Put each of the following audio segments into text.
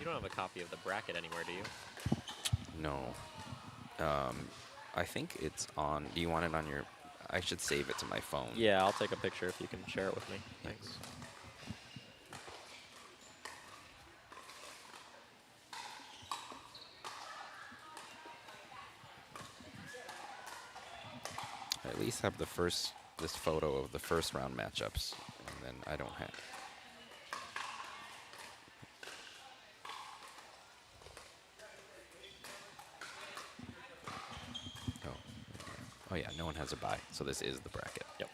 don't have a copy of the bracket anywhere, do you? No. I think it's on. Do you want it on your? I should save it to my phone. Yeah, I'll take a picture if you can share it with me. Thanks. I at least have this photo of the first round matchups, and then I don't have. Oh yeah, no one has a bye, so this is the bracket. Yep.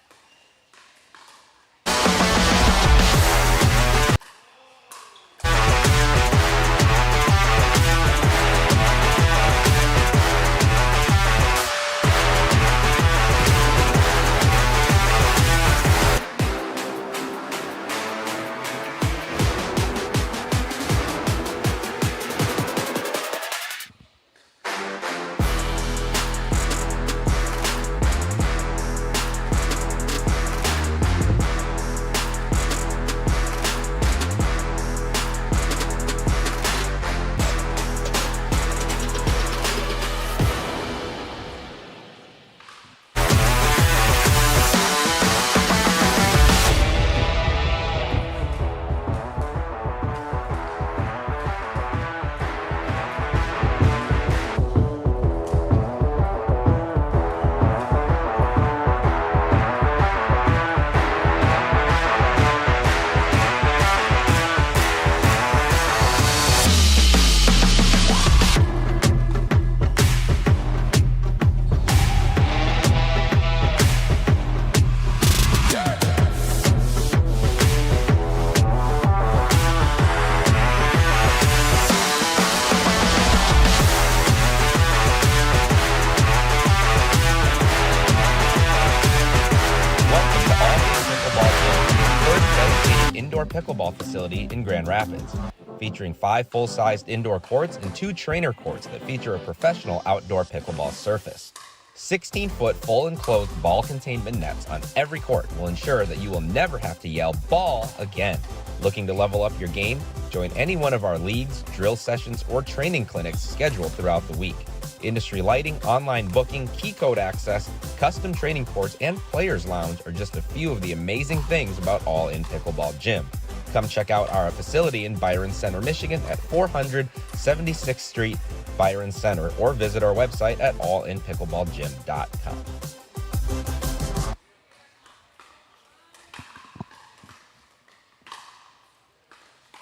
Pickleball facility in Grand Rapids, featuring 5 full-sized indoor courts and 2 trainer courts that feature a professional outdoor pickleball surface. 16-foot full enclosed ball containment nets on every court will ensure that you will never have to yell "ball" again. Looking to level up your game? Join any one of our leagues, drill sessions, or training clinics scheduled throughout the week. Industry lighting, online booking, key code access, custom training courts, and players' lounge are just a few of the amazing things about All In Pickleball Gym. Come check out our facility in Byron Center, Michigan at 400 76th Street, Byron Center, or visit our website at allinpickleballgym.com.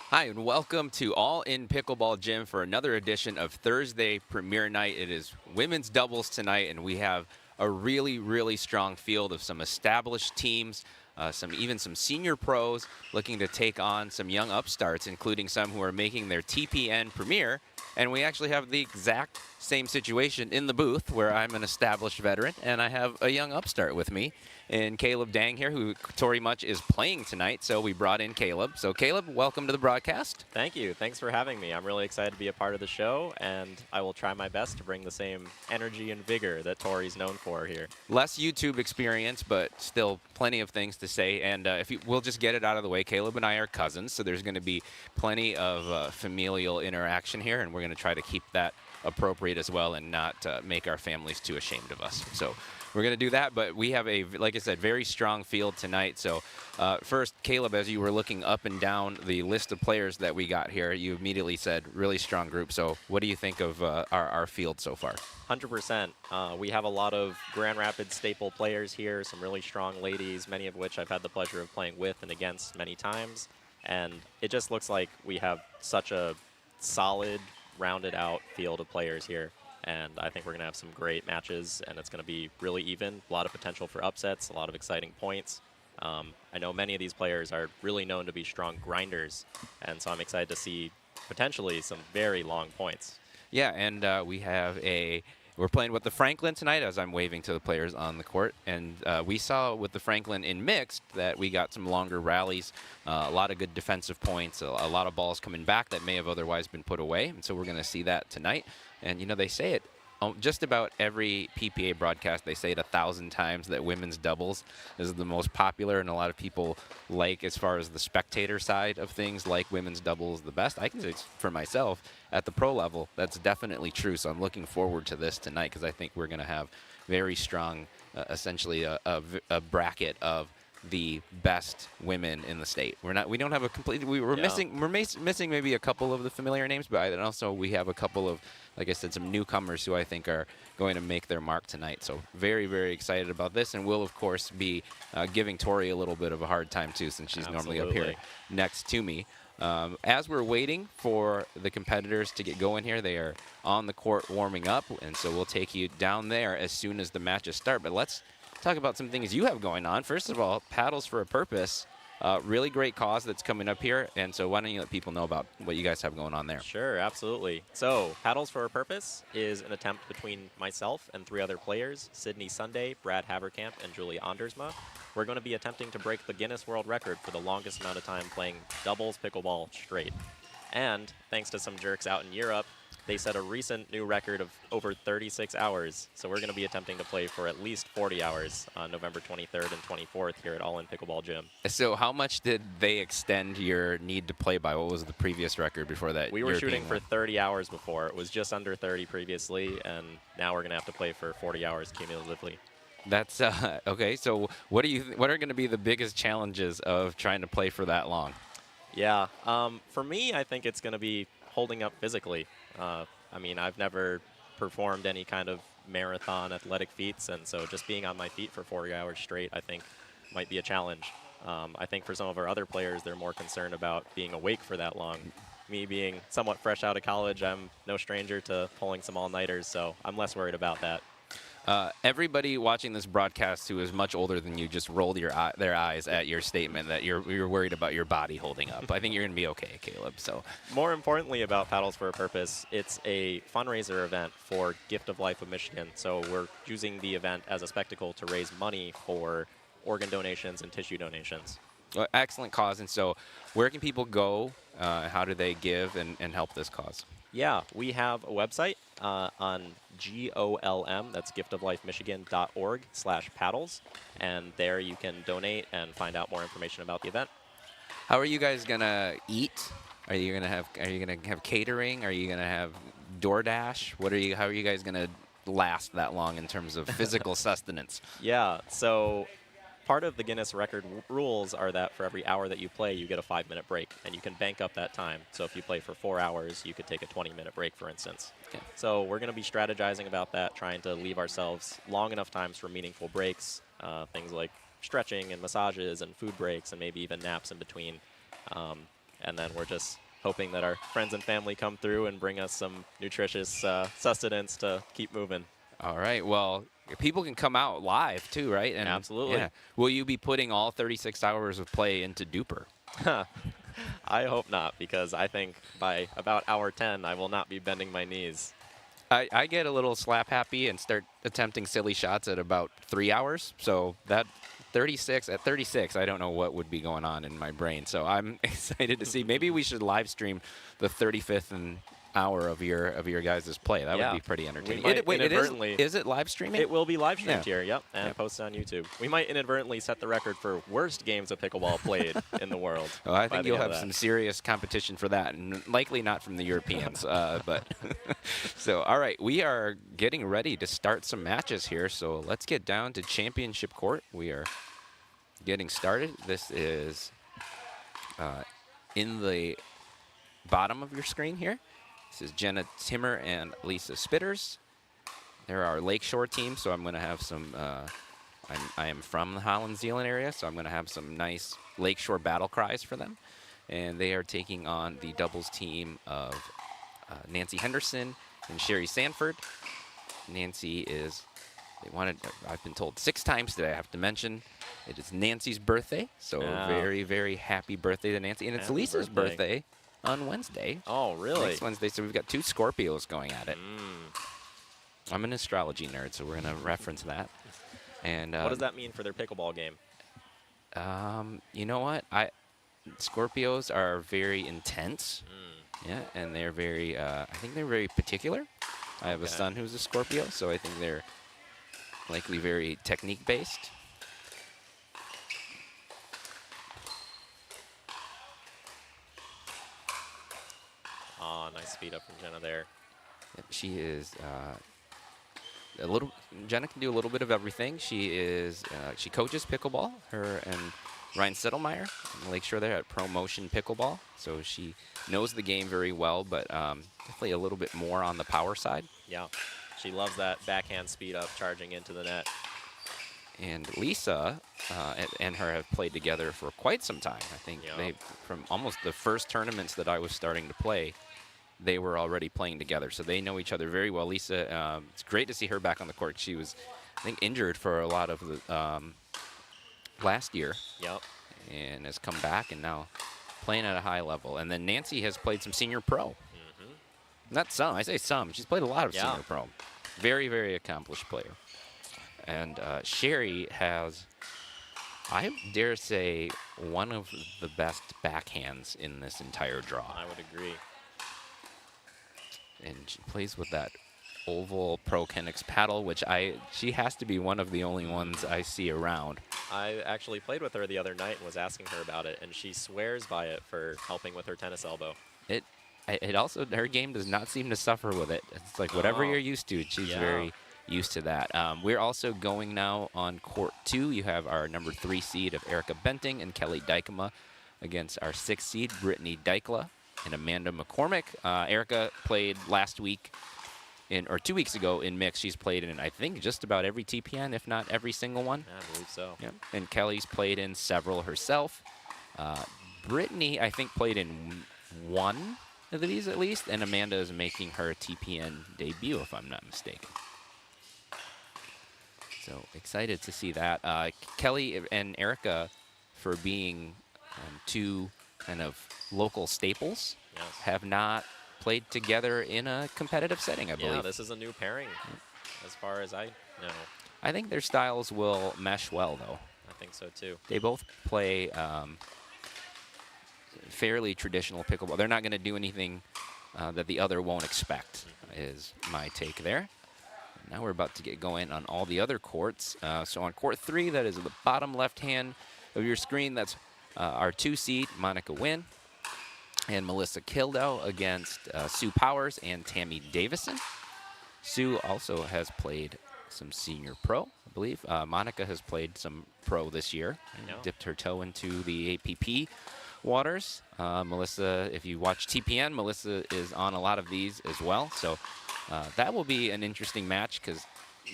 Hi, and welcome to All In Pickleball Gym for another edition of Thursday Premiere Night. It is women's doubles tonight, and we have a really, really strong field of some established teams, even some senior pros looking to take on some young upstarts, including some who are making their TPN premiere. And we actually have the exact same situation in the booth where I'm an established veteran and I have a young upstart with me and Caleb Dang here, who Tori Much is playing tonight. So we brought in Caleb. So Caleb, welcome to the broadcast. Thank you. Thanks for having me. I'm really excited to be a part of the show, and I will try my best to bring the same energy and vigor that Tori's known for here. Less YouTube experience, but still plenty of things to say. And we'll just get it out of the way. Caleb and I are cousins, so there's going to be plenty of familial interaction here, and we're going to try to keep that appropriate as well and not make our families too ashamed of us. So we're going to do that, but we have a, like I said, very strong field tonight. So first, Caleb, as you were looking up and down the list of players that we got here, you immediately said really strong group. So what do you think of our field so far? 100%. We have a lot of Grand Rapids staple players here, some really strong ladies, many of which I've had the pleasure of playing with and against many times. And it just looks like we have such a solid, rounded out field of players here. And I think we're going to have some great matches, and it's going to be really even. A lot of potential for upsets, a lot of exciting points. I know many of these players are really known to be strong grinders, and so I'm excited to see potentially some very long points. Yeah, and we're playing with the Franklin tonight, as I'm waving to the players on the court. And we saw with the Franklin in mixed that we got some longer rallies, a lot of good defensive points, a lot of balls coming back that may have otherwise been put away. And so we're going to see that tonight. And, you know, they say it just about every PPA broadcast, they say it 1,000 times that women's doubles is the most popular, and a lot of people like, as far as the spectator side of things, like women's doubles the best. I can say for myself, at the pro level, that's definitely true. So I'm looking forward to this tonight because I think we're going to have very strong, essentially a bracket of the best women in the state. We don't have a complete. We're missing maybe a couple of the familiar names, but also we have a couple of, like I said, some newcomers who I think are going to make their mark tonight. So very, very excited about this, and we'll of course be giving Tori a little bit of a hard time too, since she's normally up here next to me. As we're waiting for the competitors to get going here, they are on the court warming up, and so we'll take you down there as soon as the matches start. But let's talk about some things you have going on. First of all, Paddles for a Purpose, really great cause that's coming up here, and so why don't you let people know about what you guys have going on there? Sure, absolutely. So Paddles for a Purpose is an attempt between myself and 3 other players, Sydney Sunday, Brad Haverkamp, and Julie Andersma. We're going to be attempting to break the Guinness World Record for the longest amount of time playing doubles pickleball straight. And thanks to some jerks out in Europe, they set a recent new record of over 36 hours. So we're going to be attempting to play for at least 40 hours on November 23rd and 24th here at All In Pickleball Gym. So how much did they extend your need to play by? What was the previous record before that? We were shooting for 30 hours before. It was just under 30 previously, and now we're going to have to play for 40 hours cumulatively. That's okay. So what are going to be the biggest challenges of trying to play for that long? Yeah, for me, I think it's going to be holding up physically. I mean, I've never performed any kind of marathon athletic feats, and so just being on my feet for 40 hours straight, I think, might be a challenge. I think for some of our other players, they're more concerned about being awake for that long. Me being somewhat fresh out of college, I'm no stranger to pulling some all-nighters, so I'm less worried about that. Everybody watching this broadcast who is much older than you just rolled their eyes at your statement that you're worried about your body holding up. I think you're going to be okay, Caleb. So, more importantly about Paddles for a Purpose, it's a fundraiser event for Gift of Life of Michigan. So we're using the event as a spectacle to raise money for organ donations and tissue donations. Excellent cause. And so where can people go? How do they give and help this cause? Yeah, we have a website on GOLM, that's giftoflifemichigan.org/paddles, and there you can donate and find out more information about the event. How are you guys gonna eat? Are you gonna have catering? Are you gonna have DoorDash? How are you guys gonna last that long in terms of physical sustenance? Yeah, so part of the Guinness record rules are that for every hour that you play, you get a 5-minute break, and you can bank up that time. So if you play for 4 hours, you could take a 20-minute break, for instance. Okay. So we're going to be strategizing about that, trying to leave ourselves long enough times for meaningful breaks, things like stretching and massages and food breaks and maybe even naps in between. And then we're just hoping that our friends and family come through and bring us some nutritious sustenance to keep moving. All right. Well, people can come out live too, right? And absolutely. Yeah. Will you be putting all 36 hours of play into Duper? I hope not, because I think by about hour 10, I will not be bending my knees. I get a little slap happy and start attempting silly shots at about 3 hours. So that 36, I don't know what would be going on in my brain. So I'm excited to see. Maybe we should live stream the 35th hour of your guys' play. That would be pretty entertaining. Is it live streaming? It will be live streamed here, yep, and posted on YouTube. We might inadvertently set the record for worst games of pickleball played in the world. Well, I think you'll have some serious competition for that, and likely not from the Europeans. But so, all right, we are getting ready to start some matches here. So let's get down to championship court. We are getting started. This is in the bottom of your screen here. This is Jenna Timmer and Lisa Spitters. They're our Lakeshore team, so I'm going to have some, I am from the Holland, Zeeland area, so I'm going to have some nice Lakeshore battle cries for them. And they are taking on the doubles team of Nancy Henderson and Sherry Sanford. Nancy is, I've been told 6 times today, I have to mention, it is Nancy's birthday, so very, very happy birthday to Nancy. And it's happy Lisa's birthday on Wednesday. Oh, really? Next Wednesday, so we've got 2 Scorpios going at it. I'm an astrology nerd, so we're going to reference that. And what does that mean for their pickleball game? You know what? Scorpios are very intense. Yeah, and they're very, I think they're very particular. I have a son who's a Scorpio, so I think they're likely very technique-based. Oh, nice speed up from Jenna there. She is a little. Jenna can do a little bit of everything. She coaches pickleball. Her and Ryan Sittlemeyer in Lakeshore there at Pro Motion Pickleball. So she knows the game very well, but definitely a little bit more on the power side. Yeah, she loves that backhand speed up, charging into the net. And Lisa and her have played together for quite some time. I think they, from almost the first tournaments that I was starting to play, they were already playing together. So they know each other very well. Lisa, it's great to see her back on the court. She was, I think, injured for a lot of the last year. Yep. And has come back and now playing at a high level. And then Nancy has played some senior pro. Not some, I say some. She's played a lot of senior pro. Very, very accomplished player. And Sherry has, I dare say, one of the best backhands in this entire draw. I would agree. And she plays with that oval Pro Kenix paddle, which she has to be one of the only ones I see around. I actually played with her the other night and was asking her about it, and she swears by it for helping with her tennis elbow. It also, her game does not seem to suffer with it. It's like whatever you're used to, she's very used to that. We're also going now on court 2. You have our number 3 seed of Erica Benting and Kelly Dykema against our 6th seed, Brittany Dykla and Amanda McCormick. Erica played last week, or 2 weeks ago in mix. She's played in, I think, just about every TPN, if not every single one. Yeah, I believe so. Yeah. And Kelly's played in several herself. Brittany, I think, played in one of these at least, and Amanda is making her TPN debut, if I'm not mistaken. So excited to see that. Kelly and Erica, for being 2 kind of local staples, have not played together in a competitive setting, I believe. Yeah, this is a new pairing, as far as I know. I think their styles will mesh well, though. I think so, too. They both play fairly traditional pickleball. They're not going to do anything that the other won't expect, is my take there. Now we're about to get going on all the other courts. So on court 3, that is at the bottom left hand of your screen, that's our 2 seed, Monica Wynn, and Melissa Kildow against Sue Powers and Tammy Davison. Sue also has played some senior pro, I believe. Monica has played some pro this year, dipped her toe into the APP waters. Melissa, if you watch TPN, Melissa is on a lot of these as well. So that will be an interesting match because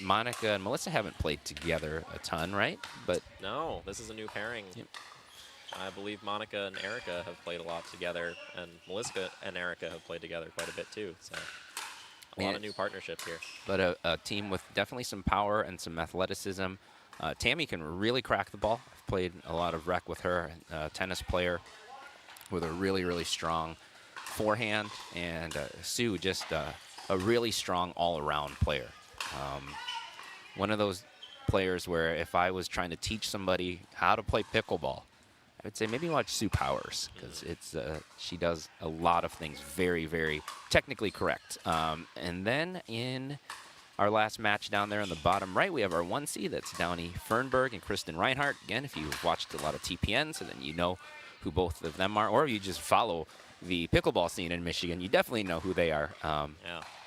Monica and Melissa haven't played together a ton, right? But no, this is a new pairing. Yep. I believe Monica and Erica have played a lot together, and Melissa and Erica have played together quite a bit too. So a lot of new partnerships here. But a team with definitely some power and some athleticism. Tammy can really crack the ball. I've played a lot of rec with her, a tennis player with a really, really strong forehand. And Sue, just a really strong all-around player. One of those players where if I was trying to teach somebody how to play pickleball, I would say maybe watch Sue Powers because she does a lot of things very, very technically correct. And then in our last match down there on the bottom right, we have our 1 seed. That's Downey Fernberg and Kristen Reinhardt. Again, if you've watched a lot of TPN, so then you know who both of them are, or you just follow the pickleball scene in Michigan, you definitely know who they are. Yeah,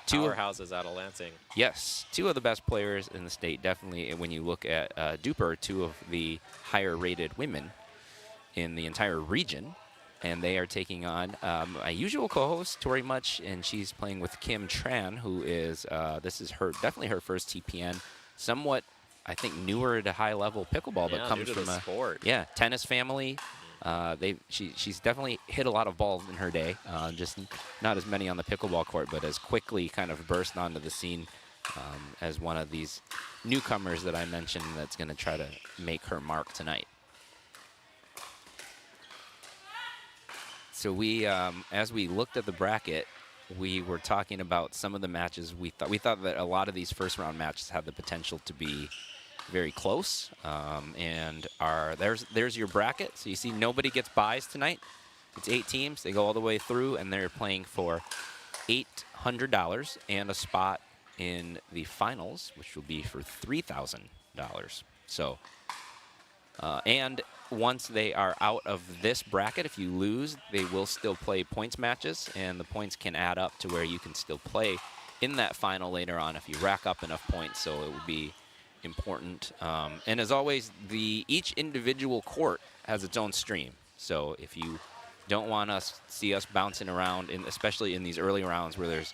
powerhouses out of Lansing. Yes, 2 of the best players in the state. Definitely, when you look at Duper, 2 of the higher-rated women in the entire region, and they are taking on my usual co-host, Tori Much, and she's playing with Kim Tran, who is, this is definitely her first TPN, somewhat, I think, newer to high-level pickleball, but comes from a sport. tennis family. She's definitely hit a lot of balls in her day, just not as many on the pickleball court, but has quickly kind of burst onto the scene as one of these newcomers that I mentioned that's going to try to make her mark tonight. So we, as we looked at the bracket, we were talking about some of the matches. We thought that a lot of these first-round matches had the potential to be very close. And there's your bracket. So you see nobody gets buys tonight. It's 8 teams. They go all the way through, and they're playing for $800 and a spot in the finals, which will be for $3,000. So, and once they are out of this bracket, if you lose, they will still play points matches, and the points can add up to where you can still play in that final later on if you rack up enough points. So it would be important. And as always, each individual court has its own stream. So if you don't want to see us bouncing around, especially in these early rounds where there's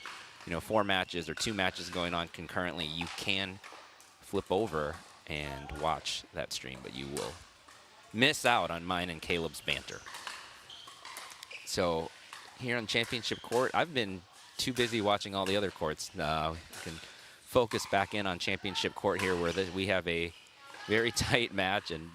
4 matches or 2 matches going on concurrently, you can flip over and watch that stream, but you will miss out on mine and Caleb's banter. So here on Championship Court, I've been too busy watching all the other courts. We can focus back in on Championship Court here, where we have a very tight match, and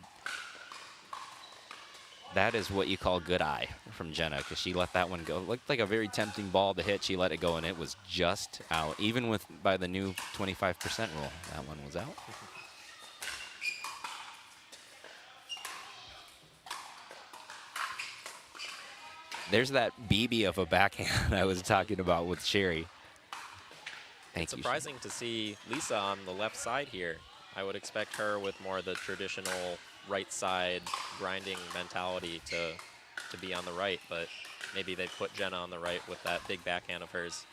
that is what you call good eye from Jenna, because she let that one go. It looked like a very tempting ball to hit. She let it go, and it was just out. Even by the new 25% rule, that one was out. There's that BB of a backhand I was talking about with Sherry. It's surprising to see Lisa on the left side here. I would expect her with more of the traditional right side grinding mentality to be on the right, but maybe they put Jenna on the right with that big backhand of hers.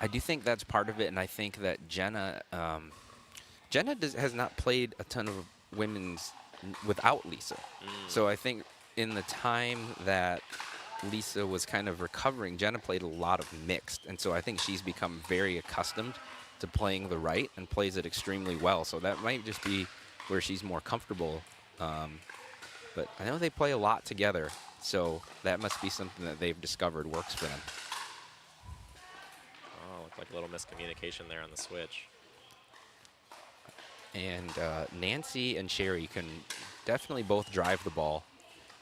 I do think that's part of it, and I think that Jenna has not played a ton of women's without Lisa. So I think in the time that Lisa was kind of recovering, Jenna played a lot of mixed, and so I think she's become very accustomed to playing the right and plays it extremely well. So that might just be where she's more comfortable. But I know they play a lot together, so that must be something that they've discovered works for them. Oh, looked like a little miscommunication there on the switch. And Nancy and Sherry can definitely both drive the ball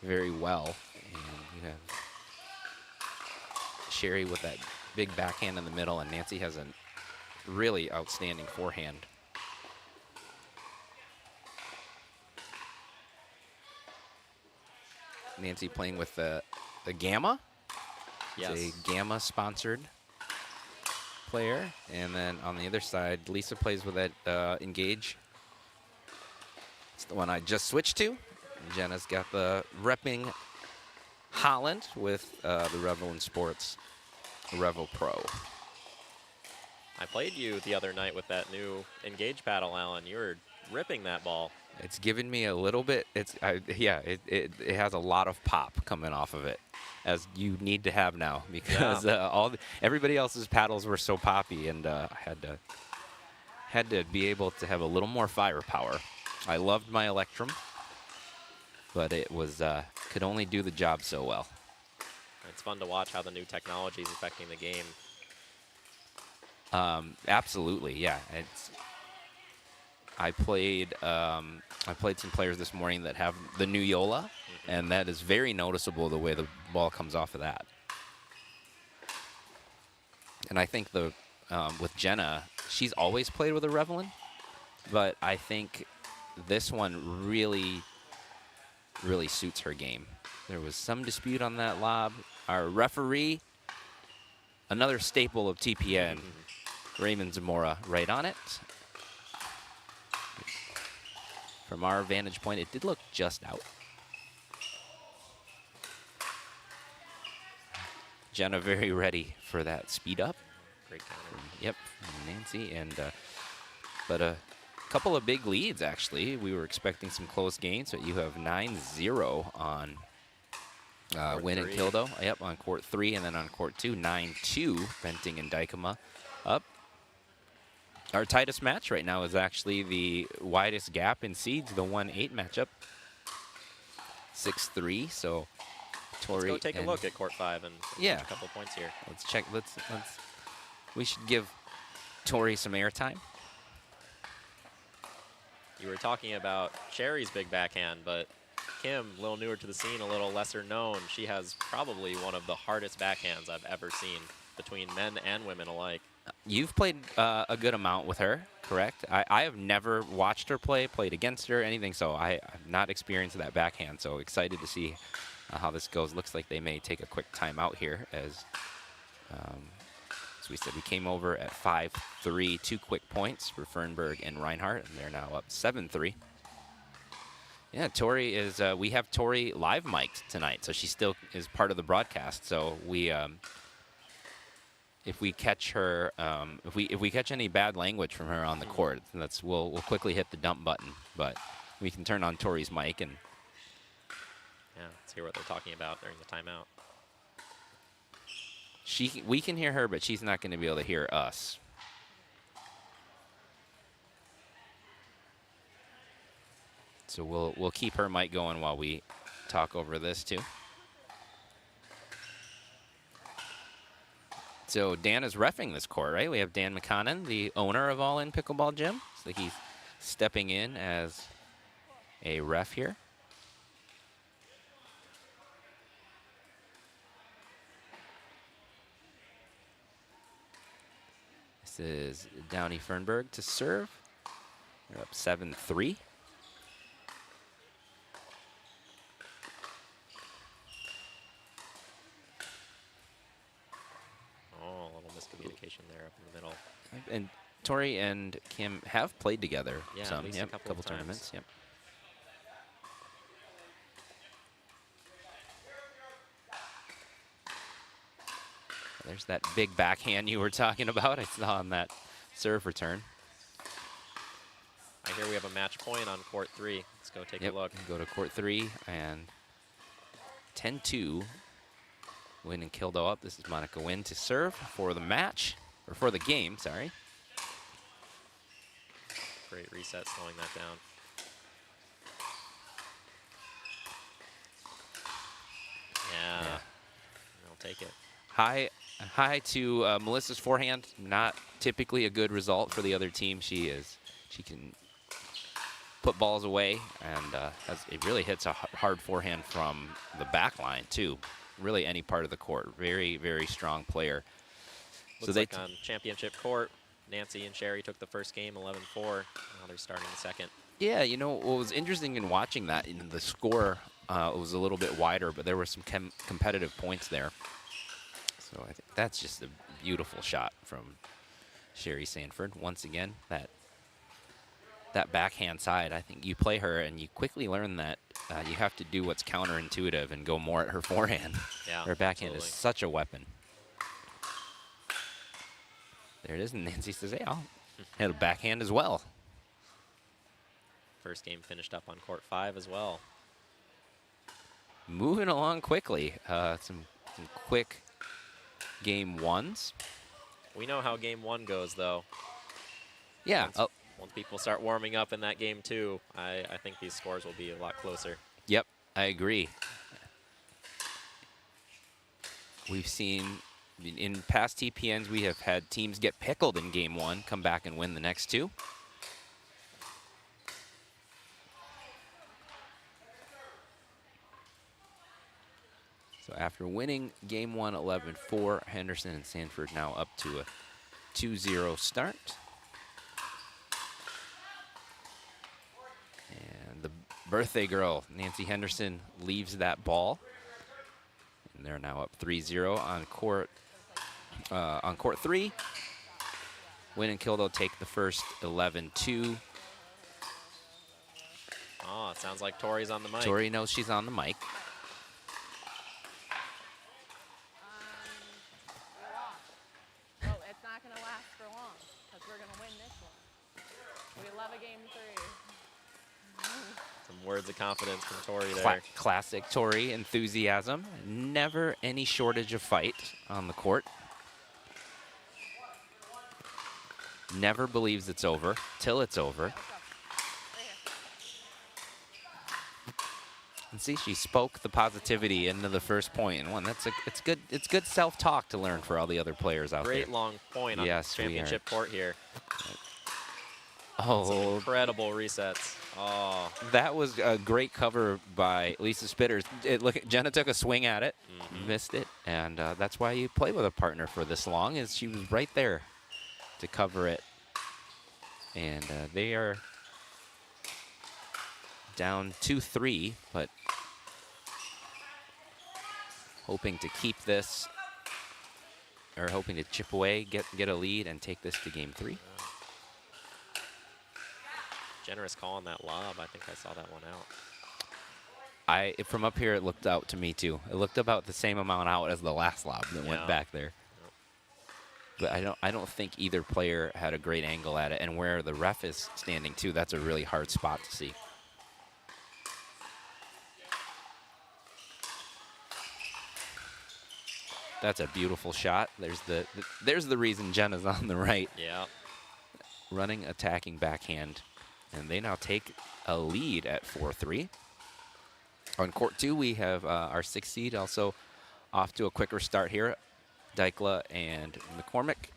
very well. And you have Sherry with that big backhand in the middle, and Nancy has a really outstanding forehand. Nancy playing with the Gamma. Yes. It's a Gamma-sponsored player. And then on the other side, Lisa plays with that Engage. It's the one I just switched to. And Jenna's got the repping Holland with the Revel in Sports Revel Pro. I played you the other night with that new Engage paddle, Alan. You were ripping that ball. It's given me a little bit. It has a lot of pop coming off of it, as you need to have now, because everybody else's paddles were so poppy, and I had to be able to have a little more firepower. I loved my Electrum, but it was could only do the job so well. It's fun to watch how the new technology is affecting the game. Absolutely, yeah. I played some players this morning that have the new Yola, and that is very noticeable, the way the ball comes off of that. And I think with Jenna, she's always played with a Revelin, but I think this one really, really suits her game. There was some dispute on that lob. Our referee, another staple of TPN, Raymond Zamora, right on it. From our vantage point, it did look just out. Jenna very ready for that speed up. Great counter. Yep, from Nancy. And but a couple of big leads, actually. We were expecting some close games, but you have 9-0 on Win and Kildo. Yep, on court 3, and then on court 2, 9-2, Benting and Dykema up. Our tightest match right now is actually the widest gap in seeds, the 1-8 matchup. 6-3, so Tori. Let's go take a look at court 5 and yeah, a couple points here. Let's check. We should give Tori some airtime. You were talking about Sherry's big backhand, but Kim, a little newer to the scene, a little lesser known. She has probably one of the hardest backhands I've ever seen between men and women alike. You've played a good amount with her, correct? I have never watched her play, played against her, anything, so I've not experienced that backhand, so excited to see how this goes. Looks like they may take a quick timeout here as As we said, we came over at 5-3, 2 quick points for Fernberg and Reinhardt, and they're now up 7-3. Yeah, Tori is, we have Tori live mic'd tonight, so she still is part of the broadcast. So we, if we catch her, if we catch any bad language from her on the court, we'll quickly hit the dump button. But we can turn on Tori's mic and let's hear what they're talking about during the timeout. we can hear her, but she's not going to be able to hear us. So we'll keep her mic going while we talk over this too. So Dan is reffing this court, right? We have Dan McConnon, the owner of All In Pickleball Gym. So he's stepping in as a ref here. This is Downey Fernberg to serve. They're up 7-3. Miscommunication there up in the middle. And Tori and Kim have played together. Yeah, some, at least yep, a couple of tournaments. Yep. There's that big backhand you were talking about. I saw on that serve return. I hear we have a match point on court 3. Let's go take a look. Go to court 3 and 10-2. Wynn and Kildo up. This is Monica Wynn to serve for the match, or for the game, sorry. Great reset, slowing that down. Yeah. I'll take it. High to Melissa's forehand. Not typically a good result for the other team. She can put balls away, and it really hits a hard forehand from the back line too. Really any part of the court. Very, very strong player. Looks like on championship court, Nancy and Sherry took the first game 11-4. Now they're starting the second. Yeah, you know, what was interesting in watching that, the score was a little bit wider, but there were some competitive points there. So I think that's just a beautiful shot from Sherry Sanford. Once again, that backhand side, I think you play her and you quickly learn that you have to do what's counterintuitive and go more at her forehand. Yeah, her backhand absolutely. is such a weapon. There it is, and Nancy says, hey, I'll hit a backhand as well. First game finished up on court 5 as well. Moving along quickly. Some quick game ones. We know how game 1 goes, though. Yeah. Once people start warming up in that game 2, I think these scores will be a lot closer. Yep, I agree. We've seen in past TPNs, we have had teams get pickled in game 1, come back and win the next 2. So after winning game 1 11-4, Henderson and Sanford now up to a 2-0 start. And the birthday girl, Nancy Henderson, leaves that ball. And they're now up 3-0 on court 3. Wynn and Kildo take the first 11-2. Oh, it sounds like Tori's on the mic. Tori knows she's on the mic. Well, it's not going to last for long because we're going to win this one. We love a game 3. Some words of confidence from Tori there. Classic Tori enthusiasm. Never any shortage of fight on the court. Never believes it's over till it's over. And see, she spoke the positivity into the first point and won. It's good self-talk to learn for all the other players out there. Great long point on championship court here. Oh, some incredible resets. Oh, that was a great cover by Lisa Spitters. Jenna took a swing at it, missed it, and that's why you play with a partner for this long. Is she was right there to cover it, and they are down 2-3, but hoping to keep this are hoping to chip away, get a lead, and take this to game 3. Generous call on that lob. I think I saw that one out. From up here, it looked out to me too. It looked about the same amount out as the last lob that went back there. But I don't think either player had a great angle at it, and where the ref is standing too, that's a really hard spot to see. That's a beautiful shot. There's the reason Jenna's on the right. Yeah. Running, attacking backhand, and they now take a lead at 4-3. On court 2, we have our 6th seed also off to a quicker start here. Dykla and McCormick.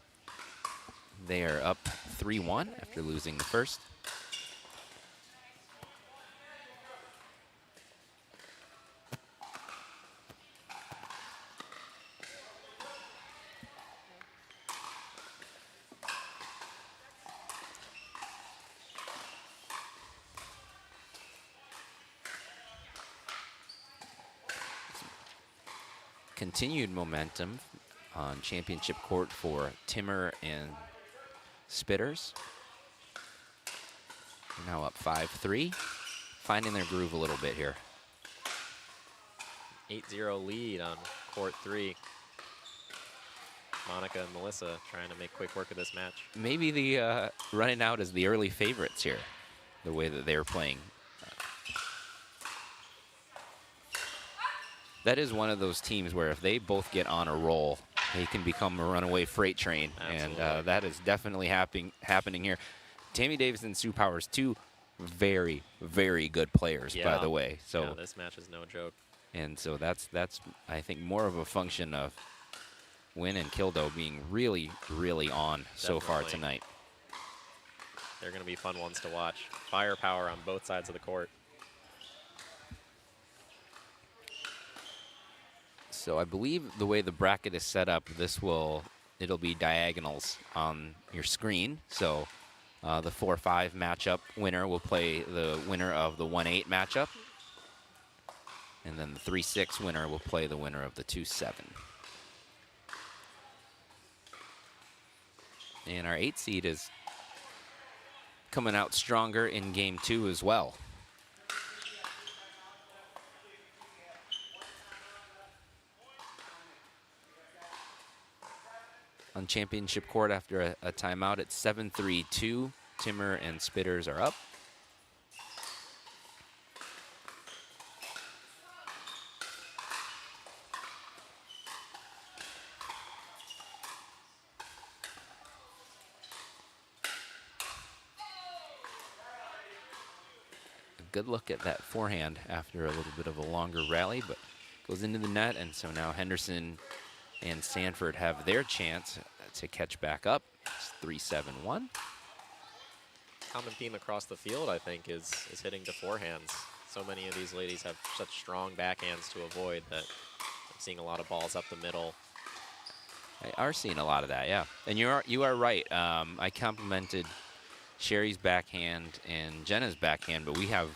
They are up 3-1 after losing the first. Continued momentum on championship court for Timmer and Spitters. Now up 5-3, finding their groove a little bit here. 8-0 lead on court 3. Monica and Melissa trying to make quick work of this match. Maybe the running out as the early favorites here, the way that they're playing. That is one of those teams where if they both get on a roll, they can become a runaway freight train. Absolutely. And that is definitely happening here. Tammy Davis and Sue Powers, two very, very good players, by the way. So yeah, this match is no joke. And so that's I think more of a function of Wynn and Kildo being really, really on so far tonight. They're going to be fun ones to watch. Firepower on both sides of the court. So I believe the way the bracket is set up, it'll be diagonals on your screen. So the 4-5 matchup winner will play the winner of the 1-8 matchup. And then the 3-6 winner will play the winner of the 2-7. And our 8 seed is coming out stronger in game 2 as well. On championship court after a timeout, it's 7-3-2. Timmer and Spitters are up. Good look at that forehand after a little bit of a longer rally, but goes into the net, and so now Henderson and Sanford have their chance to catch back up. It's 3-7-1. Common theme across the field, I think, is hitting to forehands. So many of these ladies have such strong backhands to avoid that I'm seeing a lot of balls up the middle. I are seeing a lot of that, yeah. And you are right. I complimented Sherry's backhand and Jenna's backhand, but we have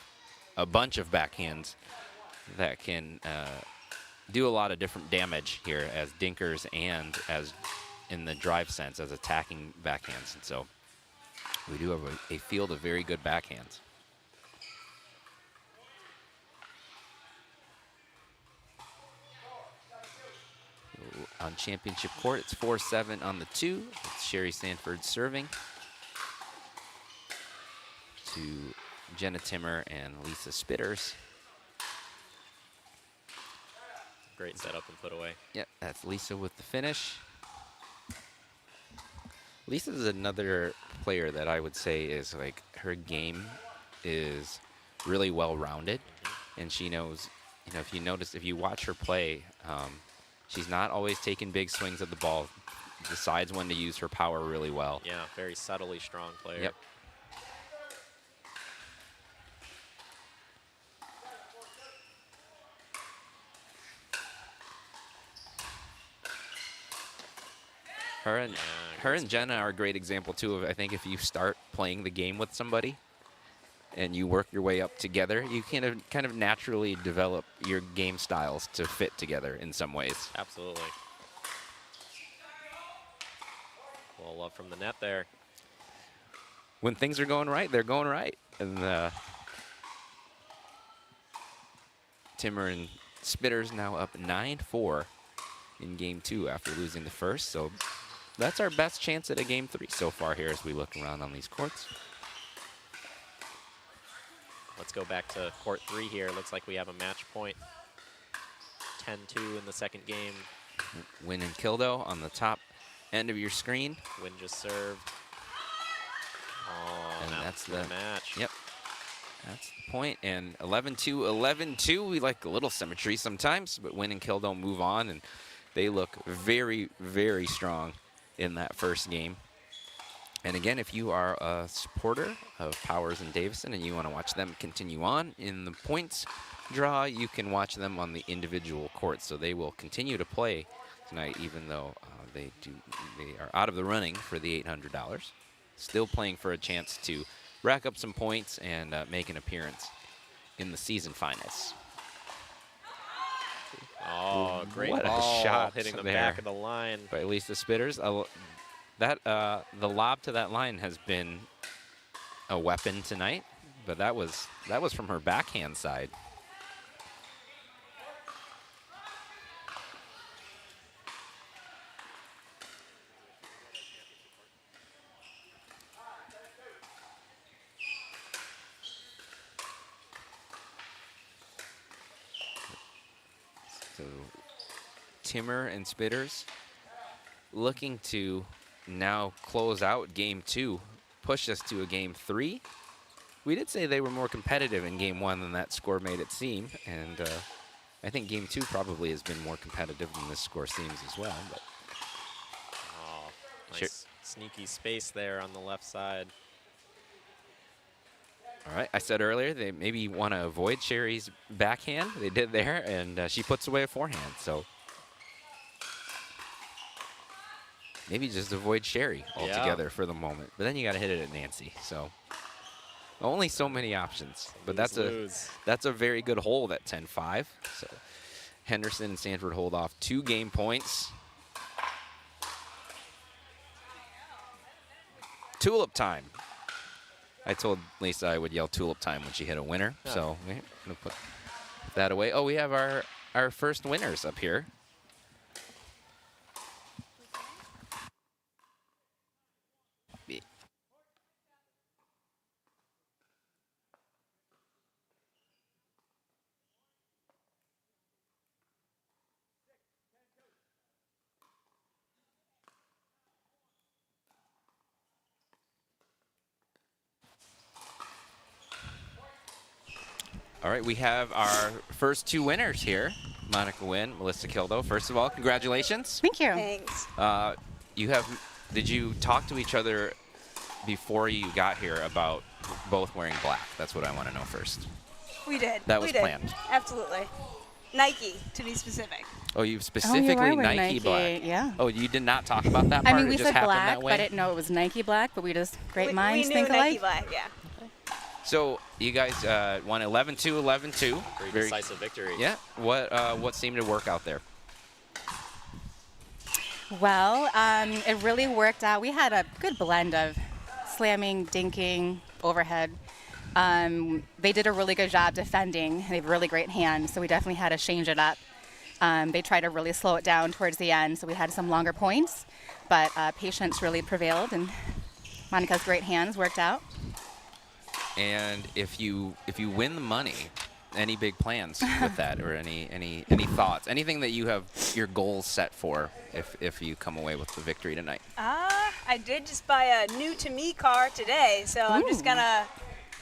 a bunch of backhands that can do a lot of different damage here as dinkers and as in the drive sense as attacking backhands. And so we do have a field of very good backhands. On championship court, it's 4-7 on the 2. It's Sherry Sanford serving to Jenna Timmer and Lisa Spitters. Great setup and put away. Yep, that's Lisa with the finish. Lisa's another player that I would say is like her game is really well-rounded, and she knows, you know, if you watch her play, she's not always taking big swings at the ball, decides when to use her power really well. Yeah, very subtly strong player. Yep. Her and Jenna are a great example too of, I think, if you start playing the game with somebody and you work your way up together, you can kind of naturally develop your game styles to fit together in some ways. Absolutely. Well, love from the net there. When things are going right, they're going right. And Timmer and Spitters now up 9-4 in game 2 after losing the first. So that's our best chance at a game 3 so far here as we look around on these courts. Let's go back to court 3 here. Looks like we have a match point. 10-2 in the second game. Win and Kildo on the top end of your screen. Win just served. Oh, And now that's the the match. Yep. That's the point. And 11-2, 11-2. We like a little symmetry sometimes, but Win and Kildo move on, and they look very, very strong in that first game. And again, if you are a supporter of Powers and Davison and you want to watch them continue on in the points draw, you can watch them on the individual courts. So they will continue to play tonight, even though they are out of the running for the $800. Still playing for a chance to rack up some points and make an appearance in the season finals. Oh, great What a ball shot hitting the there back of the line. By Lisa Spitters. The lob to that line has been a weapon tonight, but that was from her backhand side. So Timmer and Spitters looking to now close out game 2, push us to a game 3. We did say they were more competitive in game 1 than that score made it seem, and I think game 2 probably has been more competitive than this score seems as well. But Oh, nice sneaky space there on the left side. all right, I said earlier they maybe want to avoid Sherry's backhand. They did there, and she puts away a forehand. So maybe just avoid Sherry altogether for the moment. But then you got to hit it at Nancy. So only so many options. But that's a very good hold at 10-5. So Henderson and Sanford hold off 2 game points. Tulip time. I told Lisa I would yell tulip time when she hit a winner. Yeah. So we're going to put that away. Oh, we have our first winners up here. All right, we have our first 2 winners here. Monica Wynn, Melissa Kildo. First of all, congratulations. Thank you. Thanks. Did you talk to each other before you got here about both wearing black? That's what I want to know first. We did. That was we did. planned. Absolutely. Nike, to be specific. Oh, you Oh, specifically you are wearing Nike black. Yeah. Oh, you did not talk about that part? I mean, we it just said happened black, that way? but no, it was Nike black, but we just, great we minds knew think Nike alike. Black, yeah. So you guys won 11-2, 11-2. Very decisive victory. Yeah. What seemed to work out there? Well, it really worked out. We had a good blend of slamming, dinking, overhead. They did a really good job defending. They have really great hands, so we definitely had to change it up. They tried to really slow it down towards the end, so we had some longer points, but patience really prevailed, and Monica's great hands worked out. And if you win the money, any big plans with that, or any thoughts, anything that you have your goals set for if you come away with the victory tonight? I did just buy a new to me car today, so I'm just gonna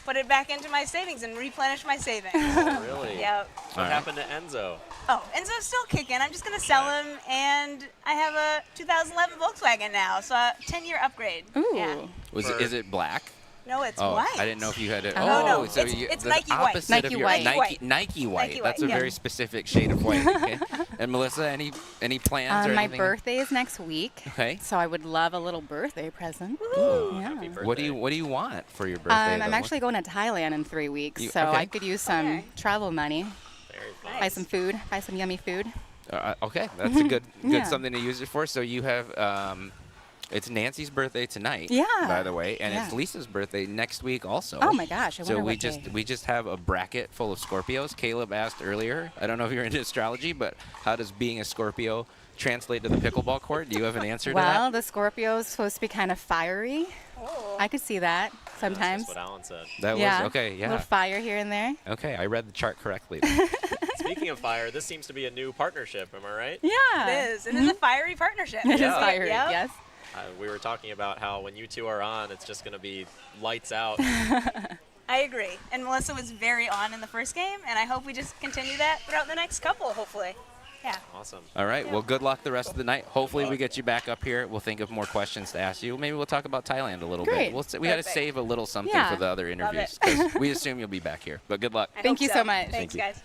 put it back into my savings and replenish my savings. Oh, really? Yep. What All right. happened to Enzo? Oh, Enzo's still kicking. I'm just gonna sell him, and I have a 2011 Volkswagen now, so a 10-year upgrade. Ooh. Yeah. Is it black? No, it's Oh, white. I didn't know if you had it. Oh, no, so it's the Nike white. opposite Nike of your white. Nike white. Nike white. Nike That's a white, yeah. very specific shade of white. Okay. And Melissa, any plans or My anything? birthday is next week, Okay. so I would love a little birthday present. Ooh, Yeah. happy birthday. What do you want for your birthday? I'm though? actually going to Thailand in 3 weeks, You- so okay. I could use some Okay. travel money, Very fun. buy some food, buy some yummy food. Okay, that's a good Yeah. something to use it for. So you have It's Nancy's birthday tonight. Yeah. By the way, and Yeah. it's Lisa's birthday next week also. Oh my gosh! I So wonder we what just day. we just have a bracket full of Scorpios. Caleb asked earlier. I don't know if you're into astrology, but how does being a Scorpio translate to the pickleball court? Do you have an answer to Well, that? the Scorpio's supposed to be kind of fiery. Oh. I could see that sometimes. That's what Alan said. That Yeah. was okay. A Yeah. little fire here and there. Okay, I read the chart correctly. then. Speaking of fire, this seems to be a new partnership. Am I right? Yeah. It is. It is a fiery partnership. It is Yeah. fiery. Yep. Yes. We were talking about how when you two are on, it's just going to be lights out. I agree. And Melissa was very on in the first game, and I hope we just continue that throughout the next couple, hopefully. Yeah. Awesome. All right. Well, good luck the rest of the night. Hopefully, we get you back up here. We'll think of more questions to ask you. Maybe we'll talk about Thailand a little Great. bit. We got to Perfect. save a little something Yeah. for the other Love interviews. it. 'Cause we assume you'll be back here. But good luck. I Thank hope you so much. Thanks, Thank you. guys.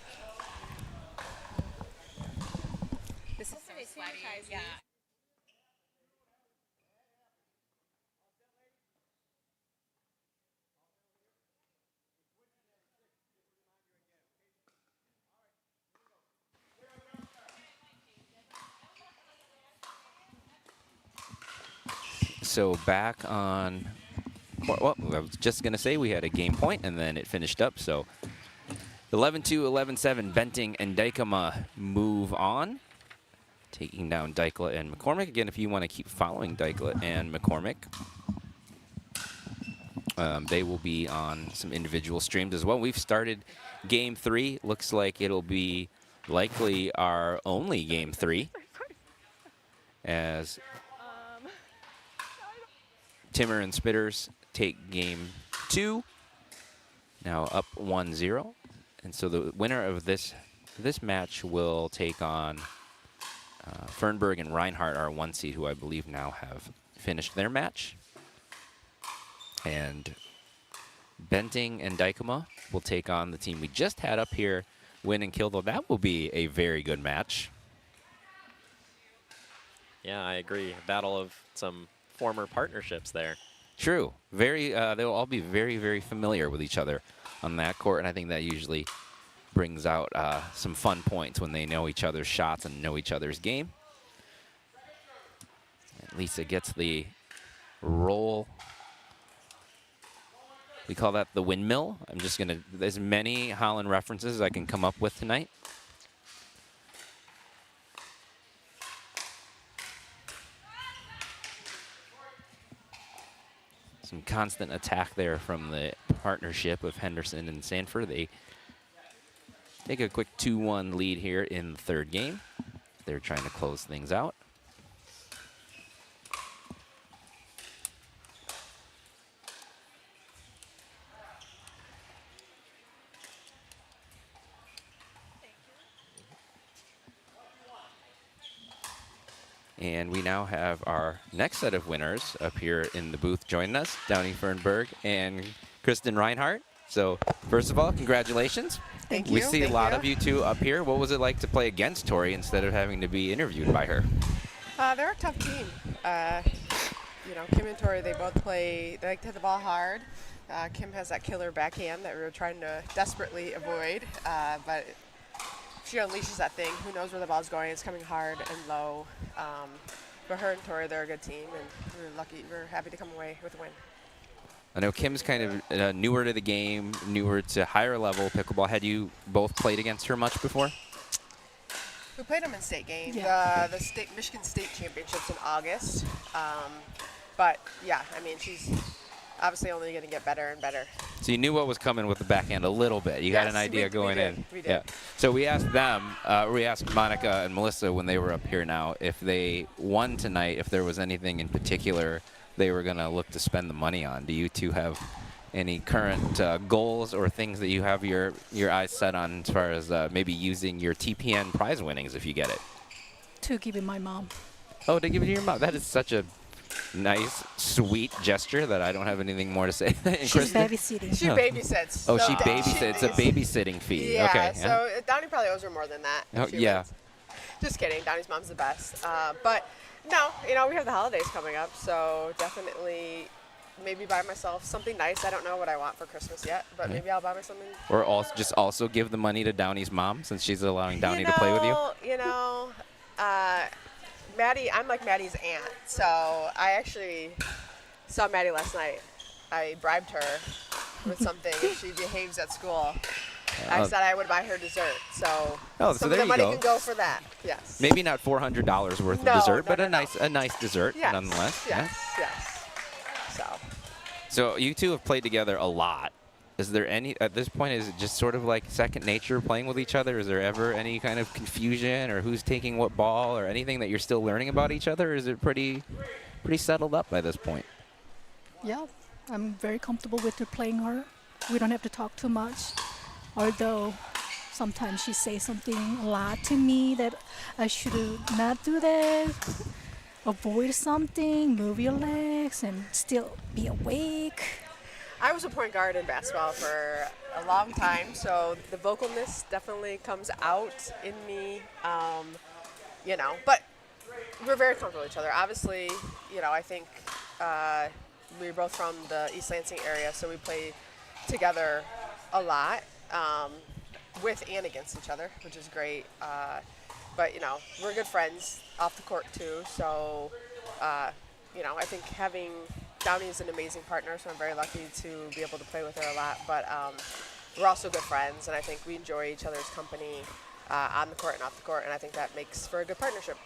This is so sweaty. Yeah. So back on. Well, I was just going to say we had a game point, and then it finished up. So 11-2, 11-7, Benting and Dykema move on, taking down Dykla and McCormick. Again, if you want to keep following Dykla and McCormick, they will be on some individual streams as well. We've started game 3. Looks like it'll be likely our only game 3, as Timmer and Spitters take game 2, now up 1-0. And so the winner of this match will take on Fernberg and Reinhardt, our 1 seed, who I believe now have finished their match. And Benting and Dykema will take on the team we just had up here, Win and Kill, though that will be a very good match. Yeah, I agree. A battle of some former partnerships there. True. They'll all be very, very familiar with each other on that court, and I think that usually brings out some fun points when they know each other's shots and know each other's game. And Lisa gets the roll. We call that the windmill. I'm just going to, as many Holland references as I can come up with tonight. Some constant attack there from the partnership of Henderson and Sanford. They take a quick 2-1 lead here in the third game. They're trying to close things out. And we now have our next set of winners up here in the booth joining us, Downey Fernberg and Kristen Reinhardt. So first of all, congratulations. Thank We you. see a Thank lot you. of you two up here. What was it like to play against Tori instead of having to be interviewed by her? They're a tough team. Kim and Tori, they both play, they like to hit the ball hard. Kim has that killer backhand that we were trying to desperately avoid, but she unleashes that thing. Who knows where the ball's going? It's coming hard and low. But her and Tori, they're a good team, and we're lucky. We're happy to come away with a win. I know Kim's kind of newer to the game, newer to higher level pickleball. Had you both played against her much before? We played them in state games, Yeah. the Michigan State Championships in August. But yeah, I mean, she's obviously only going to get better and better. So you knew what was coming with the backhand a little bit. You got an Yes, idea we going did. in. We did. Yeah. So we asked them, we asked Monica and Melissa when they were up here now, if they won tonight, if there was anything in particular they were going to look to spend the money on. Do you two have any current goals or things that you have your eyes set on as far as maybe using your TPN prize winnings if you get it? To give it my mom. Oh, to give it to your mom. That is such a nice, sweet gesture that I don't have anything more to say. And She's Kristen? babysitting. She babysits. Oh, she so- babysits. It's a babysitting fee. Yeah, Okay. so Downey probably owes her more than that. if Oh, she yeah. wins. Just kidding. Downey's mom's the best. But no, we have the holidays coming up, so definitely maybe buy myself something nice. I don't know what I want for Christmas yet, but maybe I'll buy myself something. Or also give the money to Downey's mom since she's allowing Downey to play with you. Maddie, I'm like Maddie's aunt. So I actually saw Maddie last night. I bribed her with something if she behaves at school. I said I would buy her dessert. So Oh, so some there of the you money go. can go for that. Yes. Maybe not $400 worth No, of dessert, no, but no, a nice dessert Yes. nonetheless. Yes. Yes. So. So you two have played together a lot. Is there any, at this point, is it just sort of like second nature playing with each other? Is there ever any kind of confusion or who's taking what ball or anything that you're still learning about each other? Or is it pretty settled up by this point? Yeah, I'm very comfortable with her playing her. We don't have to talk too much. Although sometimes she says something a lot to me that I should not do that. Avoid something, move your legs, and still be awake. I was a point guard in basketball for a long time, so the vocalness definitely comes out in me, but we're very comfortable with each other. Obviously, I think we're both from the East Lansing area, so we play together a lot, with and against each other, which is great. But, we're good friends off the court too, so, I think having Downey is an amazing partner, so I'm very lucky to be able to play with her a lot. But we're also good friends, and I think we enjoy each other's company on the court and off the court, and I think that makes for a good partnership.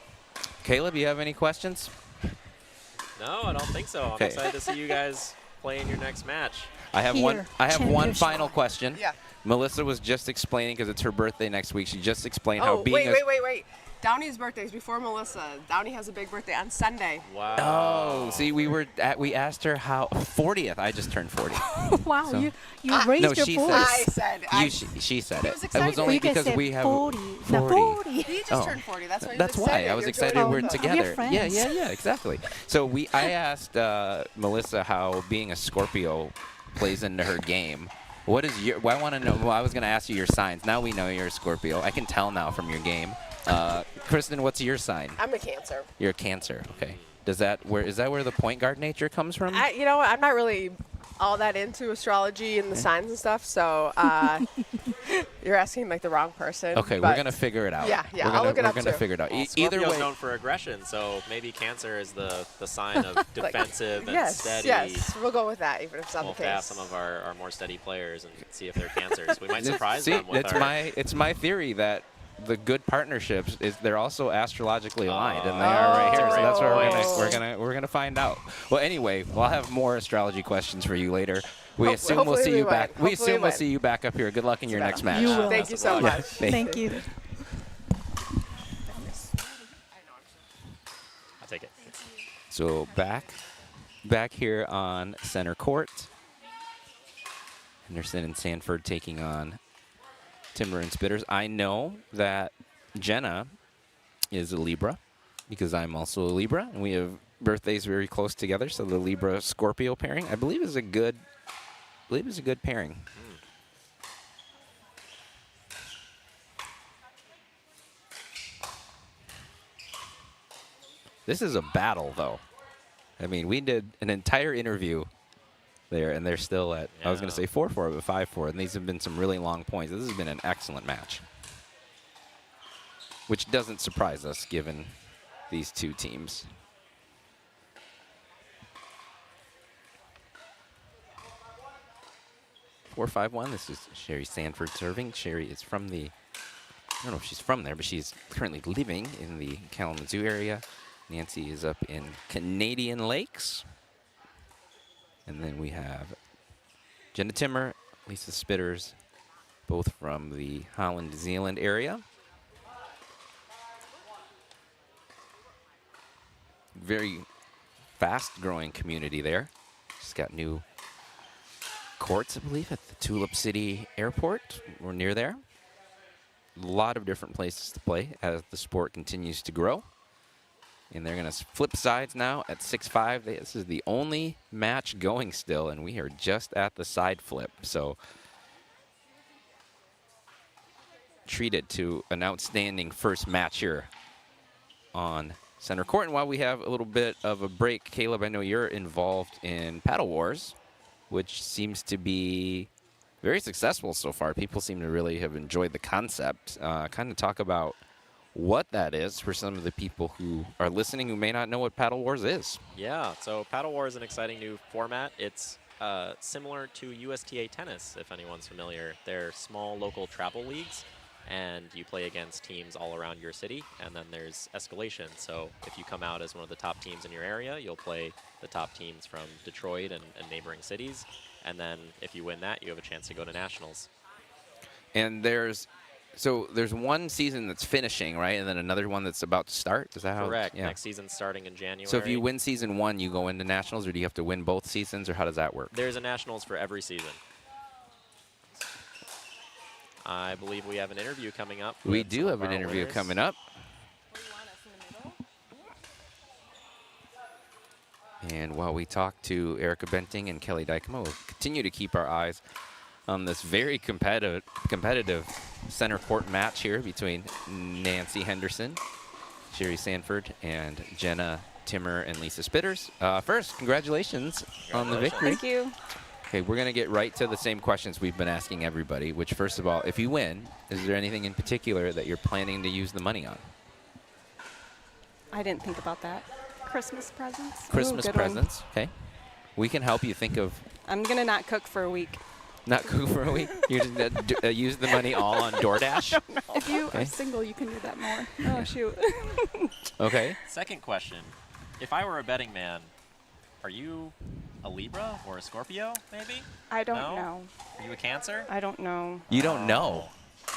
Caleb, you have any questions? No, I don't think so. Okay. I'm excited to see you guys play in your next match. I have one championship. final question. Yeah. Melissa was just explaining, because it's her birthday next week, she just explained how Oh, being wait. Downey's birthday is before Melissa. Downey has a big birthday on Sunday. Wow. Oh, see, we asked her how 40th. I I turned 40. Wow, So- you raised No, your she voice. said she said He it. was It was excited. only You guys because said we have 40. No, 40. He just Oh. turned 40. That's why he was That's excited. why I was You're excited joining we're with us. together. friends. Yeah, exactly. So I asked Melissa how being a Scorpio plays into her game. What is your? Well, I want to know. Well, I was going to ask you your signs. Now we know you're a Scorpio. I can tell now from your game. Kristen, what's your sign? I'm a Cancer. You're a Cancer. Okay. Is that where the point guard nature comes from? I'm not really all that into astrology and the signs and stuff, so you're asking like the wrong person. Okay, but we're gonna figure it out. Yeah, We're I'll look it up We're gonna too. figure it out. Well, Either Scorpio's way, known for aggression, so maybe Cancer is the sign of defensive and yes, steady. yes, we'll go with that, even if it's not We'll the have to case. ask some of our more steady players and see if they're Cancers. We might surprise see, them with it's my theory that the good partnerships is they're also astrologically aligned, and they are right here. So that's where we're gonna find out. Well, anyway, we'll have more astrology questions for you later. We assume we'll hopefully see we you win. back. We Hopefully assume we we'll win. see you back up here. Good luck in your next match. You will. Thank you so Yeah, much. Thank you. I'll take it. So back here on center court. Henderson and Sanford taking on Timber and Spitters. I know that Jenna is a Libra because I'm also a Libra, and we have birthdays very close together. So the Libra Scorpio pairing, I believe, is a good pairing. This is a battle, though. I mean, we did an entire interview there, and they're still at, I was going to say 4-4, but 5-4, and these have been some really long points. This has been an excellent match, which doesn't surprise us given these two teams. Four, 5-1. This is Sherry Sanford serving. Sherry is from the, I don't know if she's from there, but she's currently living in the Kalamazoo area. Nancy is up in Canadian Lakes. And then we have Jenna Timmer, Lisa Spitters, both from the Holland, New Zealand area. Very fast-growing community there. Just got new courts, I believe, at the Tulip City Airport. We're near there. A lot of different places to play as the sport continues to grow. And they're going to flip sides now at 6-5. This is the only match going still, and we are just at the side flip. So treated to an outstanding first match here on center court. And while we have a little bit of a break, Caleb, I know you're involved in Paddle Wars, which seems to be very successful so far. People seem to really have enjoyed the concept. Kind of talk about what that is for some of the people who are listening who may not know what Paddle Wars is. Yeah, so Paddle War is an exciting new format. It's similar to USTA tennis, if anyone's familiar. They're small local travel leagues, and you play against teams all around your city, and then there's escalation. So if you come out as one of the top teams in your area, you'll play the top teams from Detroit and neighboring cities, and then if you win that, you have a chance to go to nationals. And there's one season that's finishing, right? And then another one that's about to start? Is that how? Correct. Yeah. Next season's starting in January. So if you win season 1, you go into nationals, or do you have to win both seasons, or how does that work? There's a nationals for every season. I believe we have an interview coming up. We do have an interview coming up. And while we talk to Erica Benting and Kelly Dykema, we'll continue to keep our eyes on this very competitive center court match here between Nancy Henderson, Sherry Sanford, and Jenna Timmer and Lisa Spitters. First, congratulations on the victory. Thank you. Okay, we're going to get right to the same questions we've been asking everybody, which, first of all, if you win, is there anything in particular that you're planning to use the money on? I didn't think about that. Christmas presents. Christmas Ooh, good one. presents, okay. We can help you think of I'm going to not cook for a week. not cook for a week. You just use the money all on DoorDash? If you Okay. are single, you can do that more. Oh, shoot. Okay. Second question. If I were a betting man, are you a Libra or a Scorpio, maybe? I don't No? know. Are you a Cancer? I don't know. You don't know.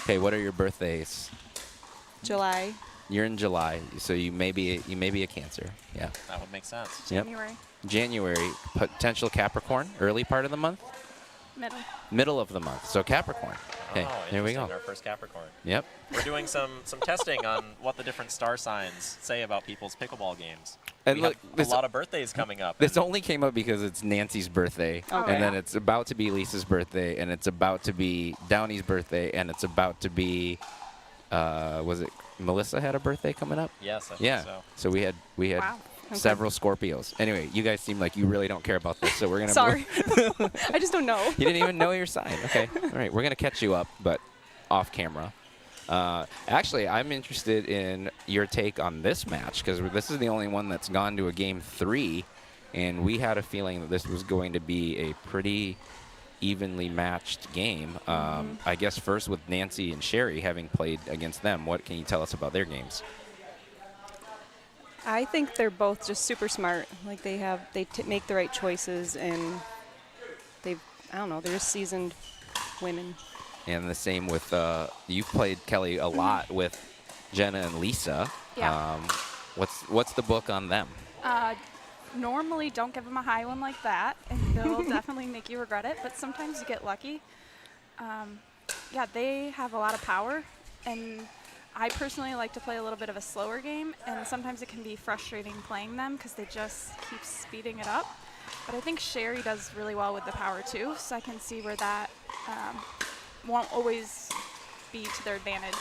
Okay, what are your birthdays? July, You're in July, so you may be a Cancer. Yeah. That would make sense. Yep. January, January, potential Capricorn, early part of the month, middle. middle of the month. So Capricorn. Okay, Oh, there we go. interesting, Our first Capricorn. Yep. We're doing some testing on what the different star signs say about people's pickleball games. And We look, have this- a lot of birthdays coming up. This and only came up because it's Nancy's birthday, Okay. and then it's about to be Lisa's birthday, and it's about to be Downey's birthday, and it's about to be, was it Melissa had a birthday coming up? yes, I Yeah. think so. So we had Wow. Okay. several Scorpios. Anyway, you guys seem like you really don't care about this, so we're gonna. Sorry. I just don't know. You didn't even know your sign. Okay. All right. We're gonna catch you up, but off camera. Actually, I'm interested in your take on this match because this is the only one that's gone to a game 3, and we had a feeling that this was going to be a pretty evenly matched game. I guess first with Nancy and Sherry having played against them, what can you tell us about their games? I think they're both just super smart. Like they make the right choices, and I don't know, they're just seasoned women. And the same with, you've played, Kelly, a lot with Jenna and Lisa. Yeah. What's the book on them? Normally don't give them a high one like that, and they'll definitely make you regret it, but sometimes you get lucky. Yeah, they have a lot of power, and I personally like to play a little bit of a slower game, and sometimes it can be frustrating playing them because they just keep speeding it up. But I think Sherry does really well with the power too, so I can see where that won't always be to their advantage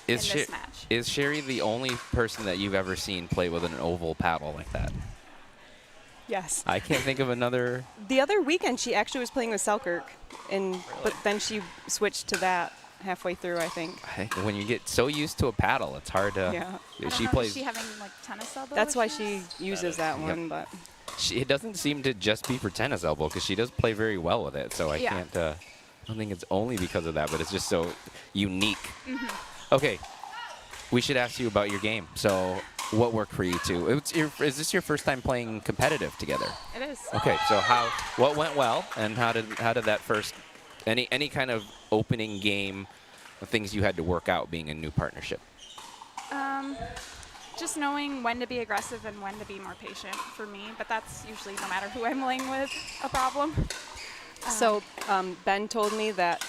in this match. Is Sherry the only person that you've ever seen play with an oval paddle like that? Yes. I can't think of another. The other weekend, she actually was playing with Selkirk, but then she switched to that halfway through, I think. When you get so used to a paddle, it's hard to. Yeah. I don't She know, plays. is she having like tennis elbow That's why issues? she uses that Yep. one, but It doesn't seem to just be for tennis elbow because she does play very well with it. So I Yeah. can't. I don't think it's only because of that, but it's just so unique. Okay, we should ask you about your game. So, what worked for you two? Is this your first time playing competitive together? It is. Okay, so what went well, and how did that first any kind of opening game things you had to work out being a new partnership? Just knowing when to be aggressive and when to be more patient for me, but that's usually no matter who I'm playing with a problem. so Ben told me that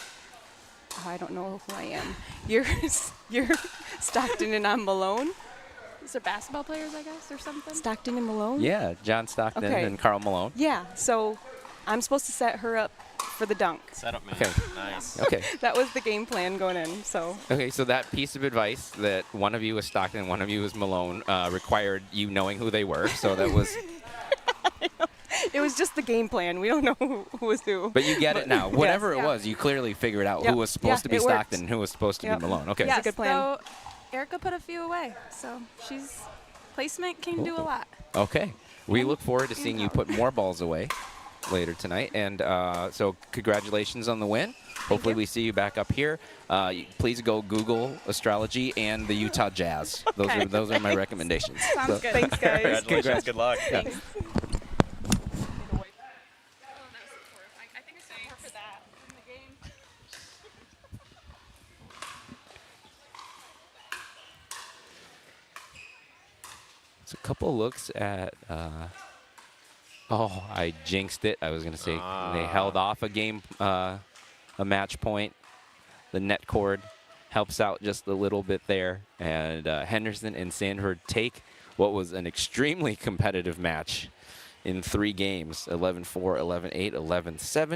I don't know who I am. You're Stockton and I'm Malone. Is there basketball players, I guess, or something? Stockton and Malone? Yeah, John Stockton Okay. and Carl Malone. Yeah, so I'm supposed to set her up for the dunk. Setup man. Okay. Nice. Okay. That was the game plan going in, so. Okay, so that piece of advice that one of you was Stockton, one of you was Malone, required you knowing who they were. So that was. It was just the game plan. We don't know who was who. But you get it now. Whatever yeah. it was, you clearly figured out Yep. who was supposed to be Yeah, it worked. Stockton and who was supposed to Yep. be Malone. Okay. Yeah. a good plan. So Erica put a few away, so placement can do a lot. Okay. We look forward to seeing you put more balls away later tonight. And so congratulations on the win. Hopefully we see you back up here. Please go Google astrology and the Utah Jazz. Those are my recommendations. Sounds good. Thanks, guys. Congratulations. Good luck. Yeah. Thanks. So a couple looks at, oh, I jinxed it. I was going to say they held off a match point. The net cord helps out just a little bit there. And Henderson and Sandford take what was an extremely competitive match in 3 games, 11-4, 11-8, 11-7.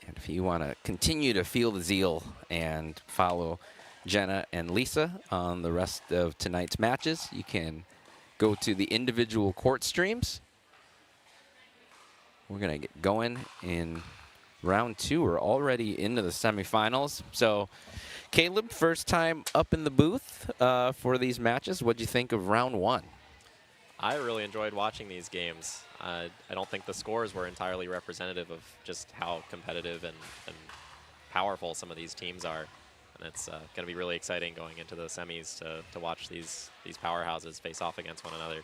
And if you want to continue to feel the zeal and follow Jenna and Lisa on the rest of tonight's matches, you can go to the individual court streams. We're going to get going in round 2. We're already into the semifinals. So, Caleb, first time up in the booth for these matches. What'd you think of round 1? I really enjoyed watching these games. I don't think the scores were entirely representative of just how competitive and powerful some of these teams are. And it's going to be really exciting going into the semis to watch these powerhouses face off against one another.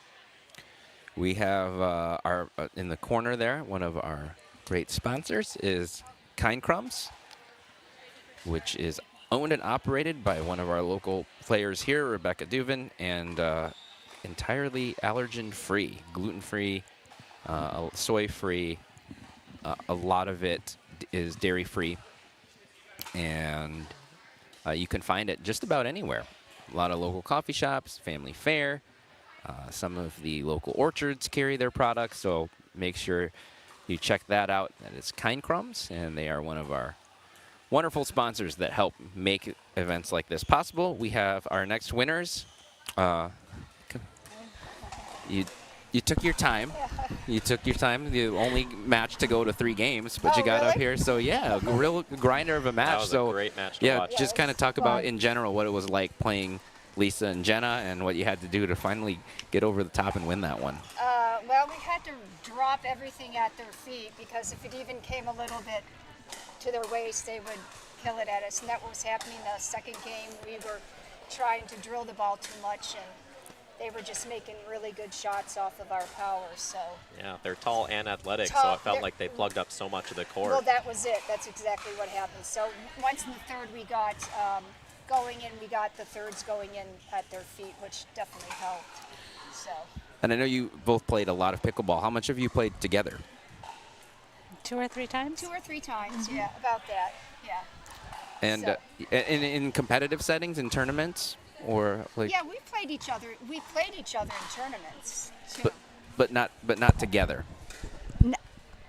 We have our in the corner there, one of our great sponsors is Kind Crumbs, which is owned and operated by one of our local players here, Rebecca Duvin, and entirely allergen-free, gluten-free, soy-free. A lot of it is dairy-free, and you can find it just about anywhere. A lot of local coffee shops, family fare. Some of the local orchards carry their products, so make sure you check that out. That is Kind Crumbs, and they are one of our wonderful sponsors that help make events like this possible. We have our next winners. You took your time. You took your time. The only match to go to 3 games, but you got up here. So, yeah, a real grinder of a match. That was a great match to watch. Just kind of talk about, in general, what it was like playing Lisa and Jenna and what you had to do to finally get over the top and win that one. Well, we had to drop everything at their feet because if it even came a little bit to their waist, they would kill it at us. And that was happening the second game. We were trying to drill the ball too much, and they were just making really good shots off of our power. So yeah, they're tall and athletic, so it felt like they plugged up so much of the court. Well, that was it. That's exactly what happened. So once in the third we got going in, we got the thirds going in at their feet, which definitely helped. So. And I know you both played a lot of pickleball. How much have you played together? 2 or 3 times? 2 or 3 times, yeah, about that, yeah. And So. in competitive settings, in tournaments, or like? Yeah, we played each other in tournaments too. But not together.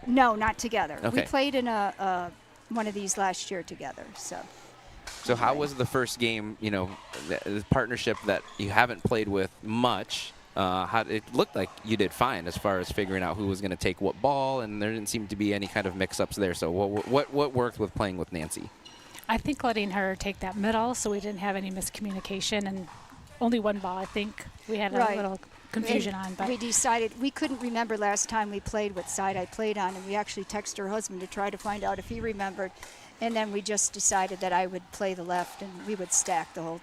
No, not together. Okay. We played in one of these last year together. So how was the first game? You know, the partnership that you haven't played with much. How it looked like you did fine as far as figuring out who was going to take what ball, and there didn't seem to be any kind of mix-ups there. So what worked with playing with Nancy? I think letting her take that middle so we didn't have any miscommunication, and only one ball I think we had a little confusion on. But we decided we couldn't remember last time we played what side I played on, and we actually texted her husband to try to find out if he remembered. And then we just decided that I would play the left and we would stack the whole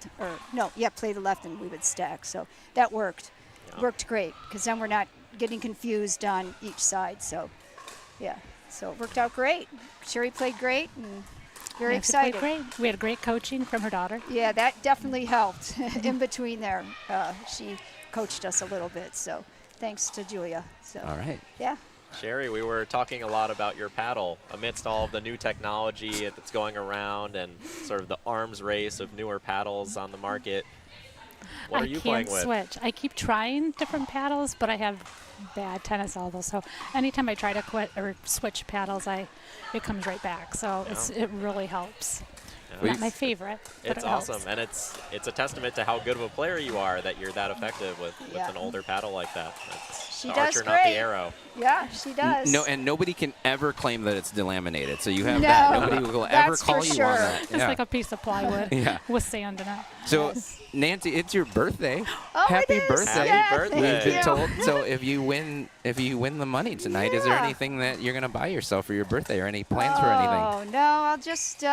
play the left and we would stack. So that worked. Yeah. Worked great because then we're not getting confused on each side. So, yeah. So it worked out great. Sherry played great and very excited. Great. We had great coaching from her daughter. Yeah, that definitely helped. In between there, she coached us a little bit. So thanks to Julia. So. All right. Yeah. Sherry, we were talking a lot about your paddle amidst all of the new technology that's going around and sort of the arms race of newer paddles on the market. What are you playing with? I can't switch. I keep trying different paddles, but I have bad tennis elbows. So anytime I try to quit or switch paddles, it comes right back. So it really helps. Yeah. Not my favorite, but it's it awesome, helps. and it's a testament to how good of a player you are that you're that effective with an older paddle like that. She The does archer, great. not the arrow. Yeah, she does. No, and nobody can ever claim that it's delaminated. So you have No, that. Nobody will ever that's call for you sure. on that. It's like a piece of plywood Yeah. with sand in it. So, Nancy, it's your birthday. Oh, Happy it is. birthday! Yeah, birthday. We've been thank told. you. So, if you win the money tonight, is there Yeah. anything that you're gonna buy yourself for your birthday, or any plans for anything? Oh, no, I'll just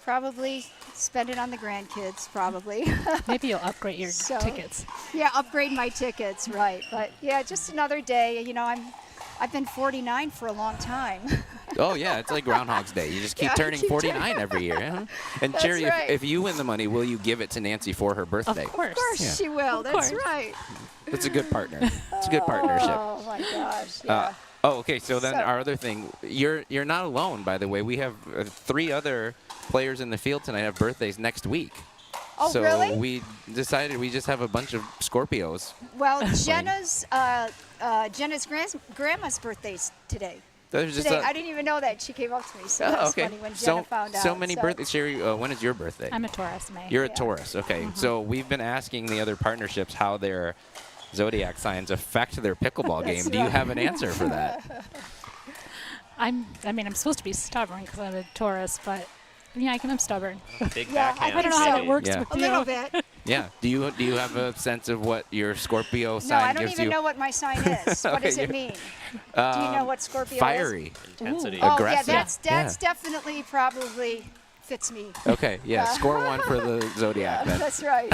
probably spend it on the grandkids, probably. Maybe you'll upgrade your So- tickets. Yeah, upgrade my tickets, right. But yeah, just another day. You know, I've been 49 for a long time. Oh yeah, it's like Groundhog's Day. You just keep Yeah, turning keep 49 every year. Huh? And That's Cherry, right. if you win the money, will you give it to Nancy for her birthday? Of course. Of course Yeah. she will. That's course. right. It's a good partner. It's a good partnership. Oh my gosh. Yeah. Oh, okay. So then So- our other thing, you're not alone, by the way. We have 3 other players in the field tonight have birthdays next week. Oh, so really? we decided we just have a bunch of Scorpios. Well, Jenna's grandma's birthday's today. There's just Today, I didn't even know that. She came up to me, so that was okay. funny when Jenna found out. So many birthdays. Sherry, when is your birthday? I'm a Taurus, May. You're a Yeah. Taurus. Okay. So we've been asking the other partnerships how their zodiac signs affect their pickleball game. That's Do you right. have an answer for that? I'm supposed to be stubborn because I'm a Taurus, but yeah, I'm stubborn. Big Yeah, backhand. I don't know how it maybe. works Yeah. with A you. little bit. Yeah. Do you have a sense of what your Scorpio No, sign I don't gives even you? know what my sign is. What Okay, does it mean? Do you know what Scorpio is? Fiery. Intensity. Oh, Aggressive. yeah, that's Yeah. definitely probably fits me. Okay. Yeah. Score 1 for the zodiac then. That's right.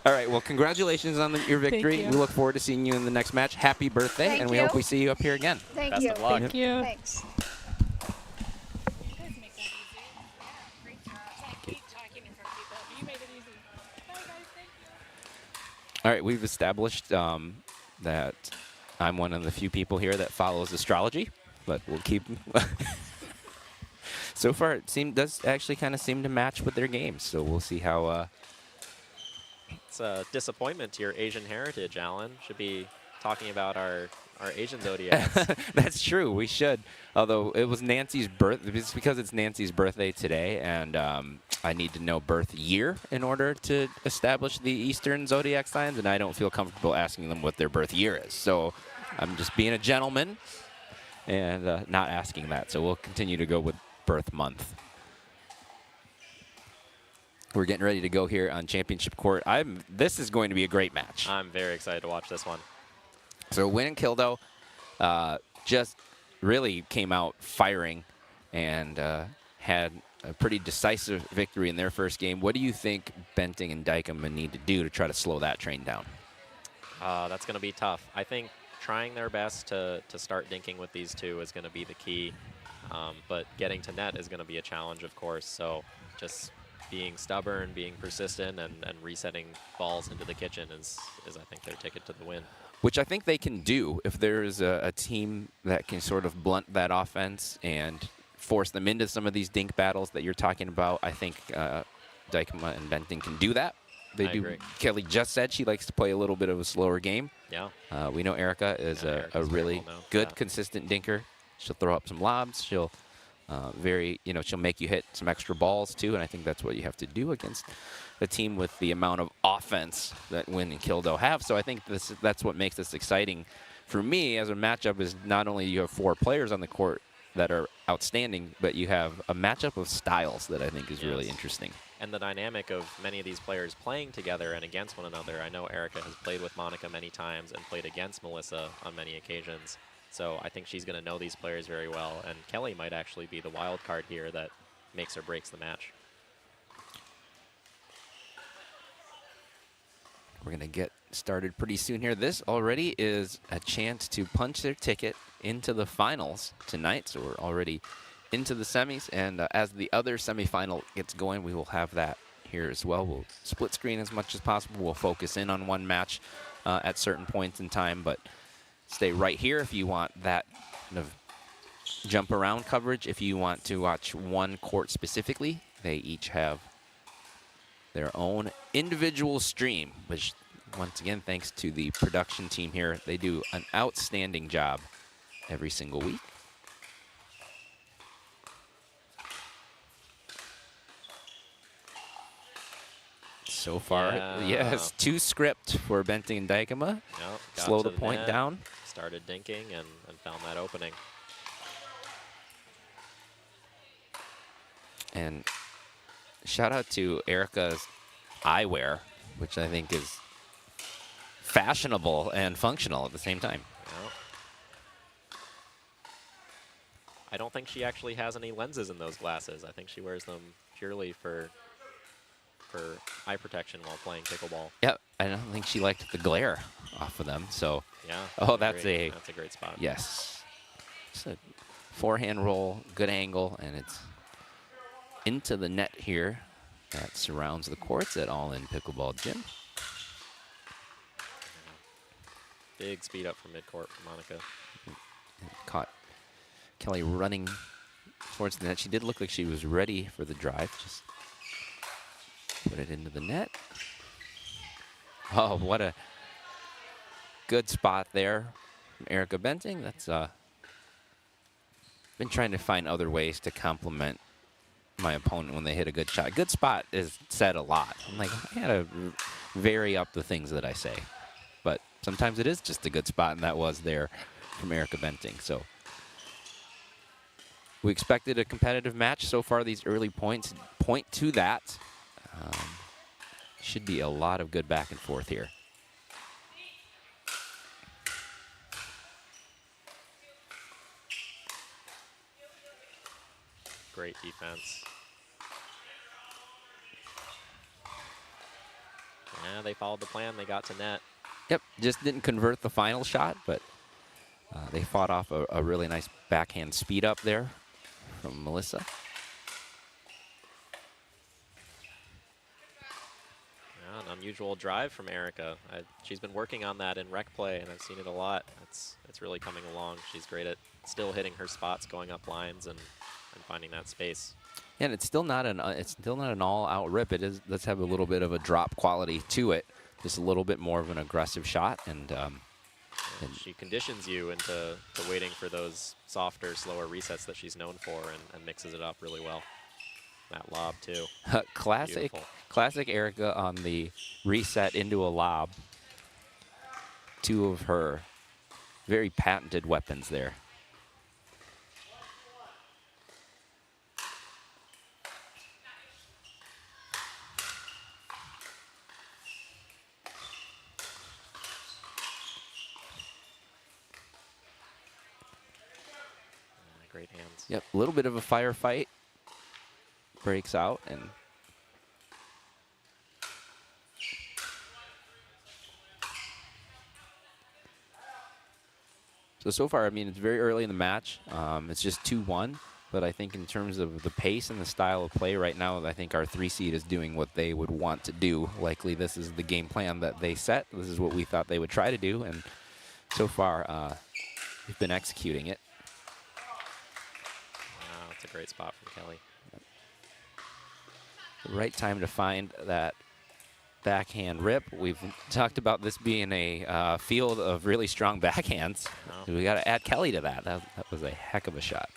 All right. Well, congratulations on your victory. you. We look forward to seeing you in the next match. Happy birthday, Thank and we you. hope we see you up here again. Thank Best you. of luck. Thank you. Thanks. All right, we've established that I'm one of the few people here that follows astrology, but we'll keep. So far, it does actually kind of seem to match with their games. So we'll see how. It's a disappointment to your Asian heritage, Alan. Should be talking about our Asian zodiacs. That's true. We should. Although it was Nancy's it's because it's Nancy's birthday today, and I need to know birth year in order to establish the Eastern zodiac signs, and I don't feel comfortable asking them what their birth year is. So I'm just being a gentleman and not asking that. So we'll continue to go with birth month. We're getting ready to go here on Championship Court. This is going to be a great match. I'm very excited to watch this one. So Win and Kildo just really came out firing and had a pretty decisive victory in their first game. What do you think Benting and Dykema need to do to try to slow that train down? That's going to be tough. I think trying their best to start dinking with these two is going to be the key. But getting to net is going to be a challenge, of course. So just being stubborn, being persistent, and resetting balls into the kitchen is I think, their ticket to the win. Which I think they can do if there's a team that can sort of blunt that offense and force them into some of these dink battles that you're talking about. I think Dykema and Benting can do that. They I do. agree. Kelly just said she likes to play a little bit of a slower game. Yeah. We know Erica is Yeah, a Erica's really very well known for good, that. consistent dinker. She'll throw up some lobs. She'll she'll make you hit some extra balls too, and I think that's what you have to do against a team with the amount of offense that Win and Kildo have. So I think that's what makes this exciting for me as a matchup. Is not only you have 4 players on the court that are outstanding, but you have a matchup of styles that I think is really Yes. interesting. And the dynamic of many of these players playing together and against one another. I know Erica has played with Monica many times and played against Melissa on many occasions. So I think she's going to know these players very well. And Kelly might actually be the wild card here that makes or breaks the match. We're going to get started pretty soon here. This already is a chance to punch their ticket into the finals tonight. So we're already into the semis. And as the other semifinal gets going, we will have that here as well. We'll split screen as much as possible. We'll focus in on one match at certain points in time. But stay right here if you want that kind of jump around coverage. If you want to watch one court specifically, they each have their own individual stream, which once again, thanks to the production team here, they do an outstanding job every single week. So far, Yeah. yes, 2 script for Benting and Dykema. Yep, got Slow to the point net. down. started dinking and found that opening. And shout out to Erica's eyewear, which I think is fashionable and functional at the same time. Yeah. I don't think she actually has any lenses in those glasses. I think she wears them purely for eye protection while playing pickleball. Yep, I don't think she liked the glare off of them, so. Yeah. Oh, that's a great spot. Yes. Just a forehand roll, good angle, and it's into the net here that surrounds the courts at All In Pickleball Gym. Big speed up from midcourt for Monica. Caught Kelly running towards the net. She did look like she was ready for the drive. Just put it into the net. Oh, what a good spot there from Erica Benting. That's been trying to find other ways to compliment my opponent when they hit a good shot. Good spot is said a lot. I'm like, I gotta vary up the things that I say. But sometimes it is just a good spot, and that was there from Erica Benting. So we expected a competitive match. So far, these early points point to that. Should be a lot of good back and forth here. Great defense. Yeah, they followed the plan. They got to net. Yep, just didn't convert the final shot, but they fought off a really nice backhand speed up there from Melissa. Yeah, an unusual drive from Erica. She's been working on that in rec play, and I've seen it a lot. It's really coming along. She's great at still hitting her spots, going up lines, and finding that space. And it's still not an all-out rip. It is. Let's have a little bit of a drop quality to it. Just a little bit more of an aggressive shot, and she conditions you into waiting for those softer, slower resets that she's known for, and mixes it up really well. That lob too. Classic Erica on the reset into a lob. Two of her very patented weapons there. Great hands. Yep, a little bit of a firefight breaks out, and so far, I mean, it's very early in the match. It's just 2-1, but I think in terms of the pace and the style of play right now, I think our 3 seed is doing what they would want to do. Likely this is the game plan that they set. This is what we thought they would try to do, and so far, we've been executing it. Wow, it's a great spot from Kelly. The right time to find that backhand rip. We've talked about this being a field of really strong backhands. Oh. We got to add Kelly to that. That was a heck of a shot.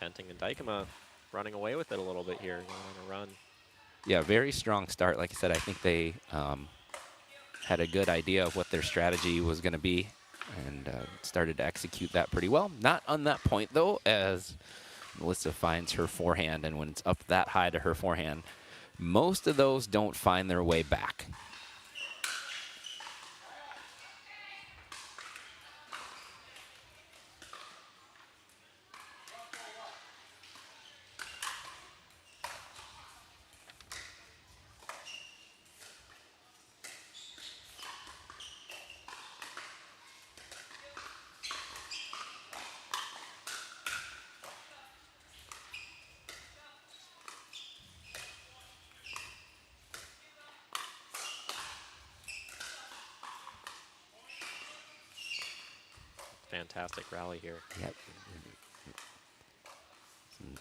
Benting and Dykema running away with it a little bit here, going on a run. Yeah, very strong start. Like I said, I think they had a good idea of what their strategy was going to be, and started to execute that pretty well. Not on that point, though, as Melissa finds her forehand, and when it's up that high to her forehand, most of those don't find their way back. Fantastic rally here. Yep. Some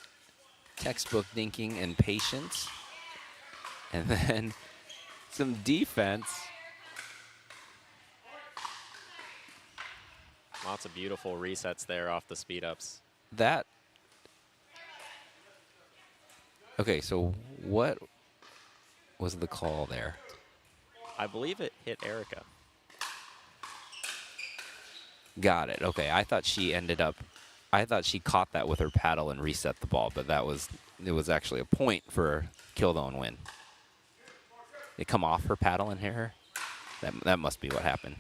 textbook dinking and patience. And then some defense. Lots of beautiful resets there off the speed ups. That. Okay, so what was the call there? I believe it hit Erica. Got it. Okay, I thought she caught that with her paddle and reset the ball, but it was actually a point for Kildone win. It come off her paddle and hit her? That must be what happened.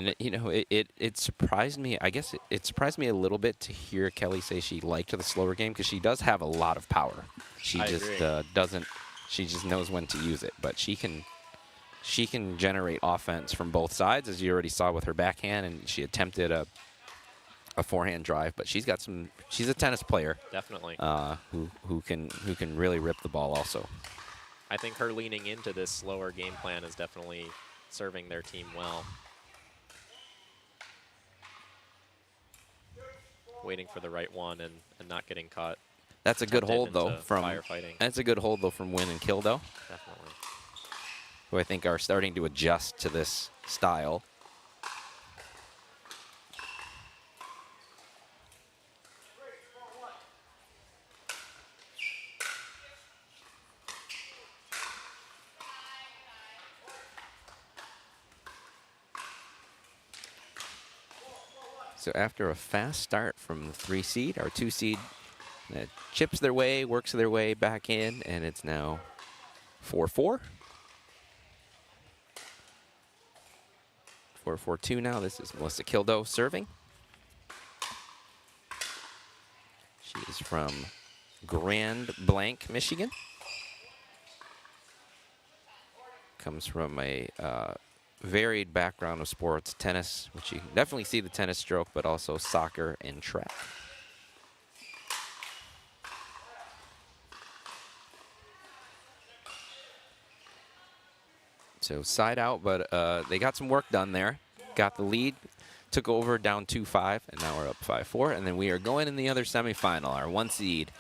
And it surprised me. I guess it surprised me a little bit to hear Kelly say she liked the slower game, because she does have a lot of power. She just doesn't. She just knows when to use it. But she can generate offense from both sides, as you already saw with her backhand, and she attempted a forehand drive. But she's got some. She's a tennis player, definitely. Who can really rip the ball also. I think her leaning into this slower game plan is definitely serving their team well. Waiting for the right one and not getting caught. That's a good hold though from firefighting. That's a good hold though from Wynn and Kildo. Definitely. Who I think are starting to adjust to this style. So after a fast start from the 3 seed, our 2 seed chips their way, works their way back in, and it's now 4-4. 4-4-2 now. This is Melissa Kildo serving. She is from Grand Blanc, Michigan. Comes from a varied background of sports, tennis, which you can definitely see the tennis stroke, but also soccer and track. So side out, but they got some work done there. Got the lead, took over down 2-5, and now we're up 5-4. And then we are going in the other semifinal, our 1 seed.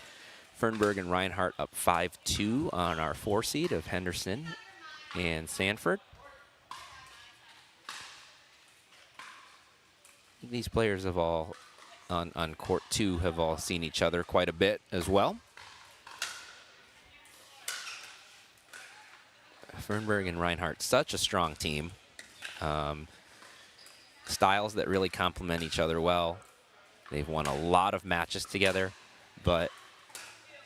Fernberg and Reinhardt up 5-2 on our 4 seed of Henderson and Sanford. These players have all, on court 2, have all seen each other quite a bit as well. Fernberg and Reinhardt, such a strong team. Styles that really complement each other well. They've won a lot of matches together, but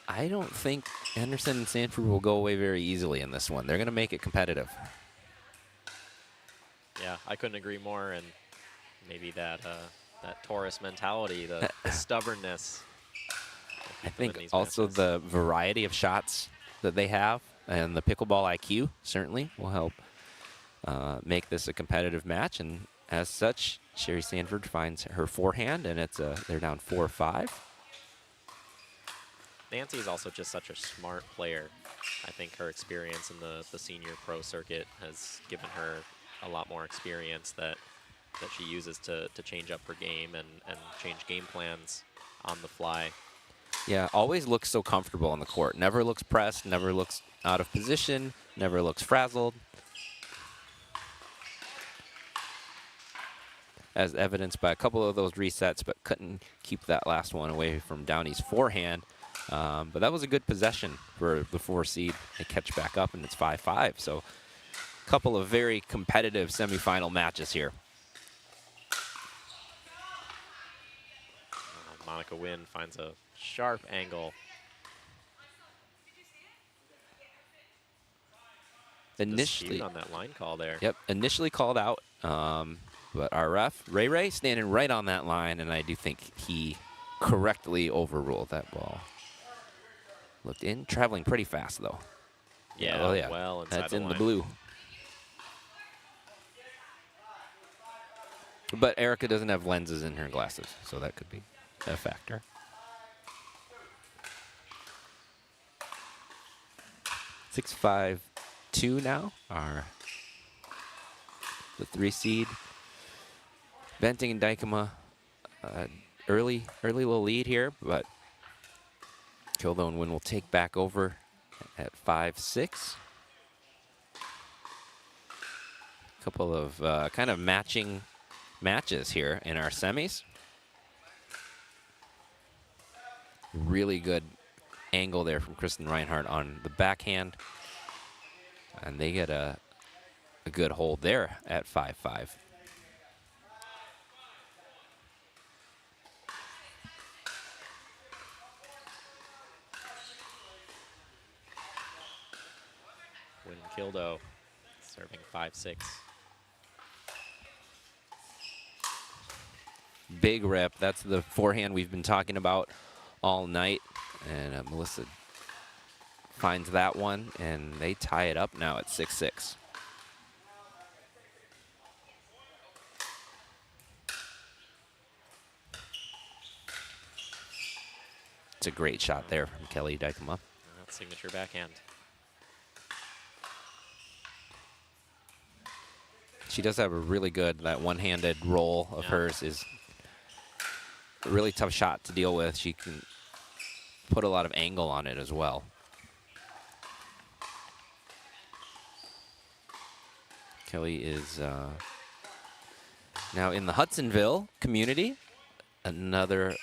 I don't think Henderson and Sanford will go away very easily in this one. They're going to make it competitive. Yeah, I couldn't agree more, and maybe that Taurus mentality, the stubbornness. I think also the variety of shots that they have and the pickleball IQ certainly will help make this a competitive match. And as such, Sherry Sanford finds her forehand, and they're down 4-5. Nancy is also just such a smart player. I think her experience in the senior pro circuit has given her a lot more experience that she uses to change up her game and change game plans on the fly. Yeah, always looks so comfortable on the court. Never looks pressed, never looks out of position, never looks frazzled. As evidenced by a couple of those resets, but couldn't keep that last one away from Downey's forehand. But that was a good possession for the 4 seed. They catch back up, and it's 5-5. So a couple of very competitive semifinal matches here. Monica Wynn finds a sharp angle. Initially on that line call there. Yep, initially called out, but our ref, Ray, standing right on that line, and I do think he correctly overruled that ball. Looked in, traveling pretty fast though. Yeah, oh, yeah. Well inside that's the in line. the blue. But Erica doesn't have lenses in her glasses, so that could be a factor. Six, 5, 2 now are the 3 seed. Benting and Dykema, early little lead here, but Kildo and Wynn will take back over at 5-6. Couple of kind of matching matches here in our semis. Really good angle there from Kristen Reinhardt on the backhand. And they get a good hold there at 5-5. Win Kildo serving 5-6. Big rip. That's the forehand we've been talking about all night. And Melissa finds that one, and they tie it up now at 6-6. It's a great shot there from Kelly Dykema. That's signature backhand. She does have a really good, that one-handed roll of hers is a really tough shot to deal with. She can put a lot of angle on it as well. Kelly is now in the Hudsonville community, another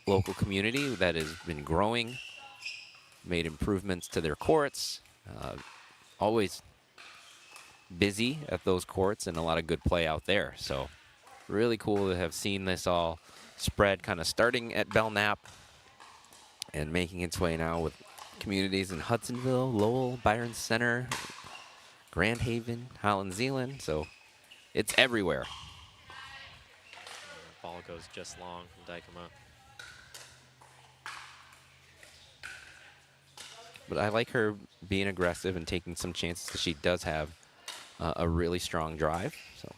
local community that has been growing, made improvements to their courts, always busy at those courts and a lot of good play out there. So really cool to have seen this all spread, kind of starting at Belknap and making its way now with communities in Hudsonville, Lowell, Byron Center, Grand Haven, Holland Zealand. So it's everywhere. The ball goes just long from Dykema. But I like her being aggressive and taking some chances because she does have a really strong drive. So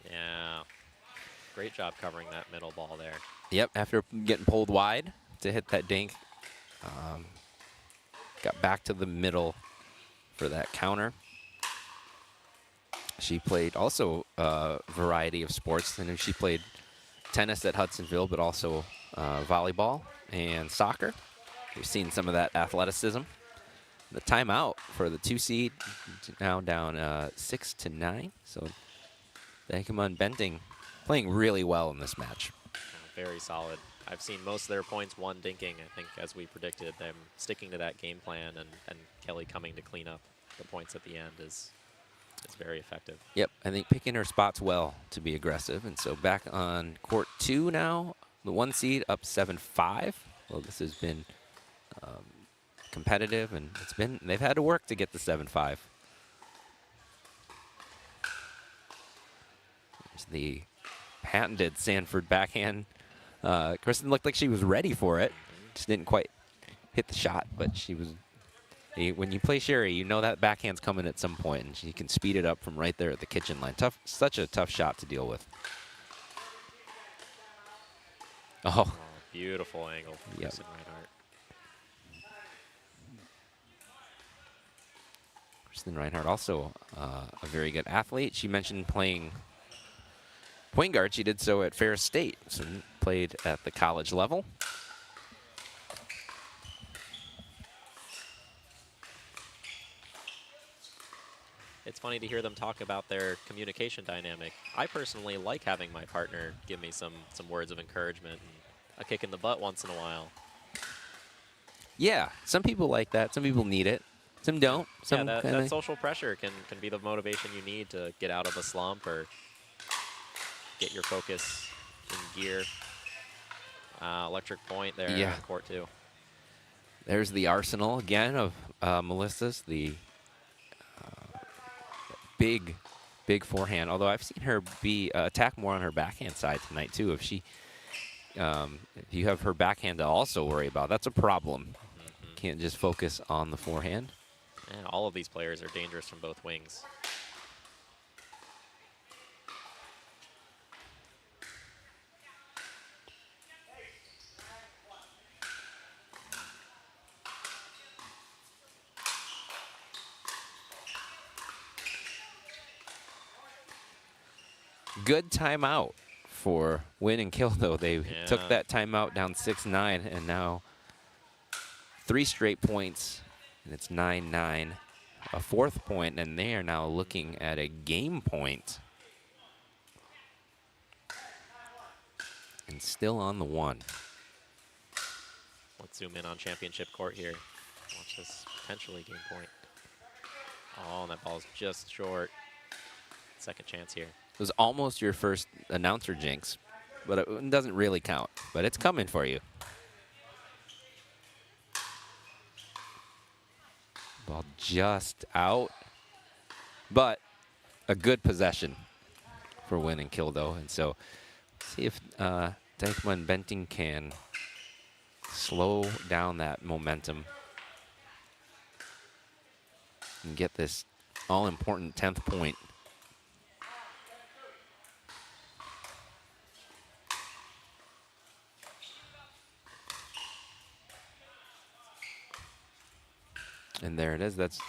Yeah. Great job covering that middle ball there. yep, after getting pulled wide to hit that dink, got back to the middle for that counter. She played also a variety of sports. I know she played tennis at Hudsonville, but also volleyball and soccer. We've seen some of that athleticism. The timeout for the 2 seed, now down 6-9. So Dykema and Benting playing really well in this match. Very solid. I've seen most of their points one dinking. I think as we predicted, them sticking to that game plan and Kelly coming to clean up the points at the end is very effective. Yep, I think picking her spots well to be aggressive. And so back on court 2 now, the 1 seed up 7-5. Well, this has been competitive, and they've had to work to get the 7-5. There's the patented Sanford backhand. Kristen looked like she was ready for it. Just didn't quite hit the shot, but she was. When you play Sherry, you know that backhand's coming at some point, and she can speed it up from right there at the kitchen line. Such a tough shot to deal with. Oh. Beautiful angle from Yep. Kristen Reinhardt. Kristen Reinhardt, also a very good athlete. She mentioned playing point guard. She did so at Ferris State, so played at the college level. It's funny to hear them talk about their communication dynamic. I personally like having my partner give me some words of encouragement and a kick in the butt once in a while. Yeah, some people like that. Some people need it. Some don't. Some Yeah, that social pressure can be the motivation you need to get out of a slump or get your focus in gear. Electric point there Yeah. on court 2. There's the arsenal again of Melissa's, the big forehand. Although I've seen her be attack more on her backhand side tonight too. If you have her backhand to also worry about, that's a problem. Can't just focus on the forehand. And all of these players are dangerous from both wings. Good timeout for Win and Kill, though. They took that timeout down 6-9, and now 3 straight points, and it's 9-9. A 4th point, and they are now looking at a game point. and still on the 1. Let's zoom in on championship court here. Watch this potentially game point. Oh, and that ball's just short. Second chance here. It was almost your first announcer jinx, but it doesn't really count. But it's coming for you. Ball just out, but a good possession for Win and Kill, though. And so see if Dijkma and Benting can slow down that momentum and get this all-important 10th point. And there it is. That's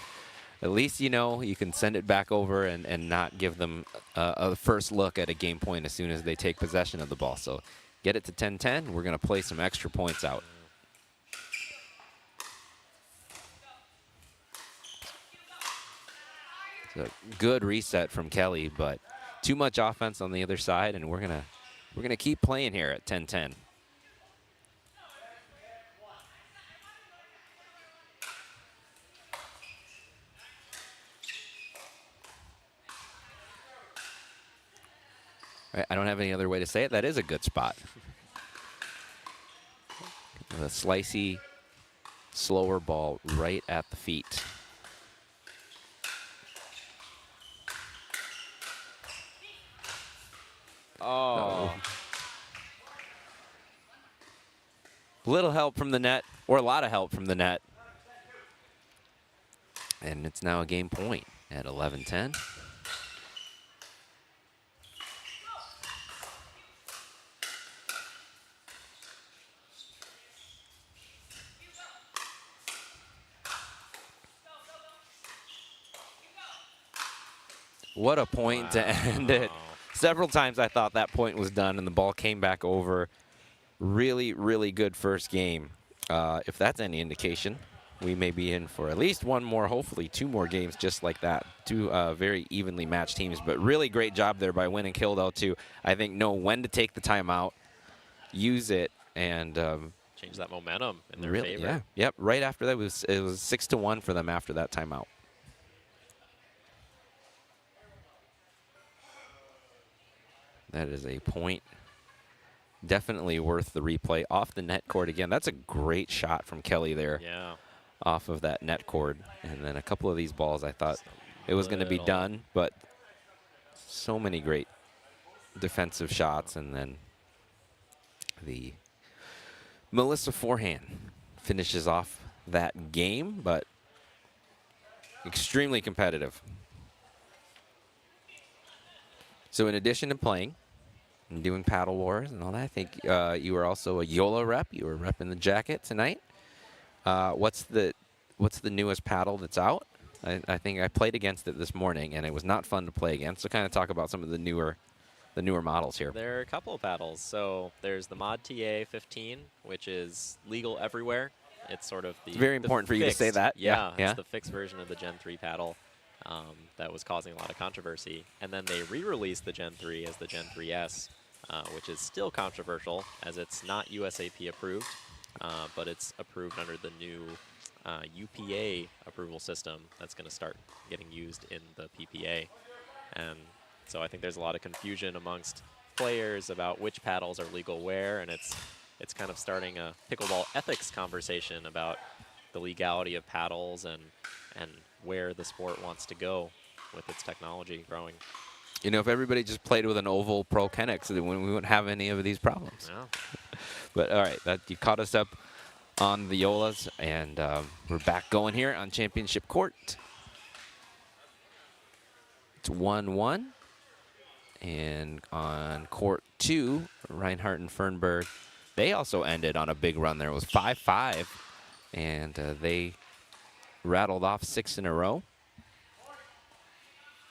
at least, you know, you can send it back over and not give them a first look at a game point as soon as they take possession of the ball. So get it to 10-10. We're going to play some extra points out. It's a good reset from Kelly, but too much offense on the other side, and we're gonna keep playing here at 10-10. I don't have any other way to say it. That is a good spot. A slicey, slower ball right at the feet. Oh. Little help from the net, or a lot of help from the net. And it's now a game point at 11-10. What a point to end it. Several times I thought that point was done and the ball came back over. Really, really good first game. If that's any indication, we may be in for at least one more, hopefully 2 more games just like that. 2 very evenly matched teams, but really great job there by Win and Kill, though, to, I think, know when to take the timeout, use it, and change that momentum in their favor. Yeah, yep. Right after that, it was 6-1 for them after that timeout. That is a point. Definitely worth the replay. Off the net cord again. That's a great shot from Kelly there. Yeah. Off of that net cord. And then a couple of these balls, I thought it was going to be done, but so many great defensive shots. And then the Melissa forehand finishes off that game, but extremely competitive. So in addition to playing and doing paddle wars and all that, I think you were also a Yola rep. You were repping the jacket tonight. What's the newest paddle that's out? I think I played against it this morning, and it was not fun to play against. So kind of talk about some of the newer models here. There are a couple of paddles. So there's the Mod TA 15, which is legal everywhere. It's sort of the very important for you to say that. Yeah, it's the fixed version of the Gen 3 paddle. That was causing a lot of controversy. And then they re-released the Gen 3 as the Gen 3S, which is still controversial as it's not USAP approved, but it's approved under the new UPA approval system that's going to start getting used in the PPA. And so I think there's a lot of confusion amongst players about which paddles are legal where, and it's kind of starting a pickleball ethics conversation about the legality of paddles and where the sport wants to go with its technology growing. You know, if everybody just played with an oval Pro Kennex, then we wouldn't have any of these problems. Yeah. But all right, you caught us up on the Yolas, and we're back going here on championship court. It's 1-1. And on court 2, Reinhardt and Fernberg, they also ended on a big run there. It was 5-5, and they rattled off 6 in a row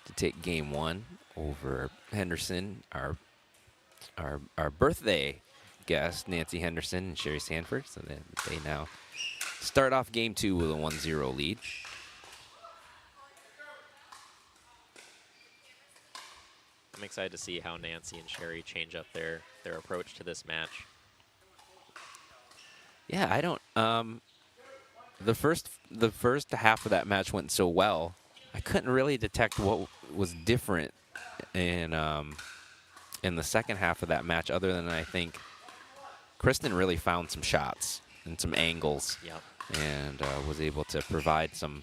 to take game 1 over Henderson, our birthday guest, Nancy Henderson and Sherry Sanford. So then they now start off game 2 with a 1-0 lead. I'm excited to see how Nancy and Sherry change up their approach to this match. Yeah, I don't. The first half of that match went so well. I couldn't really detect what was different in the second half of that match, other than I think Kristen really found some shots and some angles, Yep. and was able to provide some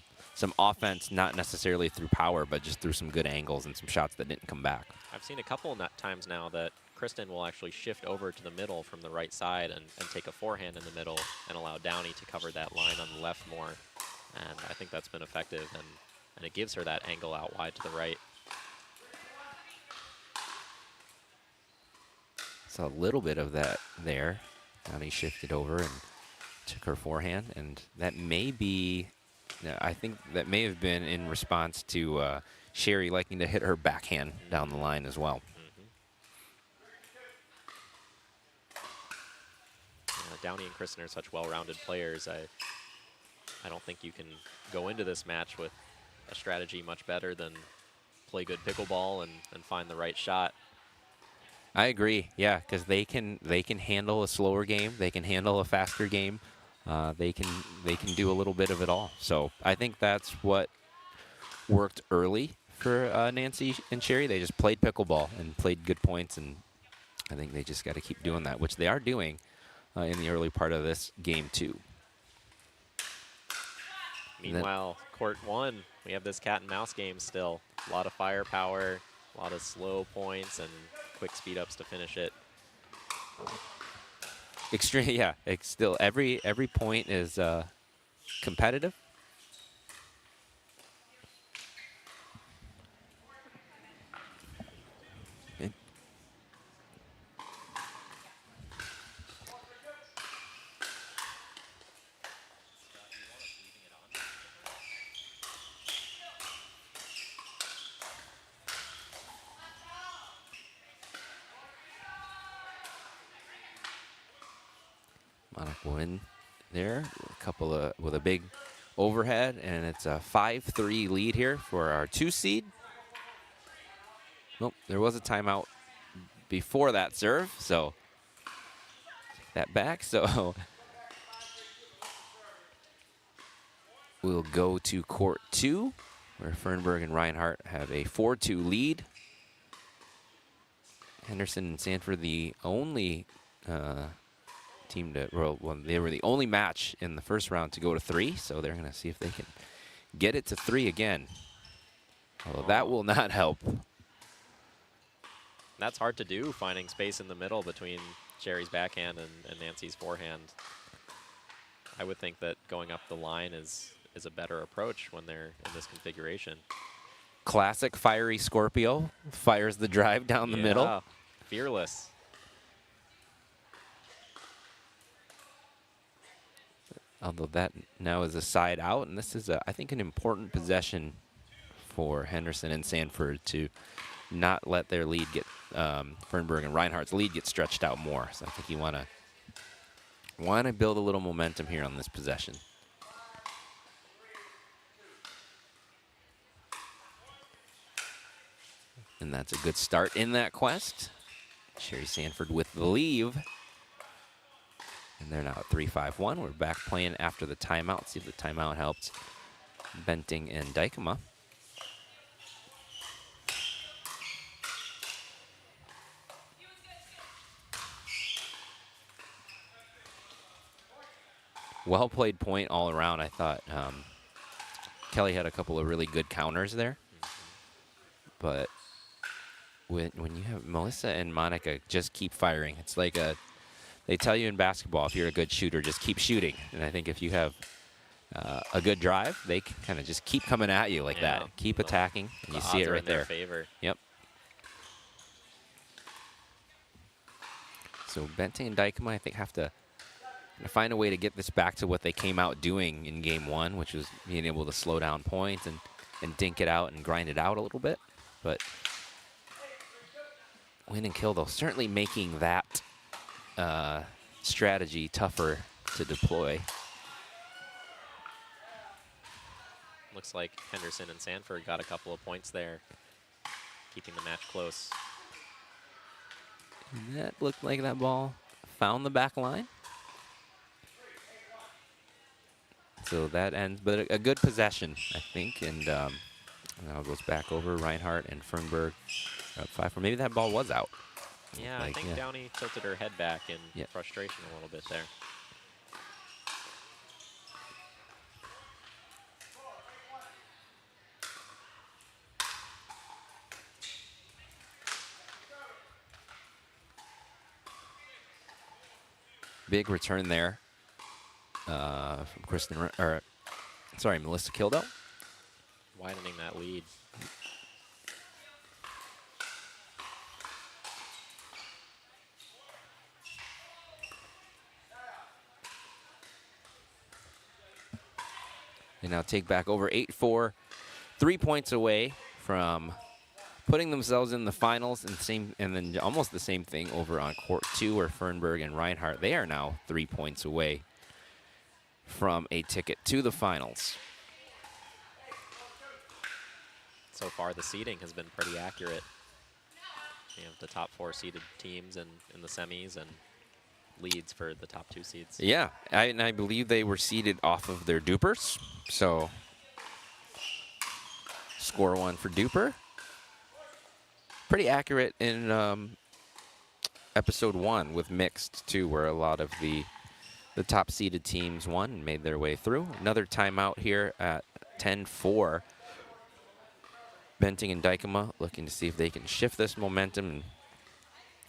offense, not necessarily through power, but just through some good angles and some shots that didn't come back. I've seen a couple times now that Kristen will actually shift over to the middle from the right side and take a forehand in the middle and allow Downey to cover that line on the left more. And I think that's been effective, and it gives her that angle out wide to the right. Saw a little bit of that there. Downey shifted over and took her forehand, and that may be, I think that may have been in response to Sherry liking to hit her backhand down the line as well. Downey and Kristen are such well-rounded players. I don't think you can go into this match with a strategy much better than play good pickleball and find the right shot. I agree, yeah, because they can handle a slower game, they can handle a faster game, they can do a little bit of it all. So I think that's what worked early for Nancy and Sherry. They just played pickleball and played good points, and I think they just got to keep doing that, which they are doing in the early part of this game too. Meanwhile, court 1, we have this cat and mouse game still. A lot of firepower, a lot of slow points, and quick speed ups to finish it. Extreme, yeah. Still, every point is competitive. Okay. Monica win there, with a big overhead, and it's a 5-3 lead here for our 2 seed. Nope, there was a timeout before that serve, so take that back. So we'll go to court 2, where Fernberg and Reinhardt have a 4-2 lead. Henderson and Sanford, the only team to, well, they were the only match in the first round to go to 3, so they're going to see if they can get it to 3 again. Although that will not help. That's hard to do, finding space in the middle between Sherry's backhand and Nancy's forehand. I would think that going up the line is a better approach when they're in this configuration. Classic fiery Scorpio, fires the drive down the middle. Fearless. Although that now is a side out, and this is, I think, an important possession for Henderson and Sanford to not let their lead get, Fernberg and Reinhardt's lead get stretched out more. So I think you want to build a little momentum here on this possession. And that's a good start in that quest. Sherry Sanford with the leave. And they're now at 3-5-1. We're back playing after the timeout. See if the timeout helped Benting and Dykema. Well played point all around. I thought Kelly had a couple of really good counters there. But when you have Melissa and Monica just keep firing, it's like they tell you in basketball, if you're a good shooter, just keep shooting. And I think if you have a good drive, they can kind of just keep coming at you like that. Keep attacking, and you see it right there. Favor. Yep. So Benting and Dykema, I think, have to find a way to get this back to what they came out doing in game 1, which was being able to slow down points and dink it out and grind it out a little bit. But win and kill, though, certainly making that strategy tougher to deploy. Looks like Henderson and Sanford got a couple of points there, keeping the match close. That looked like that ball found the back line. So that ends, but a good possession, I think. And now it goes back over Reinhardt and Fernberg up 5-4. Maybe that ball was out. Yeah, I think Downey tilted her head back in frustration a little bit there. Big return there from Melissa Kildo. Widening that lead. They now take back over 8-4, 3 points away from putting themselves in the finals, and then almost the same thing over on court 2 where Fernberg and Reinhardt, they are now 3 points away from a ticket to the finals. So far, the seeding has been pretty accurate. You have the top 4 seeded teams in the semis and leads for the top 2 seeds. Yeah, I believe they were seeded off of their dupers. So score 1 for duper. Pretty accurate in episode 1 with mixed too, where a lot of the top seeded teams won and made their way through. Another timeout here at 10-4. Benting and Dykema looking to see if they can shift this momentum and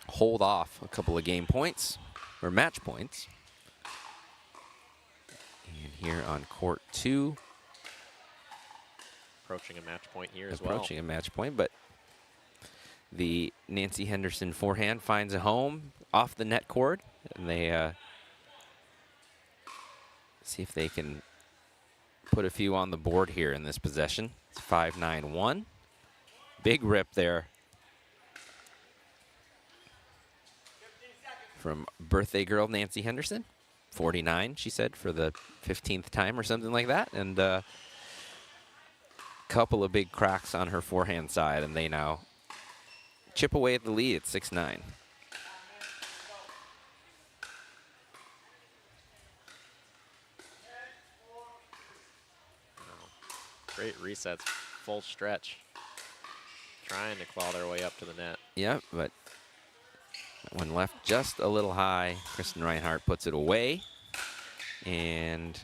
hold off a couple of game points or match points. And here on court 2. Approaching a match point here as well. Approaching a match point, but the Nancy Henderson forehand finds a home off the net cord, and they see if they can put a few on the board here in this possession. It's 5-9-1. Big rip there from birthday girl Nancy Henderson. 49, she said, for the 15th time or something like that. And a couple of big cracks on her forehand side, and they now chip away at the lead at 6-9. Great resets, full stretch. Trying to claw their way up to the net. Yeah, but that one left just a little high. Kristen Reinhardt puts it away. And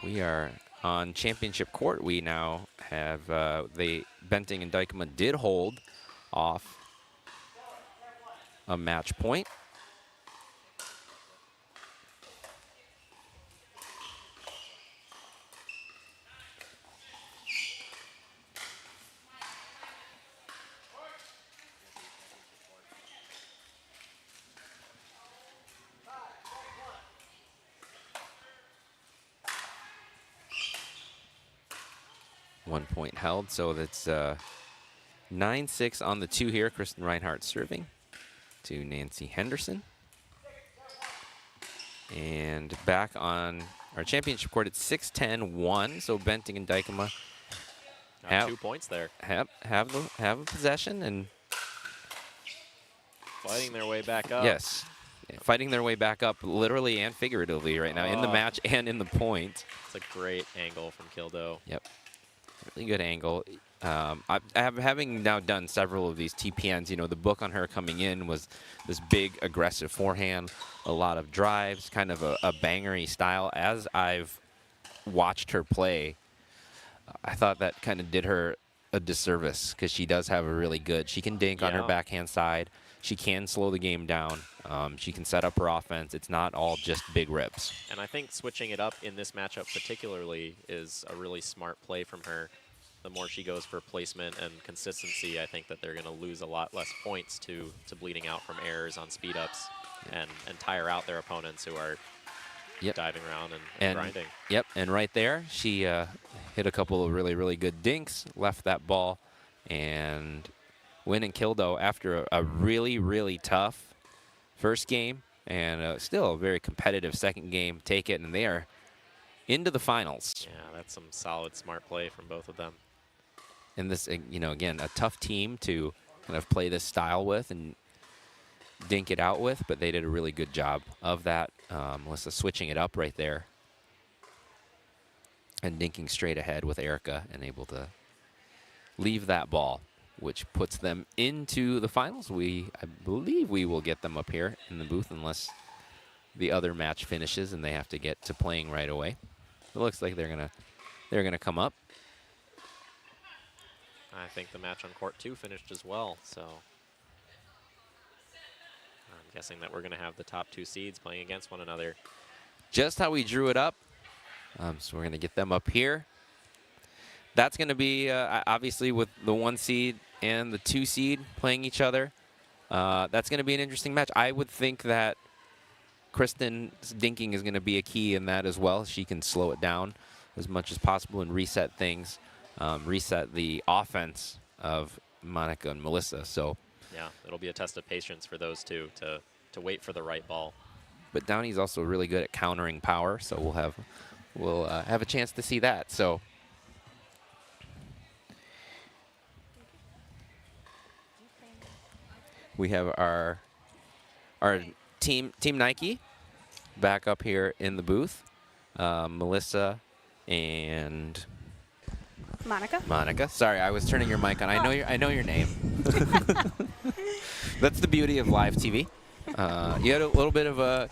we are on championship court. We now have Benting and Dykema did hold off a match point. One point held, so that's 9-6 on the 2 here. Kristen Reinhardt serving to Nancy Henderson. And back on our championship court, it's 6-10-1. So Benting and Dykema have 2 points there. Have a possession and fighting their way back up. Yes, fighting their way back up, literally and figuratively right now in the match and in the point. It's a great angle from Kildo. Yep. Really good angle. Having now done several of these TPNs, you know, the book on her coming in was this big aggressive forehand, a lot of drives, kind of a bangery style. As I've watched her play, I thought that kind of did her a disservice because she does have a really good, she can dink on her backhand side. She can slow the game down. She can set up her offense. It's not all just big rips. And I think switching it up in this matchup particularly is a really smart play from her. The more she goes for placement and consistency, I think that they're going to lose a lot less points to bleeding out from errors on speed ups and tire out their opponents who are diving around and grinding. Yep, and right there, she hit a couple of really, really good dinks, left that ball, and Win and Kildo after a really, really tough first game and still a very competitive second game, take it, and they are into the finals. Yeah, that's some solid, smart play from both of them. And this, you know, again, a tough team to kind of play this style with, and dink it out with, but they did a really good job of that. Melissa switching it up right there and dinking straight ahead with Erica and able to leave that ball, which puts them into the finals. I believe we will get them up here in the booth unless the other match finishes and they have to get to playing right away. It looks like they're gonna come up. I think the match on court 2 finished as well, so I'm guessing that we're going to have the top 2 seeds playing against one another. Just how we drew it up. So we're going to get them up here. That's going to be, obviously, with the 1 seed and the 2 seed playing each other. That's going to be an interesting match. I would think that Kristen's dinking is going to be a key in that as well. She can slow it down as much as possible and reset things, reset the offense of Monica and Melissa. So yeah, it'll be a test of patience for those two to wait for the right ball. But Downey's also really good at countering power, so we'll have a chance to see that. So we have our team Nike back up here in the booth. Melissa and Monica. Sorry, I was turning your mic on. I know your name. That's the beauty of live TV. You had a little bit of a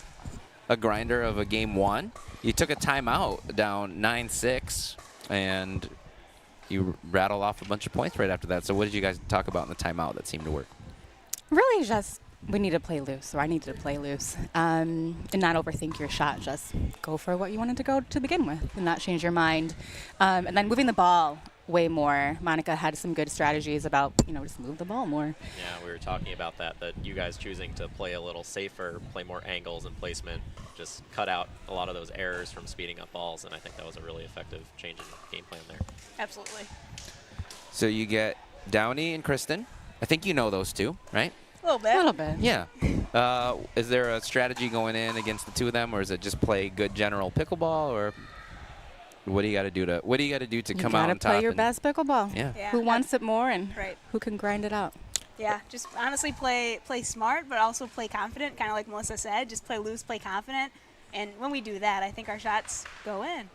grinder of a game 1. You took a timeout down 9-6, and you rattled off a bunch of points right after that. So what did you guys talk about in the timeout that seemed to work? Really just we need to play loose, or I needed to play loose, and not overthink your shot. Just go for what you wanted to go to begin with and not change your mind. And then moving the ball way more. Monica had some good strategies about, just move the ball more. Yeah, we were talking about that you guys choosing to play a little safer, play more angles and placement, just cut out a lot of those errors from speeding up balls, and I think that was a really effective change in game plan there. Absolutely. So you get Downey and Kristen. I think you know those two, right? A little bit. A little bit. Yeah. Is there a strategy going in against the two of them, or is it just play good general pickleball, or what do you got to do to come out on top? You got to play your best pickleball. Yeah. Who wants it more and right. who can grind it out? Yeah, just honestly play smart, but also play confident, kind of like Melissa said. Just play loose, play confident. And when we do that, I think our shots go in.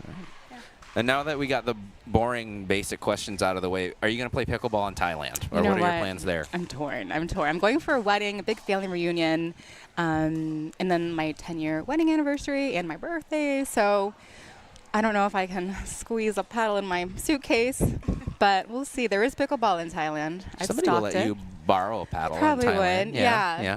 Right. Yeah. And now that we got the boring, basic questions out of the way, are you going to play pickleball in Thailand? Or what are your plans there? I'm torn. I'm going for a wedding, a big family reunion, and then my 10-year wedding anniversary and my birthday. So I don't know if I can squeeze a paddle in my suitcase, but we'll see. There is pickleball in Thailand. Somebody will let you borrow a paddle in Thailand. Probably would, yeah.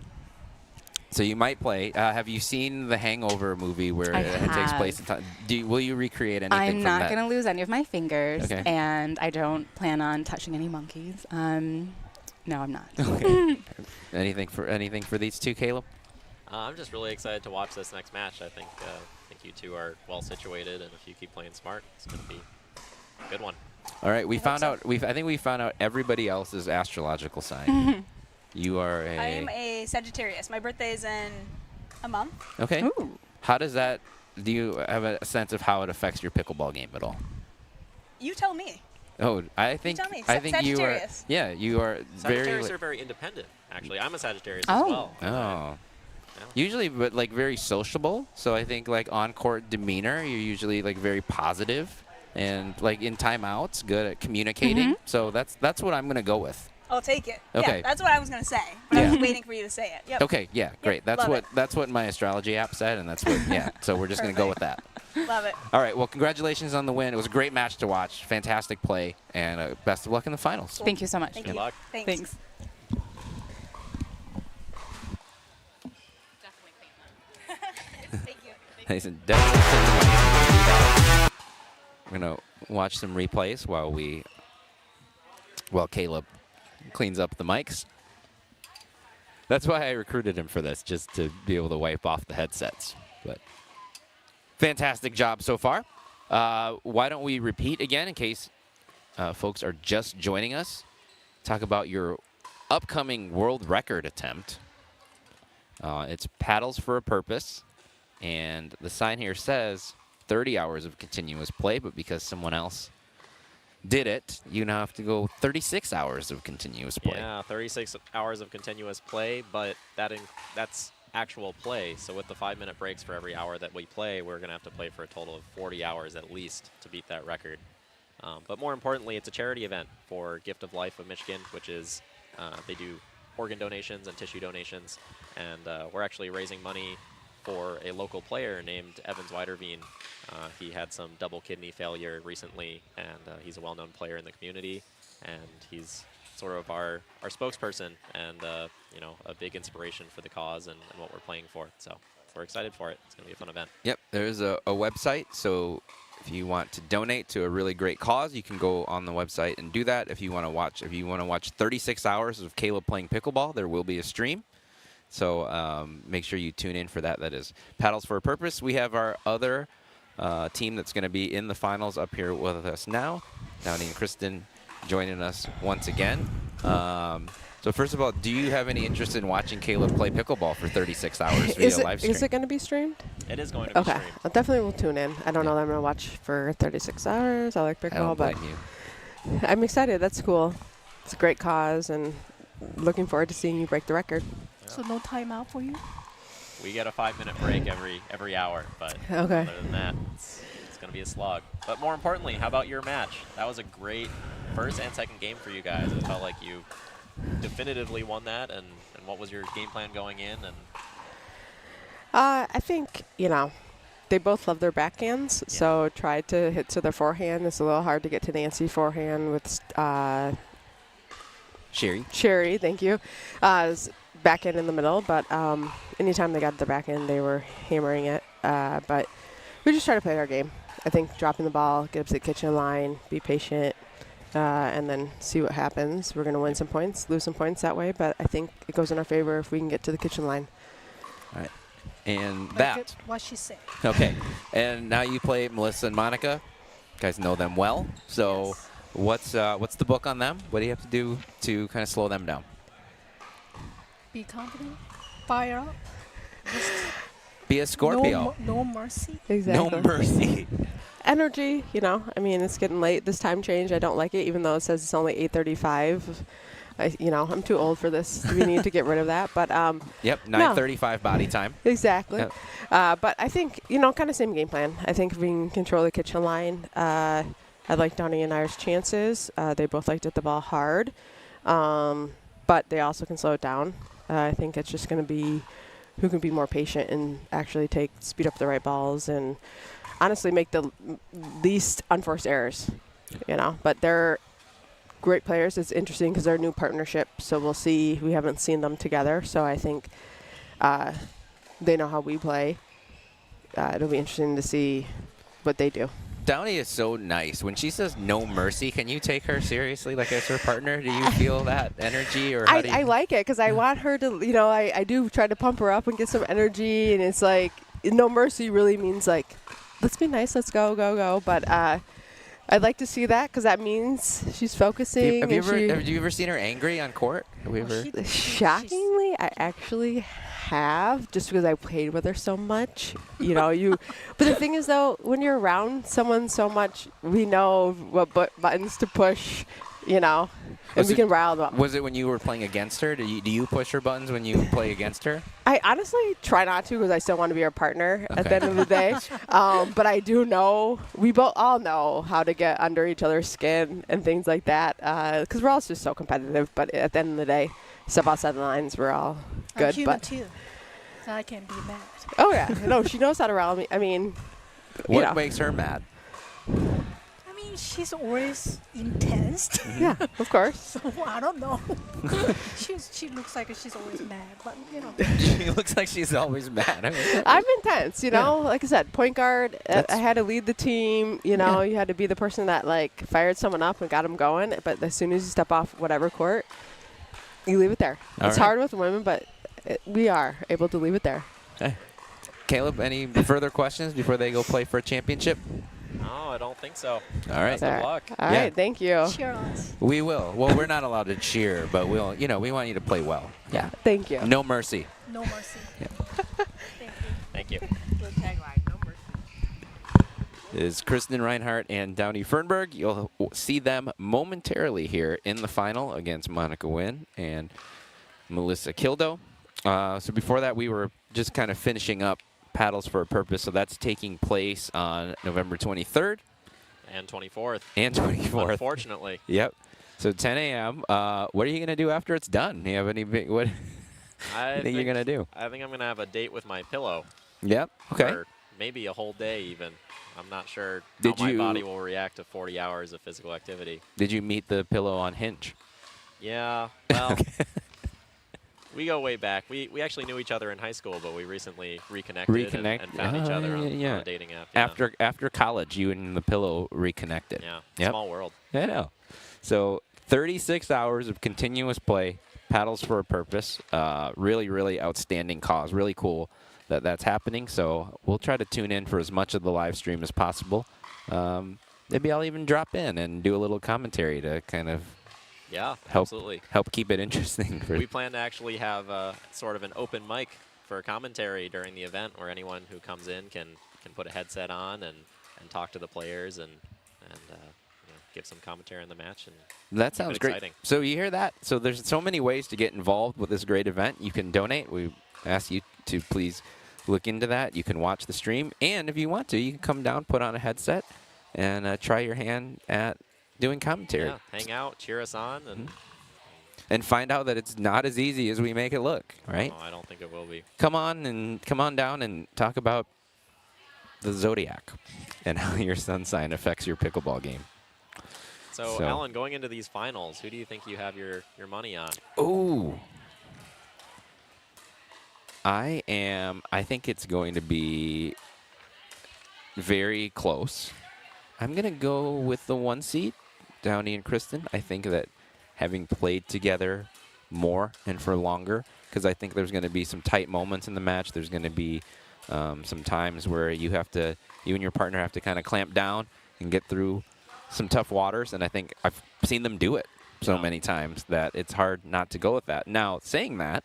So you might play. Have you seen the Hangover movie where it takes place in Thailand? Will you recreate anything from that? I'm not going to lose any of my fingers, and I don't plan on touching any monkeys. No, I'm not. Okay. anything for these two, Caleb? I'm just really excited to watch this next match. I think you two are well situated, and if you keep playing smart, it's going to be a good one. All right, I think we found out everybody else's astrological sign. You are I am a Sagittarius. My birthday is in a month. Okay. Ooh. How does that? Do you have a sense of how it affects your pickleball game at all? You tell me. Oh, I think you tell me. I think you are. Sagittarius. Yeah, you are Sagittarius are very independent. Actually, I'm a Sagittarius Oh. as well. Oh. Yeah. Usually, but like very sociable. So I think like on-court demeanor, you're usually like very positive, and like in timeouts, good at communicating. So that's what I'm gonna go with. I'll take it. Okay. Yeah, that's what I was going to say. But I was waiting for you to say it. Yep. Okay, yeah, great. Yep, That's what my astrology app said, and that's what so we're just going to go with that. Love it. All right, well, congratulations on the win. It was a great match to watch. Fantastic play, and best of luck in the finals. Thank you so much. Thank Good you. luck. Thanks. Thank you. They said, we're going to watch some replays while Caleb cleans up the mics. That's why I recruited him for this, just to be able to wipe off the headsets. But fantastic job so far. Why don't we repeat again in case folks are just joining us? Talk about your upcoming world record attempt. It's Paddles for a Purpose. And the sign here says 30 hours of continuous play, but because someone else did it, you now have to go 36 hours of continuous play. Yeah, 36 hours of continuous play, but that's actual play. So with the 5-minute breaks for every hour that we play, we're going to have to play for a total of 40 hours at least to beat that record. But more importantly, it's a charity event for Gift of Life of Michigan, which is they do organ donations and tissue donations, and we're actually raising money for a local player named Evans Weiderveen. He had some double kidney failure recently, and he's a well-known player in the community, and he's sort of our spokesperson and you know, a big inspiration for the cause and what we're playing for. So we're excited for it. It's going to be a fun event. Yep, there's a website, so if you want to donate to a really great cause, you can go on the website and do that. If you want to watch 36 hours of Caleb playing pickleball, there will be a stream. So make sure you tune in for that. That is Paddles for a Purpose. We have our other team that's going to be in the finals up here with us now. Downey and Kristen joining us once again. So first of all, do you have any interest in watching Caleb play pickleball for 36 hours via live stream? Is it going to be streamed? It is going to be streamed. I definitely will tune in. I don't know that I'm going to watch for 36 hours. I like pickleball, but I'm excited. That's cool. It's a great cause, and looking forward to seeing you break the record. So no timeout for you? We get a 5-minute break every hour, but other than that, it's going to be a slog. But more importantly, how about your match? That was a great first and second game for you guys. It felt like you definitively won that, and what was your game plan going in? And I think, you know, they both love their backhands, so tried to hit to their forehand. It's a little hard to get to Nancy forehand with Sherry, thank you. Backhand in the middle, but anytime they got the backhand, they were hammering it. But we just try to play our game. I think dropping the ball, get up to the kitchen line, be patient, and then see what happens. We're going to win some points, lose some points that way, but I think it goes in our favor if we can get to the kitchen line. All right. And That's what she said. Okay. And now you play Melissa and Monica. You guys know them well. So what's the book on them? What do you have to do to kind of slow them down? Be confident. Fire up. Just be a Scorpio. No mercy. Exactly. No mercy. Energy, you know. I mean, it's getting late. This time change, I don't like it, even though it says it's only 8:35. You know, I'm too old for this. We need to get rid of that. But yep, 9:35 body time. Exactly. Yep. But I think, you know, kind of same game plan. I think if we can control the kitchen line, I like Downey and I's chances. They both like to hit the ball hard, but they also can slow it down. I think it's just going to be who can be more patient and actually speed up the right balls and honestly make the least unforced errors, you know. But they're great players. It's interesting because they're a new partnership, so we'll see. We haven't seen them together, so I think they know how we play. It'll be interesting to see what they do. Downey is so nice. When she says no mercy, can you take her seriously like as her partner? Do you feel that energy? Or I like it because I want her to, you know, I do try to pump her up and get some energy, and it's like no mercy really means like, let's be nice, let's go, go, go. But I'd like to see that because that means she's focusing. Have you ever seen her angry on court? Have we ever? Shockingly, I actually have, just because I played with her so much. You know, but the thing is though, when you're around someone so much, we know what buttons to push, you know, and we can rile them up. Was it when you were playing against her? Do you push her buttons when you play against her? I honestly try not to because I still want to be her partner at the end of the day. But I do know, we all know how to get under each other's skin and things like that because we're all just so competitive. But at the end of the day, step outside the lines, we're all good. I'm human too, so I can be mad. Oh yeah, no, she knows how to rile me. I mean, what makes her mad? I mean, she's always intense. Yeah, of course. So I don't know. She looks like she's always mad, but you know. She looks like she's always mad. I'm intense, you know. Like I said, point guard. I had to lead the team. You know, you had to be the person that like fired someone up and got them going. But as soon as you step off whatever court, you leave it there. It's hard with women, but we are able to leave it there. Okay. Caleb, any further questions before they go play for a championship? No, I don't think so. All right. Best of luck. All right, thank you. Cheer us. We will. Well, we're not allowed to cheer, but we want you to play well. Yeah, thank you. No mercy. No mercy. Yeah. Thank you. Thank you. Good tagline, no mercy. is Kristen Reinhardt and Downey Fernberg. You'll see them momentarily here in the final against Monica Nguyen and Melissa Kildo. So before that, we were just kind of finishing up Paddles for a Purpose. So that's taking place on November 23rd. And 24th. And 24th. Unfortunately. Yep. So 10 a.m. What are you going to do after it's done? Do you have any big, what do you think you're going to do? I think I'm going to have a date with my pillow. Yep. Okay. Or maybe a whole day even. I'm not sure Did how my you- body will react to 40 hours of physical activity. Did you meet the pillow on Hinge? Yeah, well, we go way back. We actually knew each other in high school, but we recently reconnected and found each other on a dating app. Yeah. After college, you and the pillow reconnected. Yeah, Yep. small world. I know. So 36 hours of continuous play, Paddles for a Purpose. Really, really outstanding cause. Really cool that that's happening. So we'll try to tune in for as much of the live stream as possible. Maybe I'll even drop in and do a little commentary to kind of Yeah, help absolutely. help keep it interesting. We plan to actually have sort of an open mic for commentary during the event where anyone who comes in can put a headset on and talk to the players and you know, give some commentary on the match. And That keep sounds it great. exciting. So you hear that? So there's so many ways to get involved with this great event. You can donate. We ask you to please look into that. You can watch the stream. And if you want to, you can come down, put on a headset, and try your hand at doing commentary. Yeah, hang out, cheer us on, and And find out that it's not as easy as we make it look, right? I don't think it will be. Come on down and talk about the zodiac and how your sun sign affects your pickleball game. So, Alan, going into these finals, who do you think you have your money on? Ooh. I think it's going to be very close. I'm going to go with the 1 seed, Downey and Kristen. I think that having played together more and for longer, because I think there's going to be some tight moments in the match. There's going to be some times where you and your partner have to kind of clamp down and get through some tough waters, and I think I've seen them do it so many times that it's hard not to go with that. Now, saying that,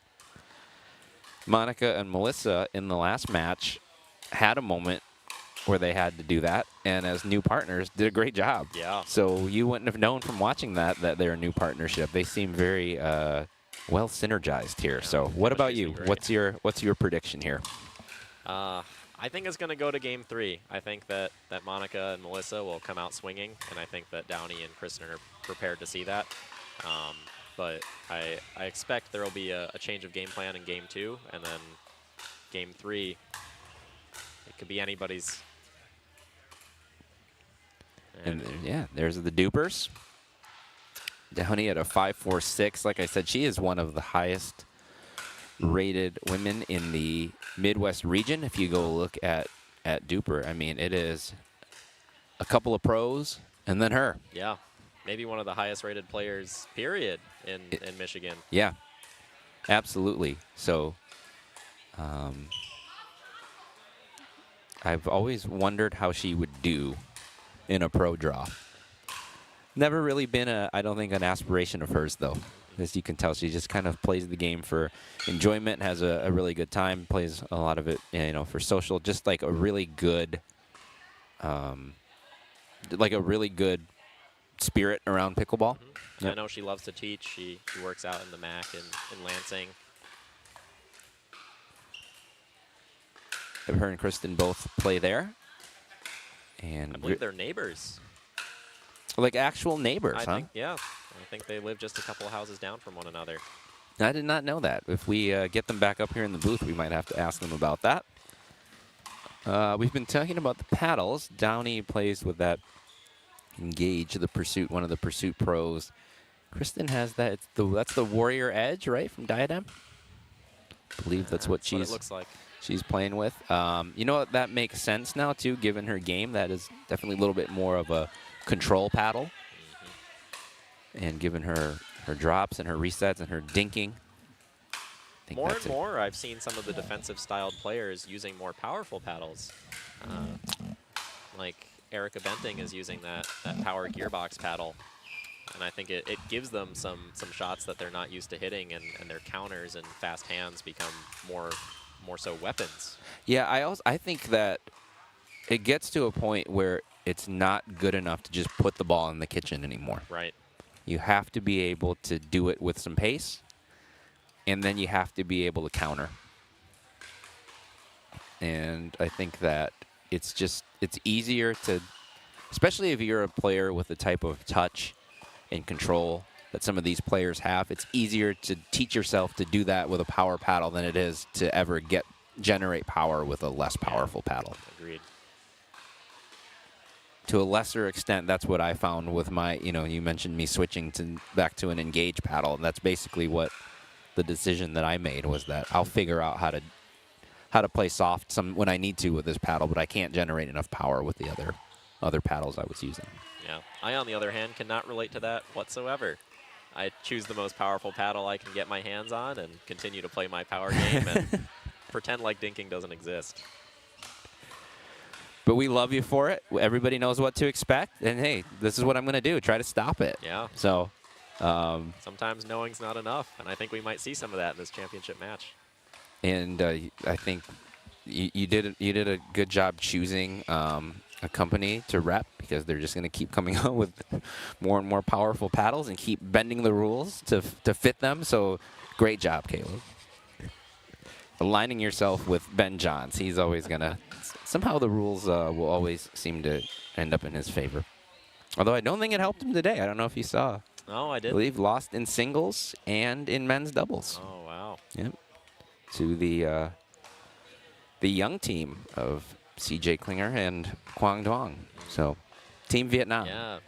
Monica and Melissa in the last match had a moment where they had to do that, and as new partners, did a great job. Yeah. So you wouldn't have known from watching that they're a new partnership. They seem very well synergized here. Yeah, so what about you? great. What's your prediction here? I think it's going to go to game 3. I think that Monica and Melissa will come out swinging, and I think that Downey and Kristen are prepared to see that. But I expect there will be a change of game plan in game 2, and then game 3, it could be anybody's. And yeah, there's the Dupers. Downey at a 5.46. Like I said, she is one of the highest rated women in the Midwest region. If you go look at Duper, I mean, it is a couple of pros and then her. Yeah, maybe one of the highest rated players, period, in Michigan. Yeah, absolutely. So I've always wondered how she would do in a pro draw. Never really been I don't think, an aspiration of hers, though. As you can tell, she just kind of plays the game for enjoyment, has a really good time, plays a lot of it, for social, just like a really good, spirit around pickleball. Mm-hmm. Yep. I know she loves to teach. She works out in the MAC in Lansing. Her and Kristen both play there. And I believe they're neighbors. Like actual neighbors, huh? I think they live just a couple of houses down from one another. I did not know that. If we get them back up here in the booth, we might have to ask them about that. We've been talking about the paddles. Downey plays with that Engage, the Pursuit, one of the Pursuit pros. Kristen has that. That's the Warrior Edge, right, from Diadem? I believe that's what it looks like. She's playing with. That makes sense now, too, given her game. That is definitely a little bit more of a control paddle. Mm-hmm. And given her drops and her resets and her dinking. More and more, I've seen some of the defensive-styled players using more powerful paddles. Like Erica Benting is using that power gearbox paddle. And I think it gives them some shots that they're not used to hitting, and their counters and fast hands become more so weapons. Yeah, I think that it gets to a point where it's not good enough to just put the ball in the kitchen anymore. Right. You have to be able to do it with some pace, and then you have to be able to counter. And I think that it's easier to, especially if you're a player with the type of touch and control that some of these players have, it's easier to teach yourself to do that with a power paddle than it is to ever generate power with a less powerful paddle. Agreed. To a lesser extent, that's what I found with my, you mentioned me switching back to an engage paddle, and that's basically what the decision that I made was that I'll figure out how to play soft when I need to with this paddle, but I can't generate enough power with the other paddles I was using. Yeah. I, on the other hand, cannot relate to that whatsoever. I choose the most powerful paddle I can get my hands on and continue to play my power game and pretend like dinking doesn't exist. But we love you for it. Everybody knows what to expect. And, hey, this is what I'm going to do. Try to stop it. Yeah. So sometimes knowing's not enough, and I think we might see some of that in this championship match. And I think you did a good job choosing a company to rep, because they're just going to keep coming out with more and more powerful paddles and keep bending the rules to fit them. So great job, Caleb. Aligning yourself with Ben Johns. He's always going to – somehow the rules will always seem to end up in his favor. Although I don't think it helped him today. I don't know if you saw. Oh, I did. I believe lost in singles and in men's doubles. Oh, wow. Yep. To the young team of CJ Klinger and Quang Duong. So, Team Vietnam. Yeah.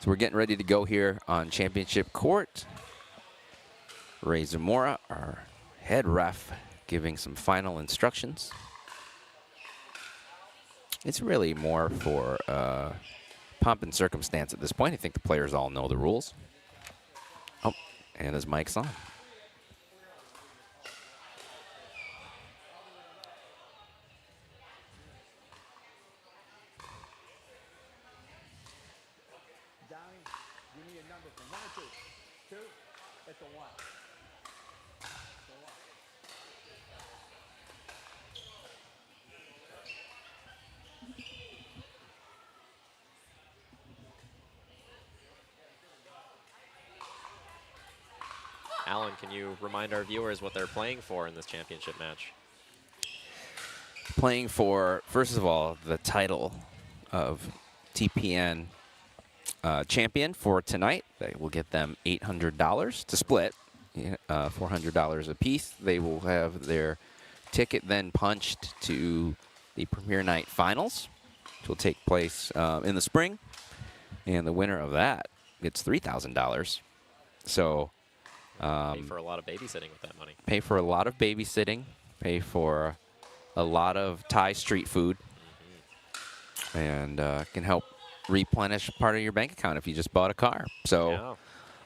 So we're getting ready to go here on championship court. Ray Zamora, our head ref, giving some final instructions. It's really more for pomp and circumstance at this point. I think the players all know the rules. Oh, and his mic's on. Alan, can you remind our viewers what they're playing for in this championship match? Playing for, first of all, the title of TPN champion for tonight. They will get them $800 to split, $400 apiece. They will have their ticket then punched to the Premier Night Finals, which will take place in the spring. And the winner of that gets $3,000. So pay for a lot of babysitting with that money. Pay for a lot of babysitting. Pay for a lot of Thai street food. And can help replenish part of your bank account if you just bought a car. So Yeah.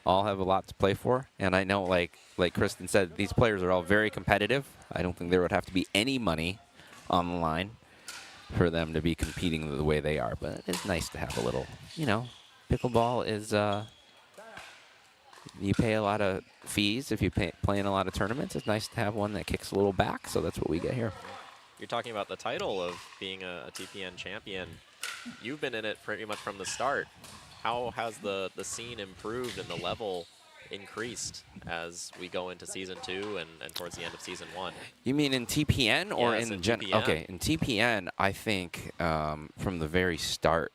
all have a lot to play for. And I know, like Kristen said, these players are all very competitive. I don't think there would have to be any money on the line for them to be competing the way they are. But it's nice to have a little, pickleball is, you pay a lot of fees if you play in a lot of tournaments. It's nice to have one that kicks a little back, so that's what we get here. You're talking about the title of being a TPN champion. You've been in it pretty much from the start. How has the scene improved and the level increased as we go into Season 2 and towards the end of Season 1? You mean in TPN or Yes, in TPN. Okay, in TPN, I think from the very start,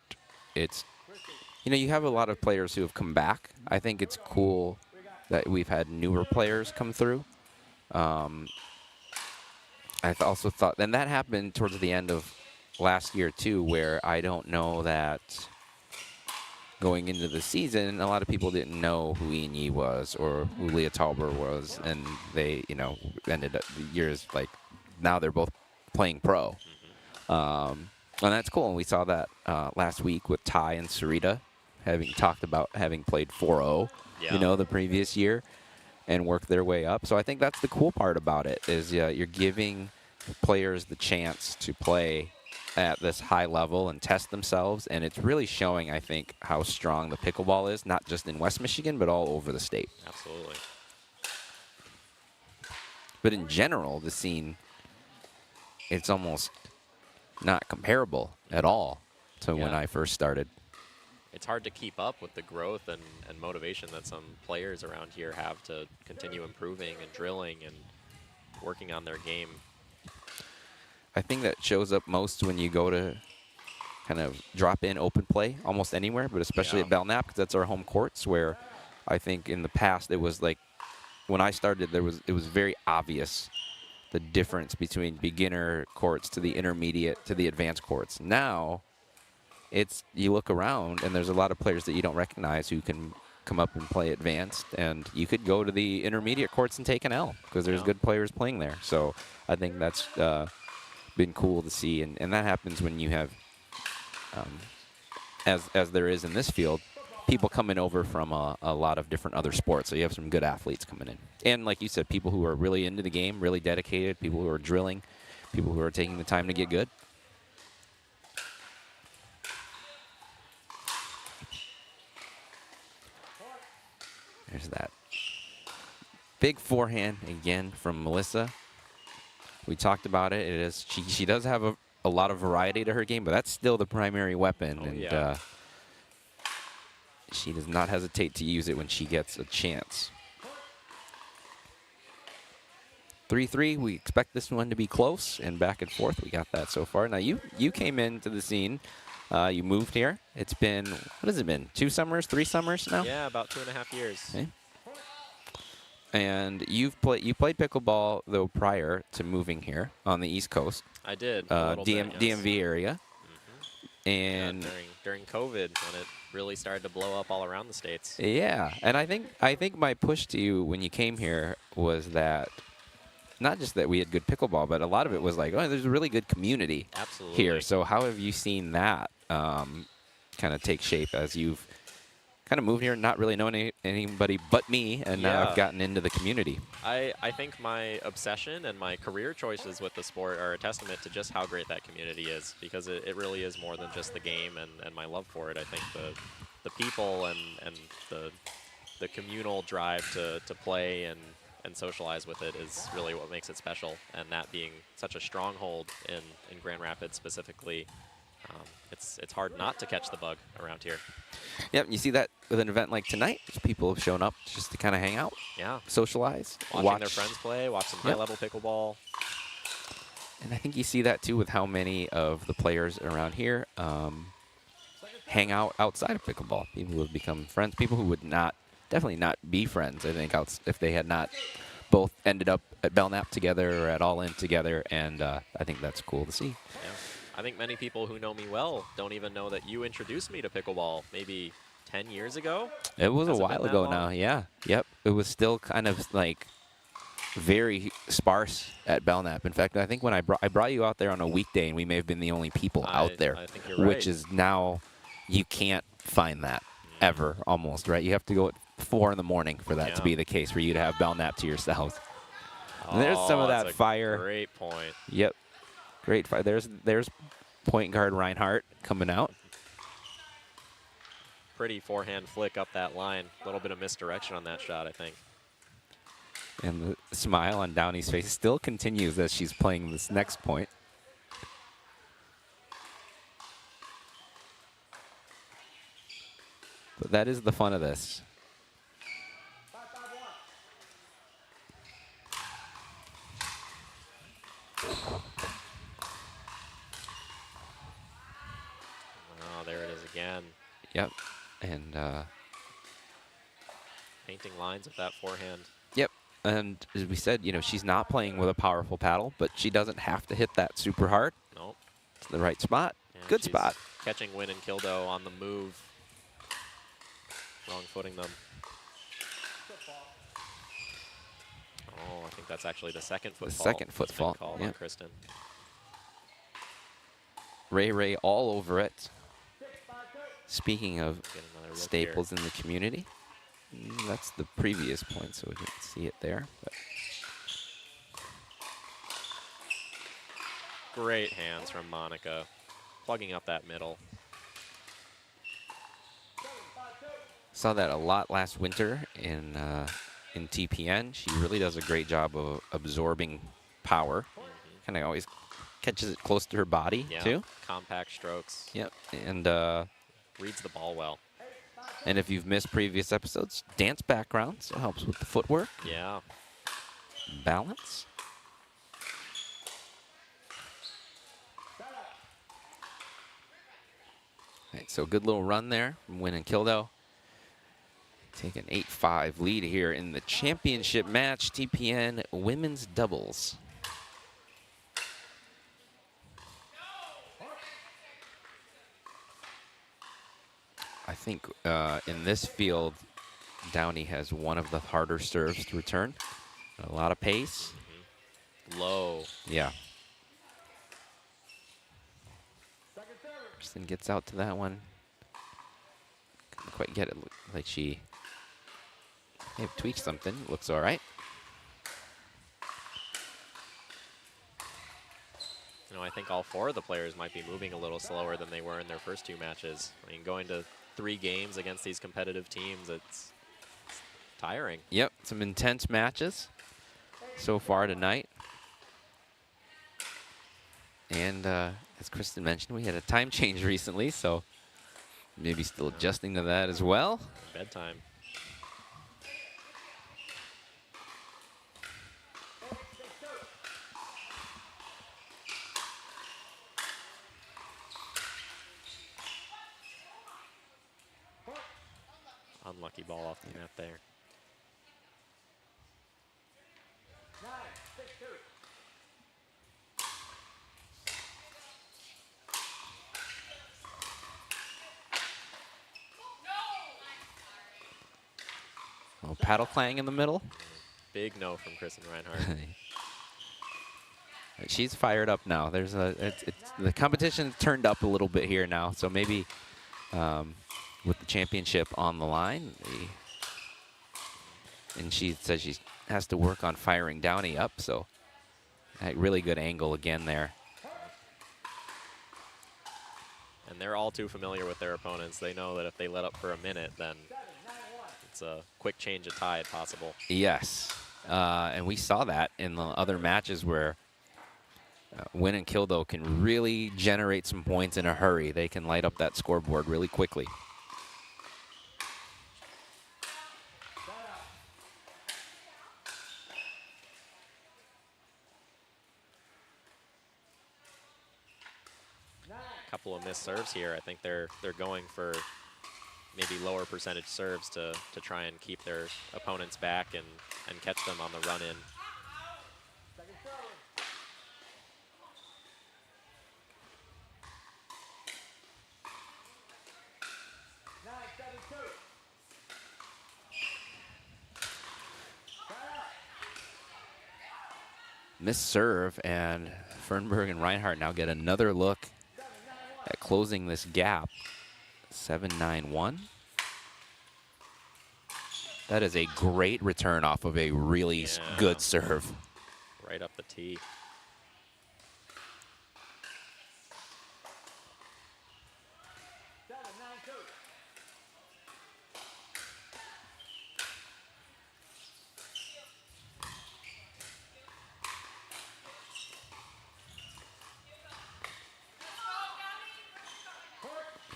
it's, you have a lot of players who have come back. I think it's cool that we've had newer players come through. I also thought, and that happened towards the end of last year too, where I don't know that going into the season, a lot of people didn't know who Ian Yi was or who Leah Tauber was, and they, ended up the years like now they're both playing pro. And that's cool. And we saw that last week with Ty and Sarita having talked about having played 4-0, Yeah. the previous year and worked their way up. So I think that's the cool part about it is you're giving players the chance to play at this high level and test themselves. And it's really showing, I think, how strong the pickleball is, not just in West Michigan, but all over the state. Absolutely. But in general, the scene, it's almost not comparable at all to when Yeah. I first started. It's hard to keep up with the growth and motivation that some players around here have to continue improving and drilling and working on their game. I think that shows up most when you go to kind of drop in open play almost anywhere, but especially Yeah. at Belknap, because that's our home courts, where I think in the past it was like, when I started, it was very obvious the difference between beginner courts to the intermediate to the advanced courts. Now, it's, you look around and there's a lot of players that you don't recognize who can come up and play advanced, and you could go to the intermediate courts and take an L because there's Yeah. good players playing there. So I think that's been cool to see, and that happens when you have, as there is in this field, people coming over from a lot of different other sports. So you have some good athletes coming in. And like you said, people who are really into the game, really dedicated, people who are drilling, people who are taking the time to get good. There's that big forehand again from Melissa. We talked about it. It is, she does have a lot of variety to her game, but that's still the primary weapon. Oh, and yeah. she does not hesitate to use it when she gets a chance. 3-3. We expect this one to be close and back and forth. We got that so far. Now you came into the scene. You moved here. It's been, what has it been? 2 summers, 3 summers now? Yeah, about 2.5 years. Okay. And you played pickleball though prior to moving here on the East Coast. I did. A little bit, yes. DMV area. And yeah, during COVID, when it really started to blow up all around the States. yeah, and I think my push to you when you came here was that not just that we had good pickleball, but a lot of it was like, oh, there's a really good community Absolutely. here. So how have you seen that kind of take shape as you've kind of moved here, not really knowing anybody but me, and now I've gotten into the community? I think my obsession and my career choices with the sport are a testament to just how great that community is, because it really is more than just the game and my love for it. I think the people and the communal drive to play and socialize with it is really what makes it special, and that being such a stronghold in Grand Rapids specifically, it's hard not to catch the bug around here. Yep, you see that with an event like tonight. People have shown up just to kind of hang out, socialize, Watching their friends play, watch some high-level pickleball. And I think you see that too with how many of the players around here hang out outside of pickleball. People who have become friends, people who would definitely not be friends, I think, if they had not both ended up at Belknap together or at All In together, and I think that's cool to see. Yeah. I think many people who know me well don't even know that you introduced me to pickleball maybe 10 years ago. It was Has a it while been that ago long? now, yeah. Yep, it was still kind of like very sparse at Belknap. In fact, I think when I brought you out there on a weekday, and we may have been the only people out there, I think you're right. which is now, you can't find that ever, almost, right? You have to go at 4 in the morning for that to be the case, for you to have Belknap to yourself. And there's some of that's that a fire. Great point. Yep, great fire. There's point guard Reinhardt coming out. Pretty forehand flick up that line. A little bit of misdirection on that shot, I think. And the smile on Downey's face still continues as she's playing this next point. But that is the fun of this. Oh, there it is again. Yep. And Painting lines with that forehand. yep. And as we said, she's not playing with a powerful paddle, but she doesn't have to hit that super hard. Nope. It's the right spot. And Good she's spot. Catching Win and Kildo on the move. Wrong footing them. Oh, I think that's actually the second foot fault. Second foot that's been fault, called yeah. on Kristen. Ray all over it. Speaking of Get another look staples in the community, that's the previous point, so we didn't see it there. But Great hands from Monica, plugging up that middle. saw that a lot last winter in TPN. She really does a great job of absorbing power. Kind of always catches it close to her body, Yeah, too. compact strokes. Yep, and reads the ball well. And if you've missed previous episodes, dance background, so it helps with the footwork. Yeah. Balance. All right, so good little run there from Wynn and Kildo. Take an 8-5 lead here in the championship match, TPN women's doubles. I think in this field, Downey has one of the harder serves to return. A lot of pace. Low. Yeah. Kristen gets out to that one. Couldn't quite get it. Looked like she may have tweaked something. Looks all right. You know, I think all 4 of the players might be moving a little slower than they were in their first 2 matches. I mean, going to 3 games against these competitive teams, it's tiring. Yep, some intense matches so far tonight. And as Kristen mentioned, we had a time change recently, so maybe still adjusting to that as well. Bedtime. Unlucky ball off the net there. A little paddle clang in the middle. Big no from Kristen Reinhardt. She's fired up now. There's the competition turned up a little bit here now, so maybe with the championship on the line, and she says she has to work on firing Downey up, so a really good angle again there. And they're all too familiar with their opponents. They know that if they let up for a minute, then it's a quick change of tide possible. Yes, and we saw that in the other matches where Wynn and Kildo can really generate some points in a hurry. They can light up that scoreboard really quickly. Couple of missed serves here. I think they're going for maybe lower percentage serves to try and keep their opponents back and catch them on the run in. Missed serve, and Fernberg and Reinhardt now get another look at closing this gap. 7-9-1. That is a great return off of a really good serve. Right up the tee.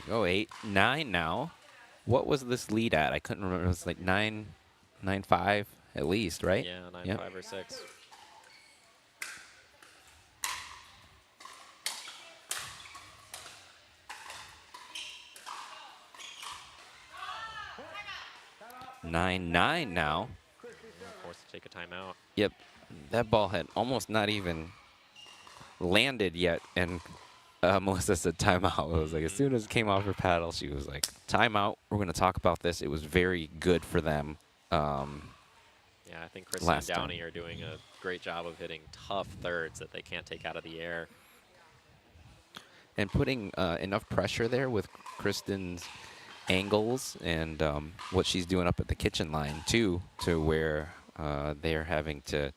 Oh, 8-9 now. What was this lead at? I couldn't remember. It was like 9-5 at least, right? Yeah, 9-5 or 6. Nine now. Forced to take a timeout. Yep, that ball had almost not even landed yet, and Melissa said timeout. It was like as soon as it came off her paddle, she was like, timeout. We're going to talk about this. It was very good for them. Yeah, I think Kristen and Downey are doing a great job of hitting tough thirds that they can't take out of the air. And putting enough pressure there with Kristen's angles and what she's doing up at the kitchen line, too, to where they're having to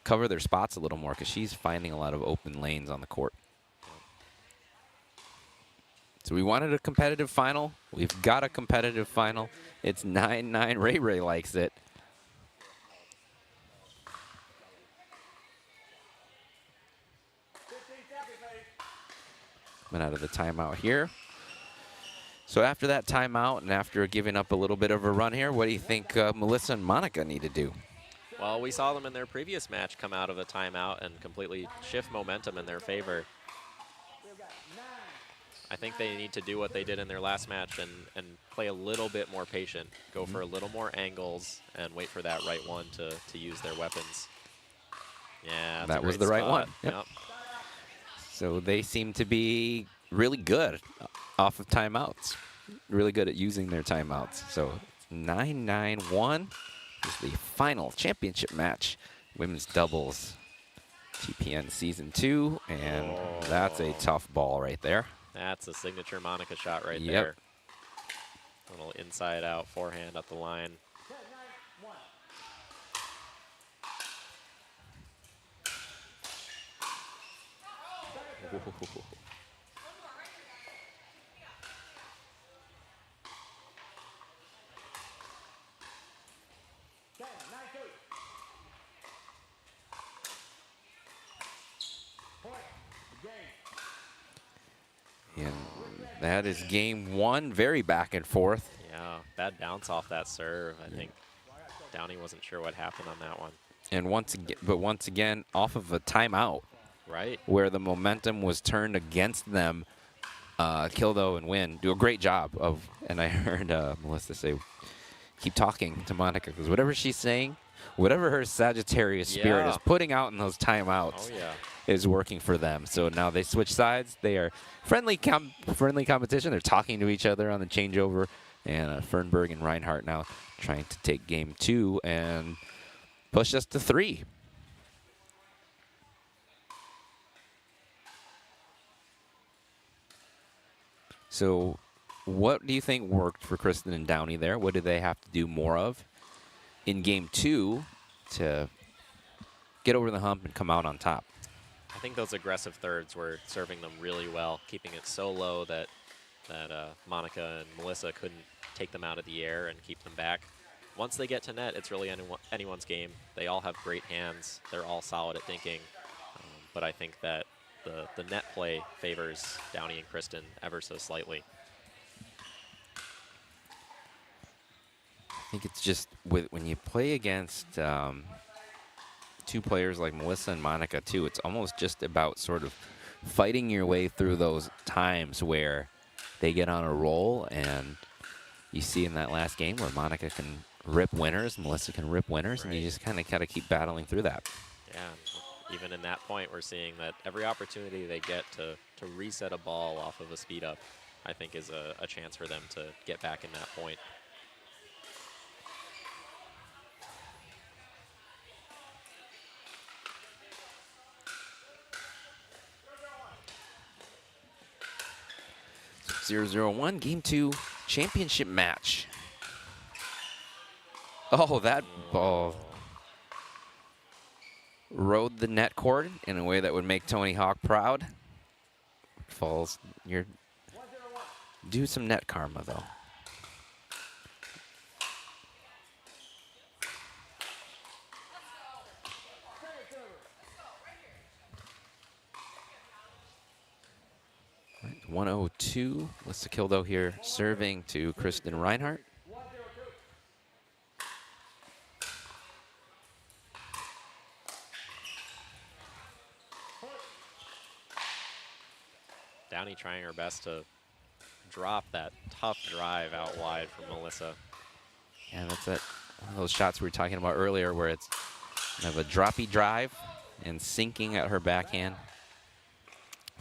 cover their spots a little more because she's finding a lot of open lanes on the court. So we wanted a competitive final. We've got a competitive final. It's 9-9. Ray Ray likes it. Coming out of the timeout here. So after that timeout and after giving up a little bit of a run here, what do you think Melissa and Monica need to do? Well, we saw them in their previous match come out of a timeout and completely shift momentum in their favor. I think they need to do what they did in their last match and play a little bit more patient, go for a little more angles, and wait for that right one to use their weapons. Yeah, that was the right one. Yep. So they seem to be really good off of timeouts, really good at using their timeouts. So 9-9-1 is the final championship match, women's doubles, TPN Season 2, and that's a tough ball right there. That's a signature Monica shot right there. Little inside-out forehand up the line. And that is game one, very back and forth. Yeah, bad bounce off that serve. I think Downey wasn't sure what happened on that one. And once again, off of a timeout. Right. Where the momentum was turned against them, Kildo and Wynn do a great job of, and I heard Melissa say, keep talking to Monica, because whatever she's saying, whatever her Sagittarius spirit is putting out in those timeouts is working for them. So now they switch sides. They are friendly competition. They're talking to each other on the changeover. And Fernberg and Reinhardt now trying to take game two and push us to 3. So what do you think worked for Kristen and Downey there? What did they have to do more of in game 2 to get over the hump and come out on top? I think those aggressive thirds were serving them really well, keeping it so low that Monica and Melissa couldn't take them out of the air and keep them back. Once they get to net, it's really anyone's game. They all have great hands. They're all solid at dinking. But I think that the net play favors Downey and Kristen ever so slightly. I think it's just when you play against two players like Melissa and Monica too, it's almost just about sort of fighting your way through those times where they get on a roll, and you see in that last game where Monica can rip winners, Melissa can rip winners, and you just kind of gotta keep battling through that. Yeah, even in that point, we're seeing that every opportunity they get to reset a ball off of a speed up, I think is a chance for them to get back in that point. So 0-0-1, game 2, championship match. Oh, that ball rode the net cord in a way that would make Tony Hawk proud. Falls, you're do some net karma though. Right, 102. Melissa Kildo here serving to Kristen Reinhardt. Downey trying her best to drop that tough drive out wide from Melissa. Yeah, that's one of those shots we were talking about earlier where it's kind of a droppy drive and sinking at her backhand.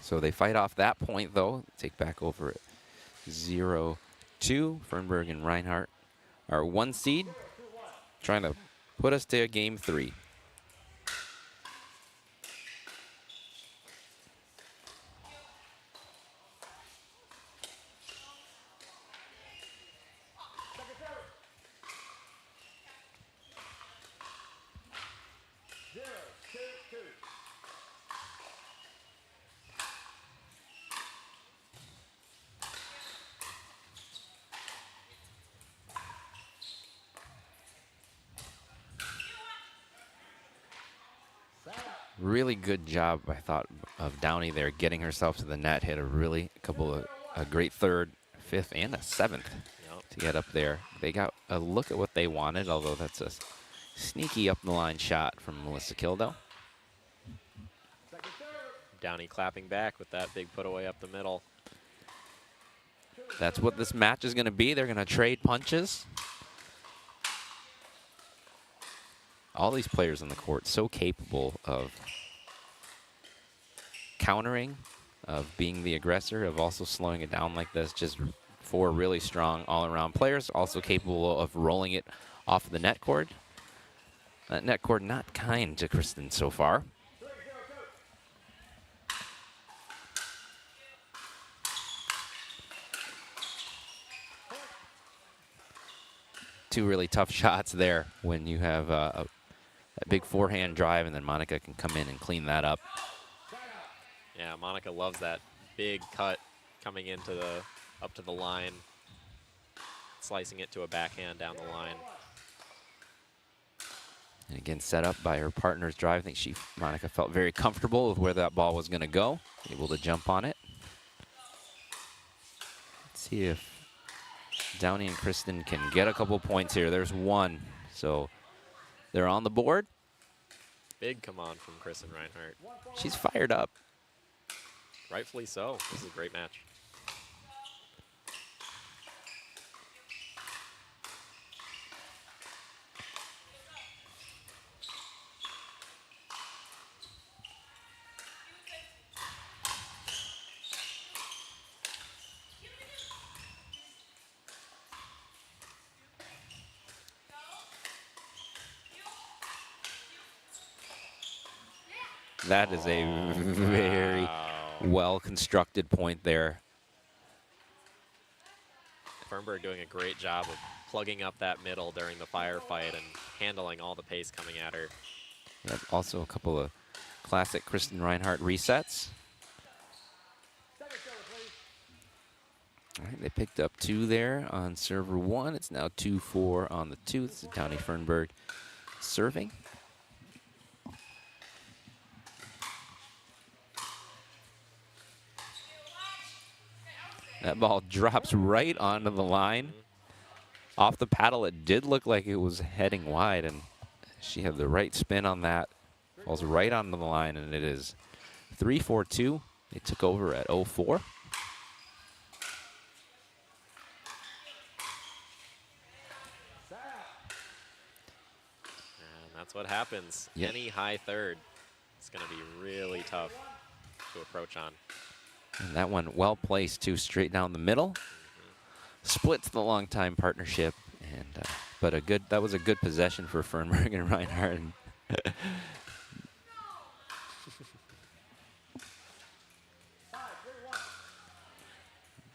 So they fight off that point, though. Take back over at 0-2. Fernberg and Reinhardt are 1 seed, trying to put us to game 3. Really good job, I thought, of Downey there, getting herself to the net, hit a great third, fifth, and a seventh to get up there. They got a look at what they wanted, although that's a sneaky up the line shot from Melissa Kildo. Downey clapping back with that big put away up the middle. That's what this match is going to be. They're going to trade punches. All these players on the court so capable of countering, of being the aggressor, of also slowing it down like this. Just four really strong all-around players, also capable of rolling it off the net cord. That net cord not kind to Kristen so far. Two really tough shots there when you have that big forehand drive, and then Monica can come in and clean that up. Yeah, Monica loves that big cut coming into up to the line, slicing it to a backhand down the line. And again, set up by her partner's drive. I think Monica felt very comfortable with where that ball was going to go, able to jump on it. Let's see if Downey and Kristen can get a couple points here. There's one, so they're on the board. Big come on from Kristen Reinhardt. She's fired up. Rightfully so. This is a great match. That is a very well-constructed point there. Fernberg doing a great job of plugging up that middle during the firefight and handling all the pace coming at her. Yeah, also a couple of classic Kristen Reinhardt resets. All right, they picked up two there on server one. It's now 2-4 on the two. This is Downey Fernberg serving. That ball drops right onto the line. Off the paddle, it did look like it was heading wide, and she had the right spin on that. Falls right onto the line, and it is 3-4-2. They took over at 0-4. And that's what happens. Yep. Any high third, it's going to be really tough to approach on. And that one well placed too, straight down the middle. Splits the long-time partnership, and but that was a good possession for Fernberg and Reinhardt.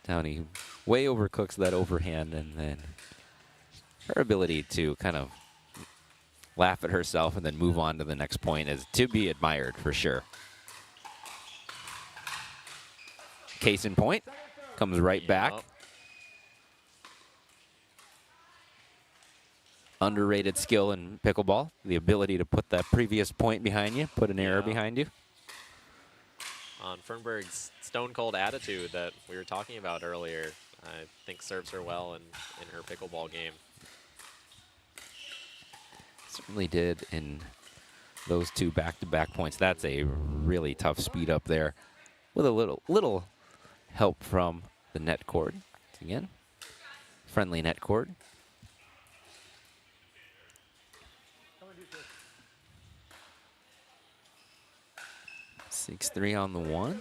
Downey way overcooks that overhand, and then her ability to kind of laugh at herself and then move on to the next point is to be admired for sure. Case in point, comes right back. Underrated skill in pickleball, the ability to put that previous point behind you, put an error behind you. On Fernberg's stone cold attitude that we were talking about earlier, I think serves her well in her pickleball game. Certainly did in those two back-to-back points. That's a really tough speed up there with a little help from the net cord. Again, friendly net cord. Six-three on the one.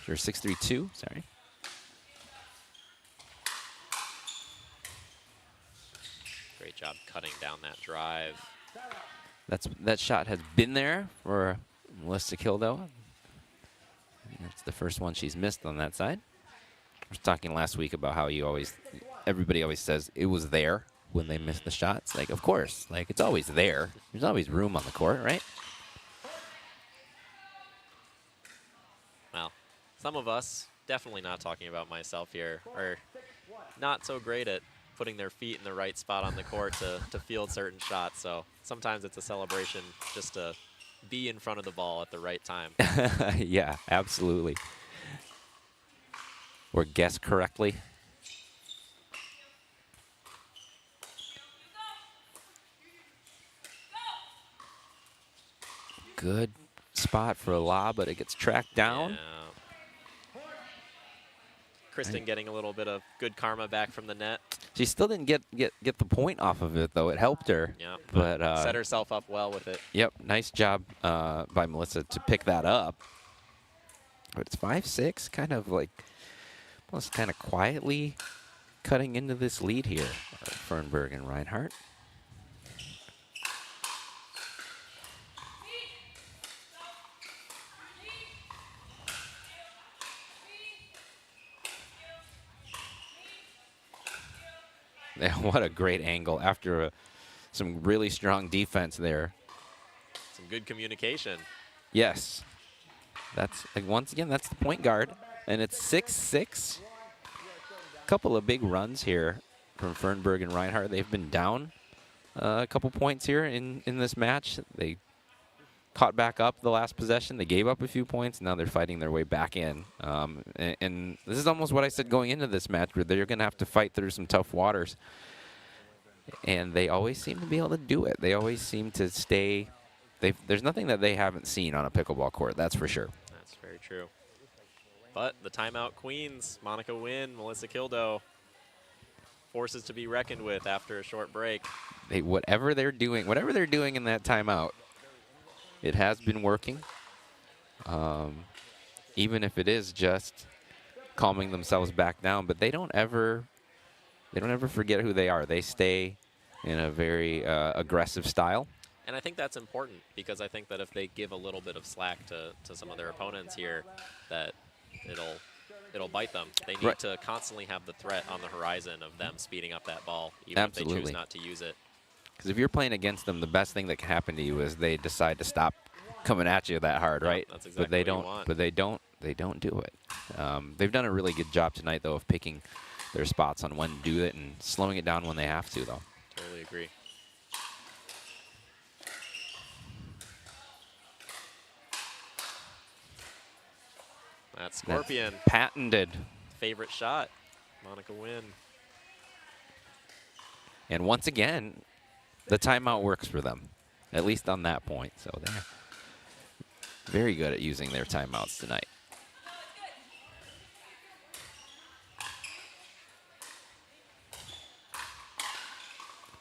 Or 6-3-2, sorry. Great job cutting down that drive. That shot has been there for Melissa Kildo. That's the first one she's missed on that side. I was talking last week about how everybody always says it was there when they miss the shots. Like, of course, like it's always there. There's always room on the court, right? Well, some of us, definitely not talking about myself here, are not so great at putting their feet in the right spot on the court to field certain shots. So sometimes it's a celebration just to be in front of the ball at the right time. Yeah, absolutely. Or guess correctly. Good spot for a lob, but it gets tracked down. Yeah. Kristen getting a little bit of good karma back from the net. She still didn't get the point off of it, though. It helped her. Yeah, but set herself up well with it. Yep, nice job by Melissa to pick that up. But it's 5-6, kind of like almost kind of quietly cutting into this lead here. Fernberg and Reinhardt. Yeah, what a great angle after some really strong defense there. Some good communication. Yes. That's, once again, that's the point guard. And it's 6-6. Couple of big runs here from Fernberg and Reinhardt. They've been down a couple points here in this match. They caught back up the last possession. They gave up a few points. Now they're fighting their way back in. And this is almost what I said going into this match, where they're going to have to fight through some tough waters. And they always seem to be able to do it. They always seem to stay. There's nothing that they haven't seen on a pickleball court, that's for sure. That's very true. But the timeout queens, Monica Wynn, Melissa Kildo, forces to be reckoned with after a short break. Whatever they're doing in that timeout, it has been working. Even if it is just calming themselves back down, but they don't ever forget who they are. They stay in a very aggressive style. And I think that's important, because I think that if they give a little bit of slack to some of their opponents here, that it'll bite them. They need to constantly have the threat on the horizon of them speeding up that ball, even if they choose not to use it. Because if you're playing against them, the best thing that can happen to you is they decide to stop coming at you that hard, right? That's exactly what you want. But they don't do it. They've done a really good job tonight, though, of picking their spots on when to do it and slowing it down when they have to, though. Totally agree. That Scorpion. That's patented. Favorite shot, Monica Wynn. And once again, the timeout works for them, at least on that point. So they're very good at using their timeouts tonight.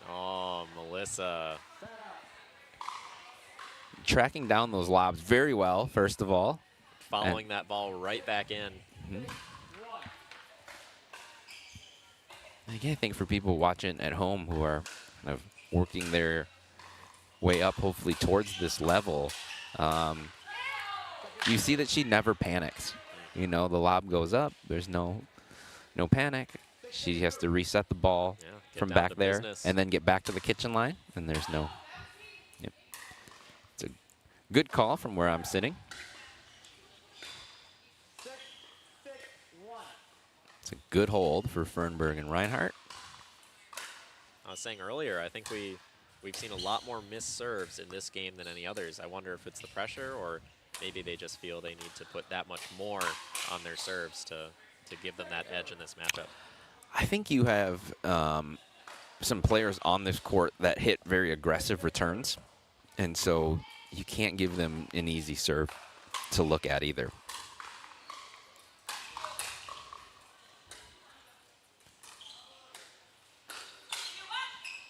Oh, Melissa. Tracking down those lobs very well, first of all. Following that ball right back in. Again, I think for people watching at home who are kind of working their way up, hopefully towards this level, you see that she never panics. You know, the lob goes up. There's no panic. She has to reset the ball from back there and then get back to the kitchen line. And there's no. Yep. It's a good call from where I'm sitting. It's a good hold for Fernberg and Reinhardt. I was saying earlier, I think we've seen a lot more missed serves in this game than any others. I wonder if it's the pressure, or maybe they just feel they need to put that much more on their serves to give them that edge in this matchup. I think you have some players on this court that hit very aggressive returns, and so you can't give them an easy serve to look at either.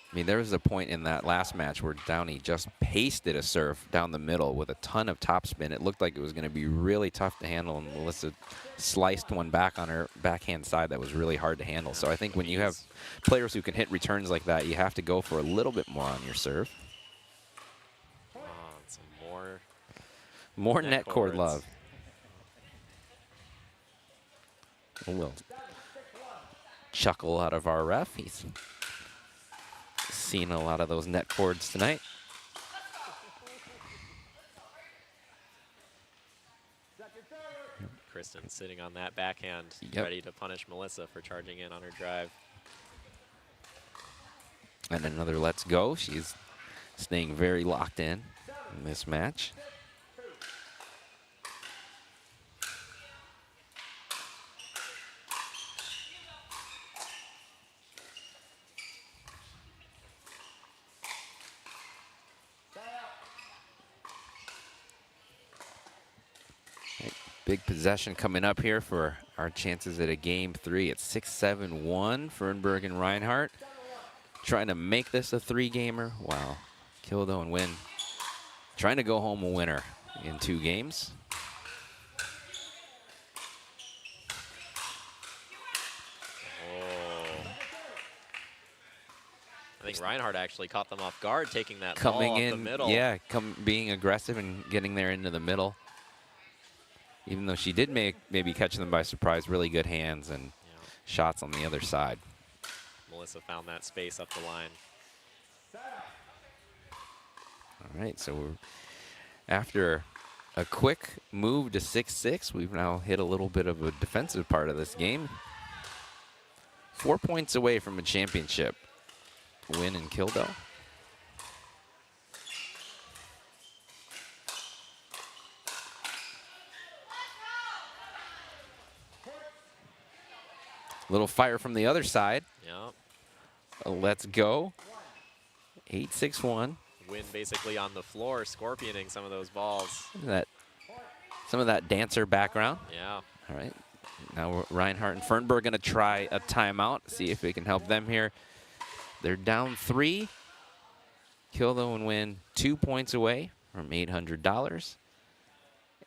I mean, there was a point in that last match where Downey just pasted a serve down the middle with a ton of topspin. It looked like it was going to be really tough to handle, and Melissa sliced one back on her backhand side that was really hard to handle. So I think when you have players who can hit returns like that, you have to go for a little bit more on your serve. Some more net cord love. We'll chuckle out of our ref. He's seen a lot of those net cords tonight. Kristen sitting on that backhand, ready to punish Melissa for charging in on her drive. And another let's go. She's staying very locked in. in this match. Big possession coming up here for our chances at a game 3. It's 6-7-1, Fernberg and Reinhardt. Trying to make this a 3-gamer. Wow. Kildo and Wynn trying to go home a winner in 2 games. I think Reinhardt actually caught them off guard, taking that Coming ball in, off the middle. yeah, being aggressive and getting there into the middle. Even though she did maybe catch them by surprise, really good hands and shots on the other side. Melissa found that space up the line. All right, so we're after a quick move to 6-6, we've now hit a little bit of a defensive part of this game. 4 points away from a championship win in Kildo. Little fire from the other side. Yeah. Let's go. 8-6-1. Wynn basically on the floor, scorpioning some of those balls. Some of that dancer background. Yeah. All right. Now Reinhardt and Fernberg going to try a timeout, see if we can help them here. They're down 3. Kildo and Wynn 2 points away from $800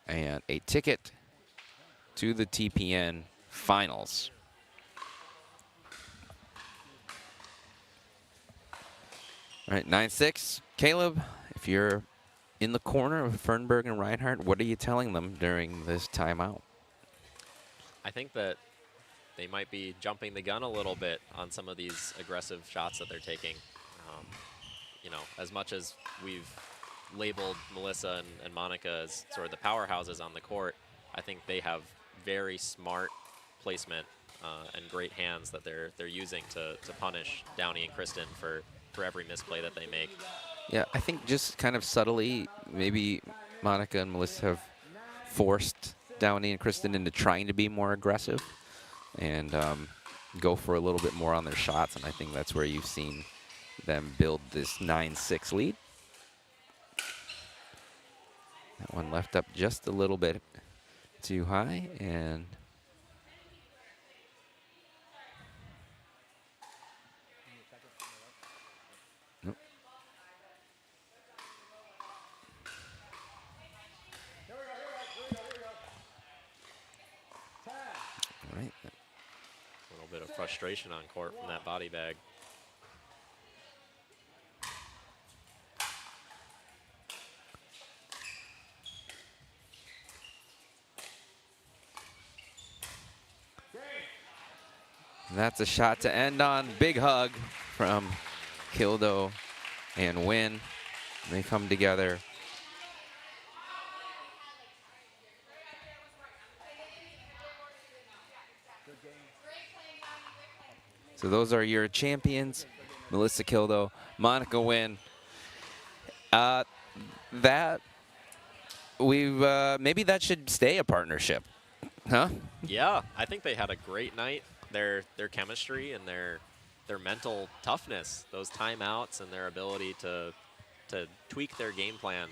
and a ticket to the TPN finals. All right, 9-6. Caleb, if you're in the corner of Fernberg and Reinhardt, what are you telling them during this timeout? I think that they might be jumping the gun a little bit on some of these aggressive shots that they're taking. You know, as much as we've labeled Melissa and Monica as sort of the powerhouses on the court, I think they have very smart placement and great hands that they're using to punish Downey and Kristen for every misplay that they make. Yeah, I think just kind of subtly, maybe Monica and Melissa have forced Downey and Kristen into trying to be more aggressive and go for a little bit more on their shots, and I think that's where you've seen them build this 9-6 lead. That one left up just a little bit too high, and nope. All right. A little bit of frustration on court from that body bag. That's a shot to end on. Big hug from Kildo and Wynn. They come together. So those are your champions, Melissa Kildo, Monica Wynn. Maybe that should stay a partnership, huh? Yeah, I think they had a great night. Their chemistry and their mental toughness, those timeouts and their ability to tweak their game plan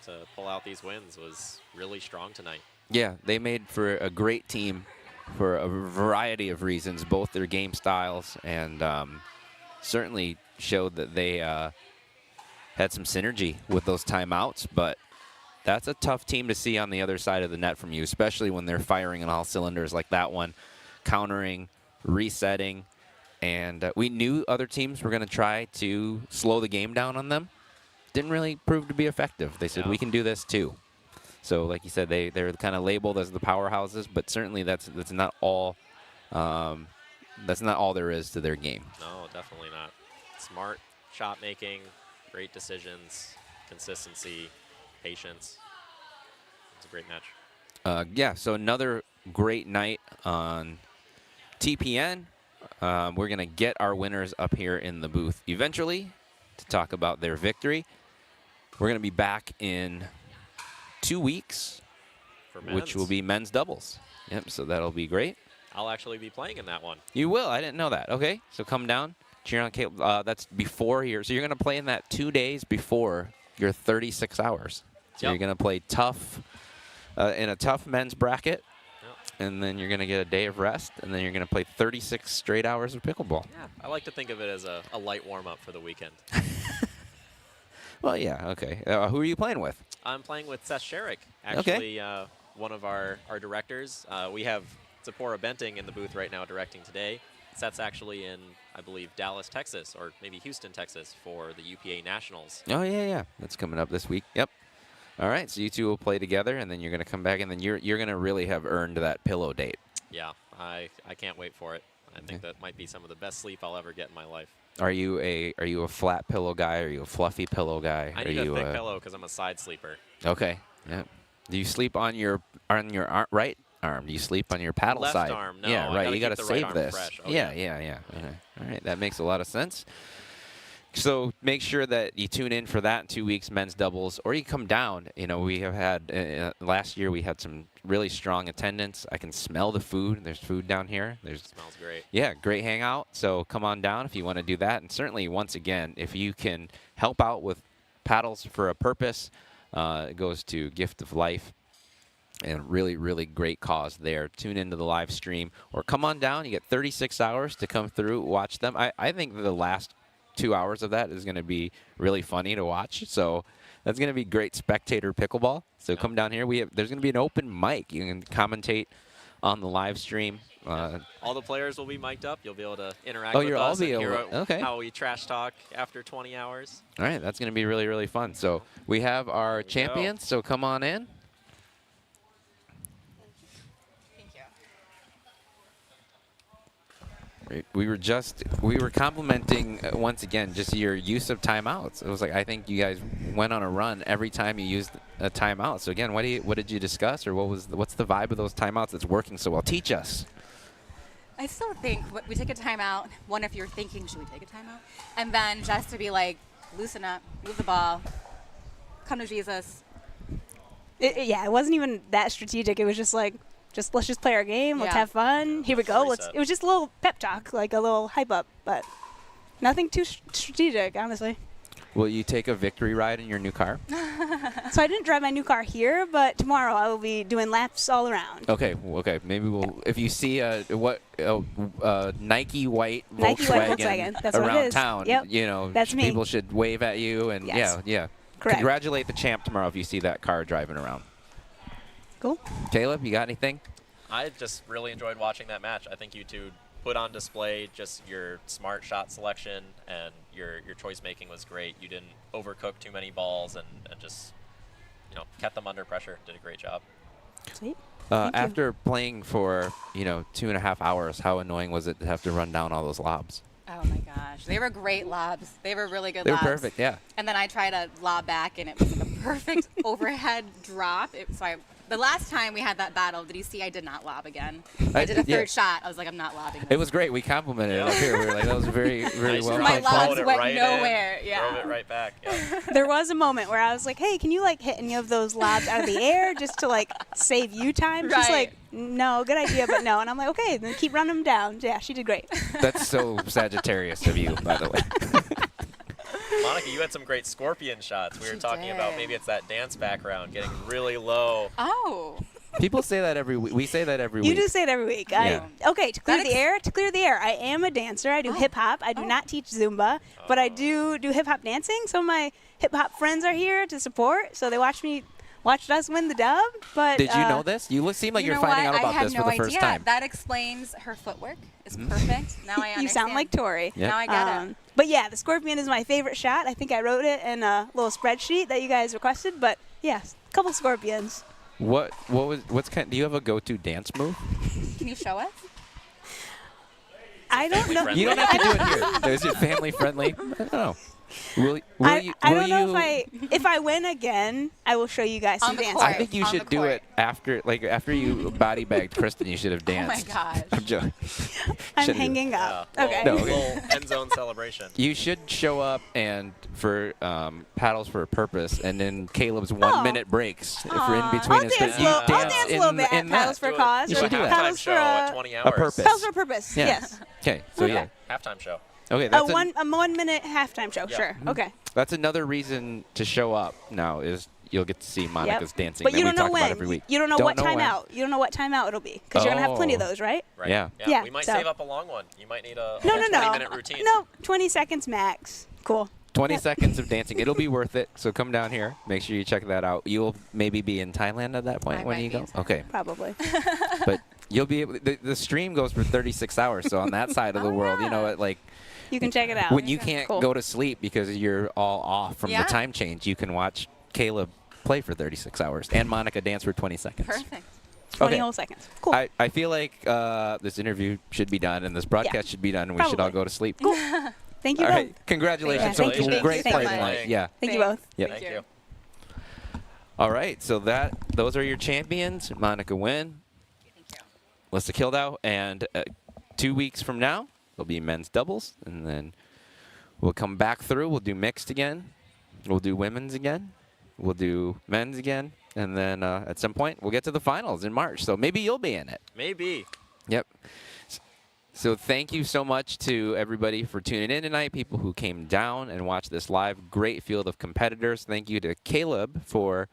to pull out these wins was really strong tonight. Yeah, they made for a great team for a variety of reasons, both their game styles and certainly showed that they had some synergy with those timeouts, but that's a tough team to see on the other side of the net from you, especially when they're firing on all cylinders like that one, countering, resetting, and we knew other teams were going to try to slow the game down on them. Didn't really prove to be effective. They said, we can do this too. So like you said, they're kind of labeled as the powerhouses, but certainly that's not all there is to their game. No, definitely not. Smart shot making, great decisions, consistency, patience. It's a great match. Yeah, so another great night on TPN. We're going to get our winners up here in the booth eventually to talk about their victory. we're going to be back in 2 weeks, For which men's. will be men's doubles. Yep, so that'll be great. I'll actually be playing in that one. You will? I didn't know that. Okay, so come down, cheer on Caleb. That's before here. So you're going to play in that 2 days before your 36 hours. So Yep. you're going to play tough in a tough men's bracket, Yep. and then you're going to get a day of rest, and then you're going to play 36 straight hours of pickleball. Yeah, I like to think of it as a light warm-up for the weekend. Well, yeah, okay. Who are you playing with? I'm playing with Seth Sherrick, actually one of our directors. We have Zipporah Benting in the booth right now directing today. Seth's actually in, I believe, Dallas, Texas, or maybe Houston, Texas, for the UPA Nationals. Oh, yeah. That's coming up this week. Yep. All right, so you two will play together, and then you're going to come back, and then you're going to really have earned that pillow date. Yeah, I can't wait for it. I think that might be some of the best sleep I'll ever get in my life. Are you a flat pillow guy? Are you a fluffy pillow guy? I need a thick pillow because I'm a side sleeper. Okay. Yeah. Do you sleep on your right arm? Do you sleep on your paddle Left side? arm, no. Yeah, I right. gotta You got to keep the right save arm this. fresh. Oh, yeah. yeah. Okay. All right. That makes a lot of sense. So make sure that you tune in for that in 2 weeks, men's doubles, or you come down. You know, we have had last year we had some really strong attendance. I can smell the food. There's food down here. Smells great. Yeah, great hangout. So come on down if you want to do that. And certainly, once again, if you can help out with Paddles for a Purpose, it goes to Gift of Life. And really, really great cause there. Tune into the live stream or come on down. You get 36 hours to come through, watch them. I think the last 2 hours of that is going to be really funny to watch. So that's going to be great spectator pickleball. So come down here. There's going to be an open mic. You can commentate on the live stream. All the players will be mic'd up. You'll be able to interact Oh, with you'll us all be and hear able to- okay. how we trash talk after 20 hours. All right, that's going to be really, really fun. So we have our champions, so come on in. We were complimenting once again just your use of timeouts. It was like I think you guys went on a run every time you used a timeout. So again, what did you discuss, or what's the vibe of those timeouts that's working so well? Teach us. I still think we take a timeout. One, if you're thinking, should we take a timeout? And then just to be like, loosen up, move the ball, come to Jesus. It wasn't even that strategic. It was just like, let's just play our game. Let's Yeah. have fun. Here we go. It was just a little pep talk, like a little hype up, but nothing too strategic, honestly. Will you take a victory ride in your new car? So I didn't drive my new car here, but tomorrow I will be doing laps all around. Okay. Maybe we'll. If you see Nike white Volkswagen, That's what it around is. town, Yep. That's me. people should wave at you and Yes. yeah. Correct. Congratulate the champ tomorrow if you see that car driving around. Cool. Caleb, you got anything? I just really enjoyed watching that match. I think you two put on display just your smart shot selection, and your choice making was great. You didn't overcook too many balls and just kept them under pressure. Did a great job. Sweet. After playing for 2.5 hours, how annoying was it to have to run down all those lobs? Oh my gosh, they were great lobs. They were really good They were lobs. perfect, yeah. And then I tried to lob back, and it was like a perfect overhead drop. The last time we had that battle, did you see I did not lob again? I did a third shot. I was like, I'm not lobbing. It was great. We complimented it up here. We were like, that was very, very well My played. lobs went nowhere. Yeah. Drove it right back. Yeah. There was a moment where I was like, hey, can you hit any of those lobs out of the air just to save you time? She's like, no, good idea, but no. And I'm like, okay, then keep running them down. Yeah, she did great. That's so Sagittarius of you, by the way. Monica, you had some great scorpion shots. We were talking about maybe it's that dance background getting really low. Oh. People say that every week. We say that every week. You do say it every week. Yeah. Okay, to clear the air, I am a dancer. I do hip hop. I do not teach Zumba, but I do hip hop dancing. Some of my hip hop friends are here to support, so they watched us win the dub. But did you know this? You seem like you're finding out about this for the first time. That explains her footwork. It's perfect. Now I understand. You sound like Tori. Yep. Now I get it. But yeah, the scorpion is my favorite shot. I think I wrote it in a little spreadsheet that you guys requested. But yeah, a couple scorpions. Do you have a go-to dance move? Can you show us? I don't know. You don't have to do it here. Is it family friendly? I don't know. I don't know if I win again, I will show you guys some dancing. I think you should do it after you body bagged Kristen. You should have danced. Oh my gosh. I'm joking. I'm hanging up. Yeah. Okay. No, Little end zone celebration. You should show up and for paddles for a purpose, and then Caleb's 1 minute breaks if we're in between. I'll dance a little bit at paddles for a cause. You should do that. Paddles for at 20 hours. A purpose. Paddles for a purpose. Yeah. Yes. Okay. So yeah. Halftime show. Okay. A That's 1 minute halftime show. Yeah. Sure. Okay. That's another reason to show up now is you'll get to see Monica's dancing But that you we don't know talk about when. every week. You don't know what when. timeout. You don't know what timeout it'll be because you're gonna have plenty of those, right? Right. Yeah. Yeah, We might so- save up a long one. You might need a No. 20-minute routine. No, 20 seconds max. Cool. 20 seconds of dancing. It'll be worth it. So come down here. Make sure you check that out. You'll maybe be in Thailand at that point I when might you be go. in Okay. Probably. But you'll be able. The stream goes for 36 hours. So on that side of the world, you know, like You can check it out. when you can't Cool. go to sleep because you're all off from Yeah. the time change, you can watch Caleb play for 36 hours and Monica dance for 20 seconds. Perfect. 20 Okay. whole seconds. Cool. I feel like this interview should be done and this broadcast should be done and we should all Probably. go to sleep. Cool. Thank you All both. right. Congratulations. Thank you. So Thank great you play so much. tonight. Yeah. Thank you both. Yep. Thank you. All right. So those are your champions. Monica Wynn, Lissa Kildow, and 2 weeks from now there'll be men's doubles, and then we'll come back through. We'll do mixed again. We'll do women's again. We'll do men's again, and then at some point we'll get to the finals in March. So maybe you'll be in it. Maybe. Yep. So thank you so much to everybody for tuning in tonight, people who came down and watched this live. Great field of competitors. Thank you to Caleb for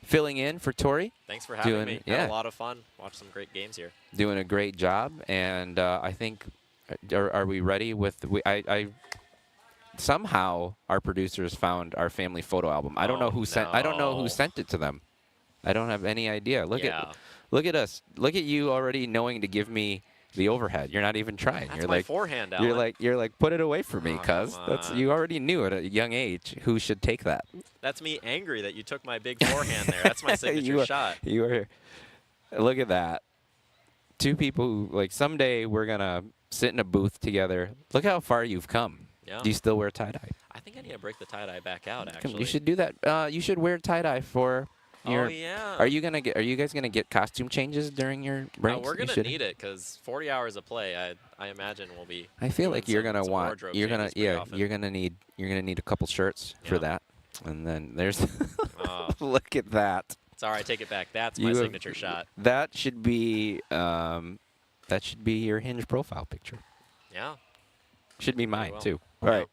filling in for Tori. Thanks for having me. Yeah, Had a lot of fun. Watched some great games here. doing a great job. And I think, are we ready with, I somehow our producers found our family photo album. I don't know who sent, I don't know who sent it to them. I don't have any idea. Look at us. Look at you already knowing to give me the overhead. You're not even trying. That's you're my like forehand, you're like put it away from me, cuz that's on. you already knew at a young age who should take that. That's me angry that you took my big forehand there. That's my signature shot. You are. Look at that. Two people who like someday we're gonna sit in a booth together. Look how far you've come. Yeah. Do you still wear tie dye? I think I need to break the tie dye back out. Actually, You should do that. You should wear tie dye for. Your, Oh yeah. Are you guys gonna get costume changes during your breaks? We're You gonna should. need it because 40 hours of play. I imagine we'll be. I feel doing like you're some gonna want. wardrobe You're gonna changes pretty yeah. often. You're gonna need a couple shirts for Yeah. that. And then there's. Oh. Look at that. Sorry, I take it back. That's my signature shot. That should be. That should be your Hinge profile picture. Yeah. Should be mine well. too. All right.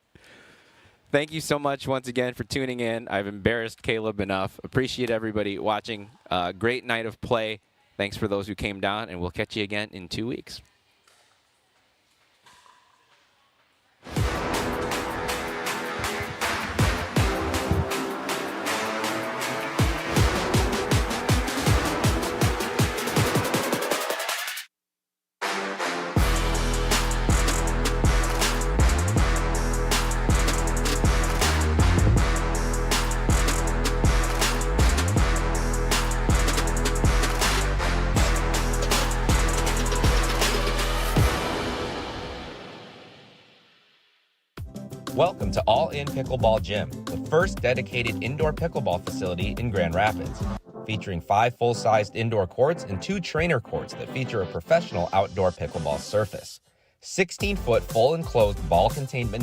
Thank you so much once again for tuning in. I've embarrassed Caleb enough. Appreciate everybody watching. Great night of play. Thanks for those who came down, and we'll catch you again in 2 weeks. Welcome to All In Pickleball Gym, the first dedicated indoor pickleball facility in Grand Rapids, featuring 5 full-sized indoor courts and 2 trainer courts that feature a professional outdoor pickleball surface. 16-foot full enclosed ball containment